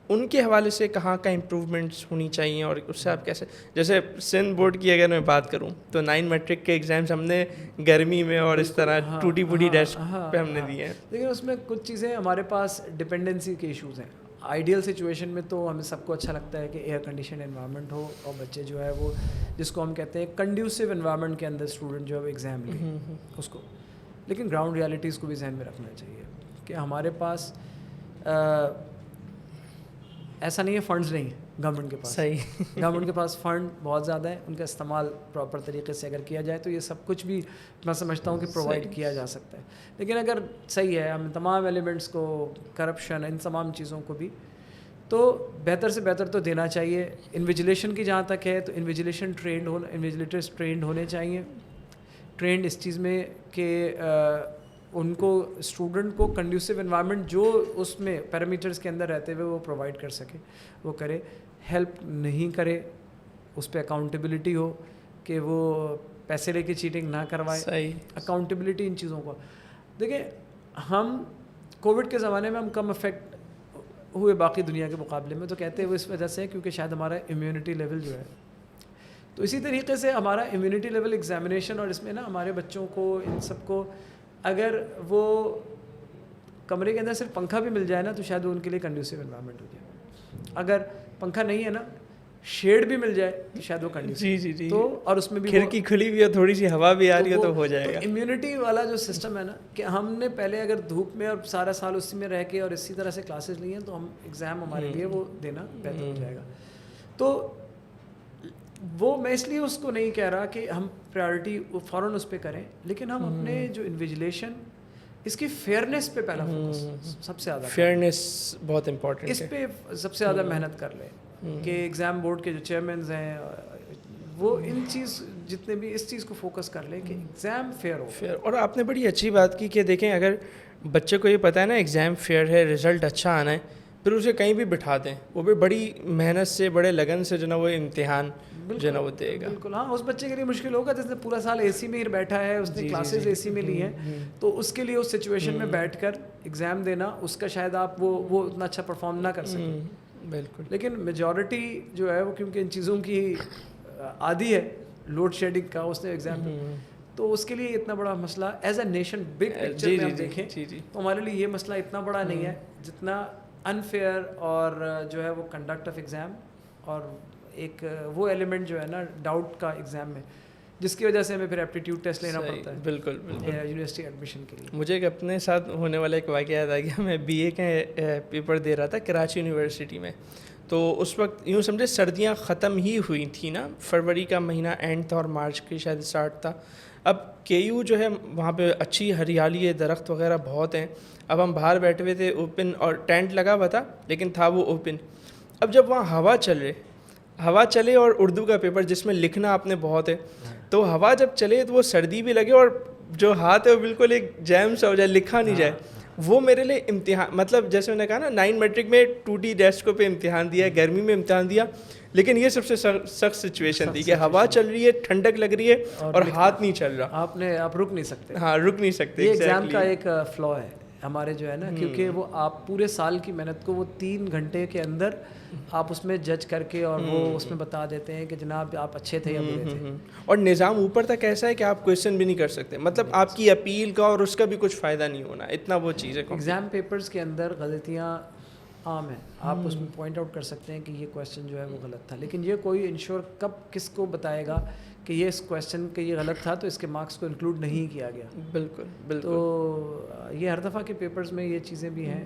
ان کے حوالے سے کہاں کا امپروومنٹس ہونی چاہیے, اور اس سے آپ کیسے, جیسے سندھ بورڈ کی اگر میں بات کروں تو 9 میٹرک کے ایگزامس ہم نے گرمی میں اور اس طرح ٹوٹی پھوٹی ڈیسک پہ ہم نے دیے ہیں. لیکن اس میں کچھ چیزیں ہمارے پاس ڈپینڈنسی کے ایشوز ہیں. آئیڈیل سچویشن میں تو ہمیں سب کو اچھا لگتا ہے کہ ایئر کنڈیشن انوائرمنٹ ہو اور بچے جو ہے وہ جس کو ہم کہتے ہیں کنڈیوسو انوائرمنٹ کے اندر اسٹوڈنٹ جو ہے وہ ایگزام لیں اس کو. لیکن گراؤنڈ ریالٹیز کو بھی ذہن میں رکھنا چاہیے کہ ہمارے پاس ایسا نہیں ہے فنڈز نہیں ہیں گورنمنٹ کے پاس. صحیح. گورنمنٹ کے پاس فنڈ بہت زیادہ ہے, ان کا استعمال پراپر طریقے سے اگر کیا جائے تو یہ سب کچھ بھی میں سمجھتا ہوں کہ پرووائڈ کیا جا سکتا ہے. لیکن اگر صحیح ہے ہم تمام ایلیمنٹس کو, کرپشن, ان تمام چیزوں کو بھی تو بہتر سے بہتر تو دینا چاہیے. انویجیلیشن کی جہاں تک ہے تو انویجیلیٹرس ٹرینڈ ہونے چاہیے, ٹرینڈ اس چیز میں کہ ان کو اسٹوڈنٹ کو کنڈیوسو انوائرمنٹ جو اس میں پیرامیٹرز کے اندر رہتے ہوئے وہ پرووائڈ کر سکے وہ کرے. ہیلپ نہیں کرے, اس پہ اکاؤنٹیبلٹی ہو کہ وہ پیسے لے کے چیٹنگ نہ کروائے. صحیح. اکاؤنٹیبلٹی ان چیزوں کو دیکھیں. ہم کووڈ کے زمانے میں ہم کم افیکٹ ہوئے باقی دنیا کے مقابلے میں, تو کہتے ہوئے اس وجہ سے کیونکہ شاید ہمارا امیونٹی لیول جو ہے, تو اسی طریقے سے ہمارا امیونٹی لیول ایگزامینیشن اور اس میں نا ہمارے بچوں کو ان سب کو اگر وہ کمرے کے اندر صرف پنکھا بھی مل جائے نا تو شاید وہ ان کے لیے کنڈیوسیو انوائرمنٹ ہو جائے. اگر پنکھا نہیں ہے نا, شیڈ بھی مل جائے تو شاید وہ کنڈیوسیو. جی تو اور اس میں بھی کھڑکی کھلی ہوئی ہے, تھوڑی سی ہوا بھی آ رہی ہے تو ہو جائے گا. امیونٹی والا جو سسٹم ہے نا, کہ ہم نے پہلے اگر دھوپ میں اور سارا سال اسی میں رہ کے اور اسی طرح سے کلاسز لی ہیں تو ہم ایگزام ہمارے لیے وہ دینا بہتر ہو جائے گا. تو وہ میں اس لیے اس کو نہیں کہہ رہا کہ ہم پرائورٹی فوراً اس پہ کریں, لیکن ہم اپنے جو انویجلیشن اس کی فیئرنیس پہ پہلا فوکس سب سے زیادہ, فیئرنیس بہت امپورٹنٹ اس پہ سب سے زیادہ محنت کر لیں کہ ایگزام بورڈ کے جو چیئرمینز ہیں وہ ان چیز جتنے بھی اس چیز کو فوکس کر لیں کہ ایگزام فیئر ہو. اور آپ نے بڑی اچھی بات کی کہ دیکھیں اگر بچے کو یہ پتہ ہے نا ایگزام فیئر ہے, رزلٹ اچھا آنا ہے, پھر اسے کہیں بھی بٹھا دیں, وہ بھی بڑی محنت سے بڑے لگن سے جو نا وہ امتحان جو نا وہ دے گا. بالکل ہاں, اس بچے کے لیے مشکل ہوگا جس نے پورا سال اے سی میں ہی بیٹھا ہے, اس نے کلاسز اے سی میں لی ہیں, تو اس کے لیے اس سچویشن میں بیٹھ کر ایگزام دینا اس کا شاید آپ وہ اتنا اچھا پرفارم نہ کر سکیں. بالکل. لیکن میجورٹی جو ہے وہ کیونکہ ان چیزوں کی عادی ہے, لوڈ شیڈنگ کا, اس نے ایگزام تو اس کے لیے اتنا بڑا مسئلہ as a nation big picture میں ہم دیکھیں تو ہمارے لیے یہ مسئلہ اتنا بڑا نہیں ہے جتنا انفیئر اور جو ہے وہ کنڈکٹ آف ایگزام اور ایک وہ ایلیمنٹ جو ہے نا ڈاؤٹ کا ایگزام میں, جس کی وجہ سے ہمیں پھر ایپٹیٹیوڈ ٹیسٹ لینا پڑتا ہے. بالکل یونیورسٹی ایڈمیشن کے لیے. مجھے ایک اپنے ساتھ ہونے والا ایک واقعہ یاد آ گیا. میں بی اے کا پیپر دے رہا تھا کراچی یونیورسٹی میں, تو اس وقت یوں سمجھے سردیاں ختم ہی ہوئی تھیں نا, فروری کا مہینہ اینڈ تھا اور مارچ کی شاید اسٹارٹ تھا. اب کے یو جو ہے وہاں پہ اچھی ہریالی ہے, درخت وغیرہ بہت ہیں. اب ہم باہر بیٹھے ہوئے تھے اوپن, اور ٹینٹ لگا ہوا تھا لیکن تھا وہ اوپن. اب جب وہاں ہوا چلے اور اردو کا پیپر جس میں لکھنا آپ نے بہت ہے, تو ہوا جب چلے تو وہ سردی بھی لگے اور جو ہاتھ ہے وہ بالکل ایک جیم سا ہو جائے, لکھا نہیں جائے. وہ میرے لیے امتحان, مطلب جیسے میں نے کہا نا 9 میٹرک میں 2D ڈیسک پہ امتحان دیا, گرمی میں امتحان دیا, لیکن یہ سب سے سخت سچویشن تھی کہ ہوا چل رہی ہے, ٹھنڈک لگ رہی ہے اور ہاتھ نہیں چل رہا. آپ رک نہیں سکتے. ہاں رک نہیں سکتے. یہ ایگزام کا ایک فلا ہے ہمارے جو ہے نا, کیونکہ وہ آپ پورے سال کی محنت کو وہ 3 گھنٹے کے اندر آپ اس میں جج کر کے اور وہ اس میں بتا دیتے ہیں کہ جناب آپ اچھے تھے یا برے تھے. اور نظام اوپر تک ایسا ہے کہ آپ کویشچن بھی نہیں کر سکتے, مطلب آپ کی اپیل کا اور اس کا بھی کچھ فائدہ نہیں ہونا, اتنا وہ چیز ہے. ایگزام پیپرز کے اندر غلطیاں عام ہیں, آپ اس میں پوائنٹ آؤٹ کر سکتے ہیں کہ یہ کویشچن جو ہے وہ غلط تھا, لیکن یہ کوئی انشور کب کس کو بتائے گا کہ یہ اس کویشچن کہ یہ غلط تھا تو اس کے مارکس کو انکلوڈ نہیں کیا گیا. بالکل. تو یہ ہر دفعہ کے پیپرز میں یہ چیزیں بھی ہیں.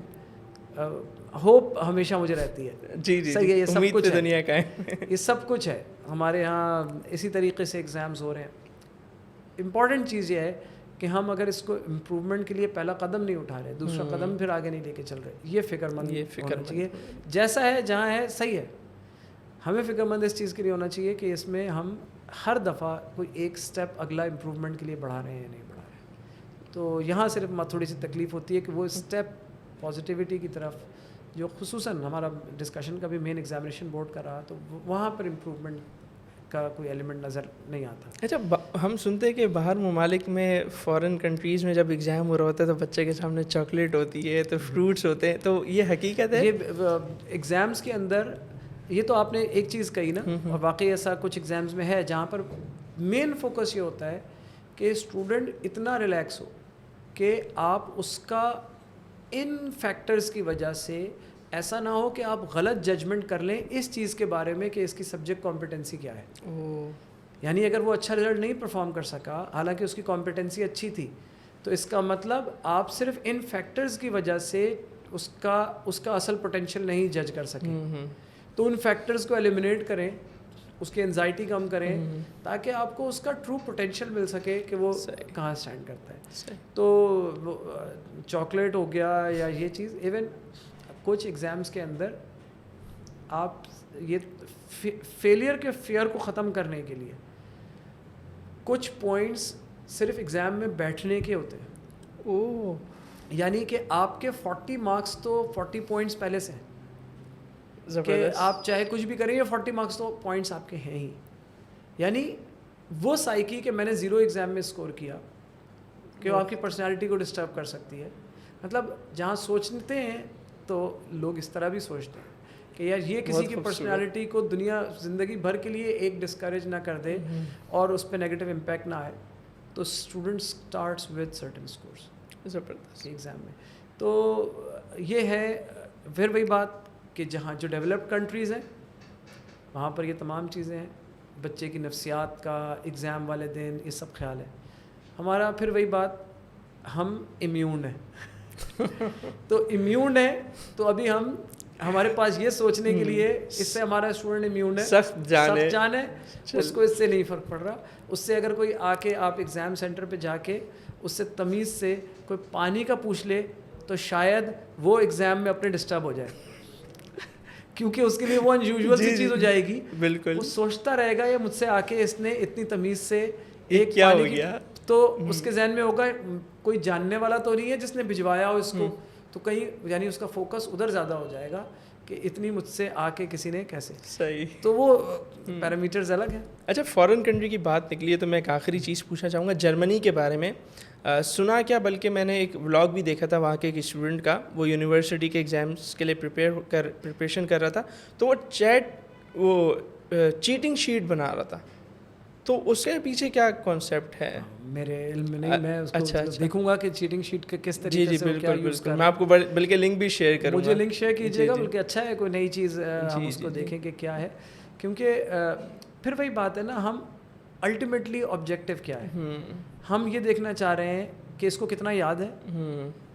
ہوپ ہمیشہ مجھے رہتی ہے. جی صحیح ہے, یہ سب کچھ دنیا کا ہے, یہ سب کچھ ہے ہمارے یہاں اسی طریقے سے ایگزامز ہو رہے ہیں. امپورٹنٹ چیز یہ ہے کہ ہم اگر اس کو امپروومنٹ کے لیے پہلا قدم نہیں اٹھا رہے, دوسرا قدم پھر آگے نہیں لے کے چل رہے, یہ فکر مند ہونا چاہیے. جیسا ہے جہاں ہے صحیح ہے, ہمیں فکر مند اس چیز کے لیے ہونا چاہیے کہ اس میں ہم ہر دفعہ کوئی ایک سٹیپ اگلا امپروومنٹ کے لیے بڑھا رہے ہیں یا نہیں بڑھا رہے ہیں. تو یہاں صرف تھوڑی سی تکلیف ہوتی ہے کہ وہ اسٹیپ پازیٹیوٹی کی طرف جو خصوصاً ہمارا ڈسکشن کا بھی مین ایگزامینیشن بورڈ کا رہا, تو وہاں پر امپروومنٹ کا کوئی ایلیمنٹ نظر نہیں آتا. اچھا, ہم سنتے ہیں کہ باہر ممالک میں فارن کنٹریز میں جب ایگزام ہو رہا ہوتا ہے تو بچے کے سامنے چاکلیٹ ہوتی ہے, تو فروٹس ہوتے ہیں, تو یہ حقیقت ہے. یہ ایگزامس کے اندر یہ تو آپ نے ایک چیز کہی نا, اور واقعی ایسا کچھ ایگزامز میں ہے جہاں پر مین فوکس یہ ہوتا ہے کہ اسٹوڈنٹ اتنا ریلیکس ہو کہ آپ اس کا ان فیکٹرز کی وجہ سے ایسا نہ ہو کہ آپ غلط ججمنٹ کر لیں اس چیز کے بارے میں کہ اس کی سبجیکٹ کمپیٹنسی کیا ہے. یعنی اگر وہ اچھا رزلٹ نہیں پرفارم کر سکا حالانکہ اس کی کمپیٹنسی اچھی تھی, تو اس کا مطلب آپ صرف ان فیکٹرز کی وجہ سے اس کا اصل پوٹینشیل نہیں جج کر سکیں. تو ان فیکٹرز کو ایلیمنیٹ کریں, اس کی انزائٹی کم کریں, تاکہ آپ کو اس کا ٹرو پوٹینشیل مل سکے کہ وہ کہاں اسٹینڈ کرتا ہے. تو چاکلیٹ ہو گیا یا یہ چیز, ایون کچھ ایگزامس کے اندر آپ یہ فیلئر کے فیئر کو ختم کرنے کے لیے کچھ پوائنٹس صرف ایگزام میں بیٹھنے کے ہوتے ہیں. یعنی کہ آپ کے 40 مارکس تو 40 پوائنٹس پہلے سے ہیں کہ آپ چاہے کچھ بھی کریں, 40 مارکس تو پوائنٹس آپ کے ہیں ہی. یعنی وہ سائیکی کہ میں نے 0 ایگزام میں اسکور کیا کہ وہ آپ کی پرسنالٹی کو ڈسٹرب کر سکتی ہے. مطلب جہاں سوچتے ہیں تو لوگ اس طرح بھی سوچتے ہیں کہ یار یہ کسی کی پرسنالٹی کو دنیا زندگی بھر کے لیے ایک ڈسکریج نہ کر دے اور اس پہ نیگیٹو امپیکٹ نہ آئے. تو student starts with certain scores exam میں. تو یہ ہے پھر وہی بات کہ جہاں جو ڈیولپڈ کنٹریز ہیں وہاں پر یہ تمام چیزیں ہیں, بچے کی نفسیات کا, ایگزام والے دن, یہ سب خیال ہے. ہمارا پھر وہی بات, ہم امیون ہیں تو امیون ہے تو ابھی ہمارے پاس یہ سوچنے کے لیے اس سے ہمارا اسٹوڈنٹ امیون ہے, سخت جان ہے, اس کو اس سے نہیں فرق پڑ رہا. اس سے اگر کوئی آ کے آپ ایگزام سینٹر پہ جا کے اس سے تمیز سے کوئی پانی کا پوچھ لے تو شاید وہ ایگزام میں اپنے ڈسٹرب ہو جائے, کیونکہ اس کے لیے وہ انیوژول سی چیز ہو جائے گی. بالکل, وہ سوچتا رہے گا یہ مجھ سے آ کے اس نے اتنی تمیز سے ایک کیا ہو گیا, تو اس کے ذہن میں ہوگا کوئی جاننے والا تو نہیں ہے جس نے بھجوایا ہو اس کو, تو کہیں یعنی اس کا فوکس ادھر زیادہ ہو جائے گا کہ اتنی مجھ سے آ کے کسی نے کیسے. صحیح, تو وہ پیرامیٹرز الگ ہیں. اچھا, فارن کنٹری کی بات نکلی ہے تو میں ایک آخری چیز پوچھنا چاہوں گا جرمنی کے بارے میں. سنا کیا, بلکہ میں نے ایک ولاگ بھی دیکھا تھا وہاں کے ایک اسٹوڈنٹ کا, وہ یونیورسٹی کے ایگزامس کے لیے پریپریشن کر رہا تھا, تو وہ چیٹنگ شیٹ بنا رہا تھا. تو اس کے پیچھے کیا کانسیپٹ ہے؟ میرے علم میں نہیں, میں اس کو دیکھوں گا کہ چیٹنگ شیٹ کے کس طریقے سے کیا یوز کر رہا ہے. میں آپ کو بلکہ لنک بھی شیئر کروں گا, مجھے لنک شیئر کیجیے گا, بلکہ اچھا ہے کوئی نئی چیز ہم اس کو دیکھیں کہ کیا ہے. کیونکہ پھر وہی بات ہے نا, ہم الٹیمیٹلی آبجیکٹیو کیا ہے, ہم یہ دیکھنا چاہ رہے ہیں کہ اس کو کتنا یاد ہے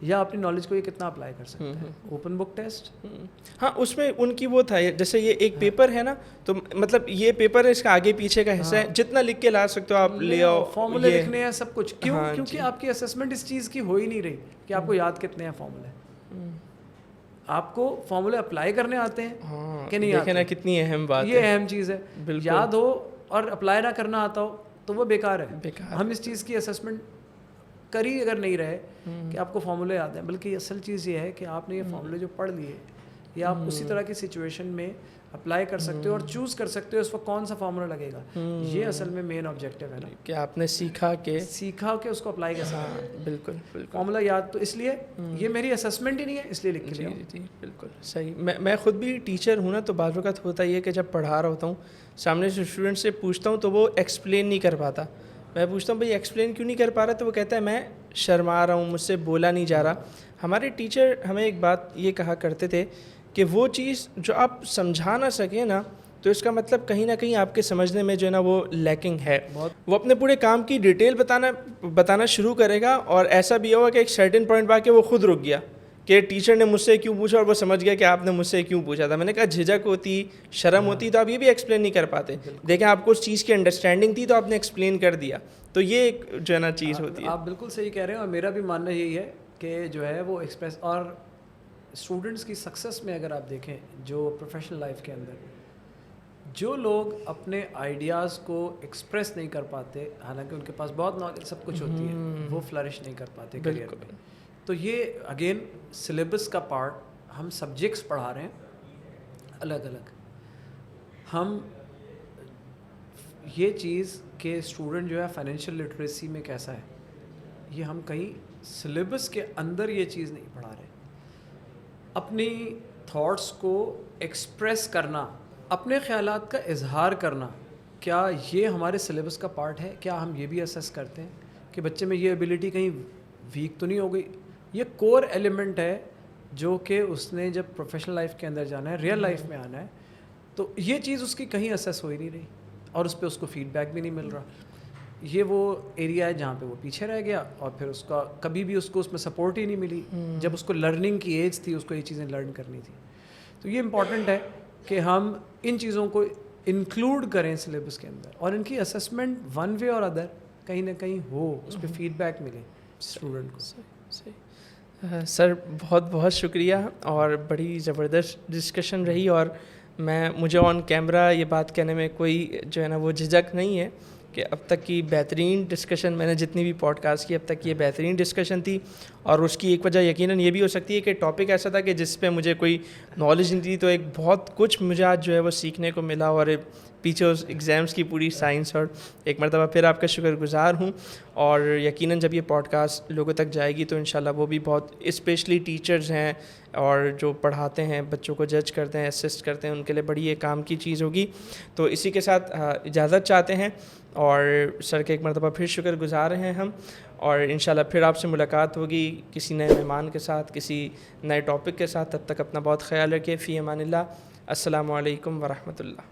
یا اپنی نالج کو یہ کتنا اپلائی کر سکتا ہے. اوپن بک ٹیسٹ, ہاں اس میں ان کی وہ تھا, جیسے یہ ایک پیپر ہے نا, تو مطلب یہ پیپر ہے, اس کا آگے پیچھے کا حصہ ہے, جتنا لکھ کے لا سکتے ہو آپ لے آؤ, فارمولے لکھنے ہیں سب کچھ. کیوں؟ کیونکہ آپ کی اسسمنٹ اس چیز کی ہو ہی نہیں رہی کہ آپ کو یاد کتنے ہیں فارمولے. آپ کو فارمولے اپلائی کرنے آتے ہیں کہ نہیں آتے, کتنی اہم بات ہے, یہ اہم چیز ہے. یاد ہو اور اپلائی نہ کرنا آتا ہو تو وہ بیکار ہے. ہم اس چیز کی اسسمنٹ کر ہی اگر نہیں رہے کہ آپ کو فارمولے یاد ہیں, بلکہ اصل چیز یہ ہے کہ آپ نے یہ فارمولے جو پڑھ لیے یا آپ اسی طرح کی سچویشن میں اپلائی کر سکتے ہو اور چوز کر سکتے ہو اس وقت کون سا فارمولا لگے گا. یہ اصل میں مین آبجیکٹیو ہے نا, کہ آپ نے سیکھا کہ اس کو اپلائی کیسے کرنا. بالکل بالکل, فارمولا یاد, تو اس لیے یہ میری اسسمنٹ ہی نہیں ہے, اس لیے لکھ کے لیا. جی بالکل صحیح. میں خود بھی ٹیچر ہوں نا, تو بعض اوقات ہوتا یہ ہے کہ جب پڑھا رہا ہوتا ہوں سامنے سے اسٹوڈنٹ سے پوچھتا ہوں تو وہ ایکسپلین نہیں کر پاتا. میں پوچھتا ہوں بھائی ایکسپلین کیوں نہیں کر پا رہا, تو وہ کہتا ہے میں شرما رہا ہوں, مجھ سے بولا نہیں جا رہا. ہمارے ٹیچر ہمیں ایک بات یہ کہا کرتے تھے کہ وہ چیز جو آپ سمجھا نہ سکیں نا, تو اس کا مطلب کہیں نہ کہیں آپ کے سمجھنے میں جو ہے نا وہ لیکنگ ہے. وہ اپنے پورے کام کی ڈیٹیل بتانا شروع کرے گا, اور ایسا بھی ہوگا کہ ایک سرٹن پوائنٹ پہ آ کے وہ خود رک گیا کہ ٹیچر نے مجھ سے کیوں پوچھا, اور وہ سمجھ گیا کہ آپ نے مجھ سے کیوں پوچھا تھا. میں نے کہا جھجک ہوتی, شرم ہوتی تو آپ یہ بھی ایکسپلین نہیں کر پاتے. دیکھیں آپ کو اس چیز کی انڈرسٹینڈنگ تھی تو آپ نے ایکسپلین کر دیا. تو یہ ایک جو ہے نا چیز ہوتی ہے. آپ بالکل صحیح کہہ رہے ہیں, اور میرا بھی ماننا یہی ہے کہ جو ہے وہ ایکسپریس. اور اسٹوڈنٹس کی سکسیس میں اگر آپ دیکھیں جو پروفیشنل لائف کے اندر جو لوگ اپنے آئیڈیاز کو ایکسپریس نہیں کر پاتے, حالانکہ ان کے پاس بہت نالج سب کچھ ہوتی ہے, وہ فلرش نہیں کر پاتے کریئر میں. تو یہ اگین سلیبس کا پارٹ, ہم سبجیکٹس پڑھا رہے ہیں الگ الگ. ہم یہ چیز کہ اسٹوڈنٹ جو ہے فائنینشیل لٹریسی میں کیسا ہے, یہ ہم کہیں سلیبس کے اندر یہ چیز نہیں پڑھا رہے. اپنی تھاٹس کو ایکسپریس کرنا, اپنے خیالات کا اظہار کرنا, کیا یہ ہمارے سلیبس کا پارٹ ہے؟ کیا ہم یہ بھی اسیس کرتے ہیں کہ بچے میں یہ ایبیلٹی کہیں ویک تو نہیں ہو گئی؟ یہ کور ایلیمنٹ ہے جو کہ اس نے جب پروفیشنل لائف کے اندر جانا ہے, ریئل لائف میں آنا ہے, تو یہ چیز اس کی کہیں اسیس ہو ہی نہیں رہی, اور اس پہ اس کو فیڈ بیک بھی نہیں مل رہا. یہ وہ ایریا ہے جہاں پہ وہ پیچھے رہ گیا, اور پھر اس کا کبھی بھی اس کو اس میں سپورٹ ہی نہیں ملی. جب اس کو لرننگ کی ایج تھی, اس کو یہ چیزیں لرن کرنی تھی. تو یہ امپورٹنٹ ہے کہ ہم ان چیزوں کو انکلوڈ کریں سلیبس کے اندر, اور ان کی اسسمنٹ ون وے اور ادر کہیں نہ کہیں ہو, اس پہ فیڈ بیک ملے اسٹوڈنٹ کو. صحیح سر, بہت بہت شکریہ, اور بڑی زبردست ڈسکشن رہی. اور مجھے آن کیمرہ یہ بات کہنے میں کوئی جو ہے نا وہ جھجک نہیں ہے کہ اب تک کی بہترین ڈسکشن, میں نے جتنی بھی پوڈ کاسٹ کی اب تک یہ بہترین ڈسکشن تھی. اور اس کی ایک وجہ یقیناً یہ بھی ہو سکتی ہے کہ ٹاپک ایسا تھا کہ جس پہ مجھے کوئی نالج نہیں تھی, تو ایک بہت کچھ مجھے آج جو ہے وہ سیکھنے کو ملا, اور پیچھے اس ایگزامس کی پوری سائنس، اور ایک مرتبہ پھر آپ کا شکر گزار ہوں. اور یقیناً جب یہ پوڈ کاسٹ لوگوں تک جائے گی تو انشاءاللہ وہ بھی بہت اسپیشلی ٹیچرز ہیں اور جو پڑھاتے ہیں، بچوں کو جج کرتے ہیں، اسسٹ کرتے ہیں، ان کے لیے بڑی یہ کام کی چیز ہوگی. تو اسی کے ساتھ اجازت چاہتے ہیں اور سر کے ایک مرتبہ پھر شکر گزار ہیں ہم. اور انشاءاللہ پھر آپ سے ملاقات ہوگی کسی نئے مہمان کے ساتھ، کسی نئے ٹاپک کے ساتھ. تب تک اپنا بہت خیال رکھیے. فی امان اللہ. السلام علیکم ورحمۃ اللہ.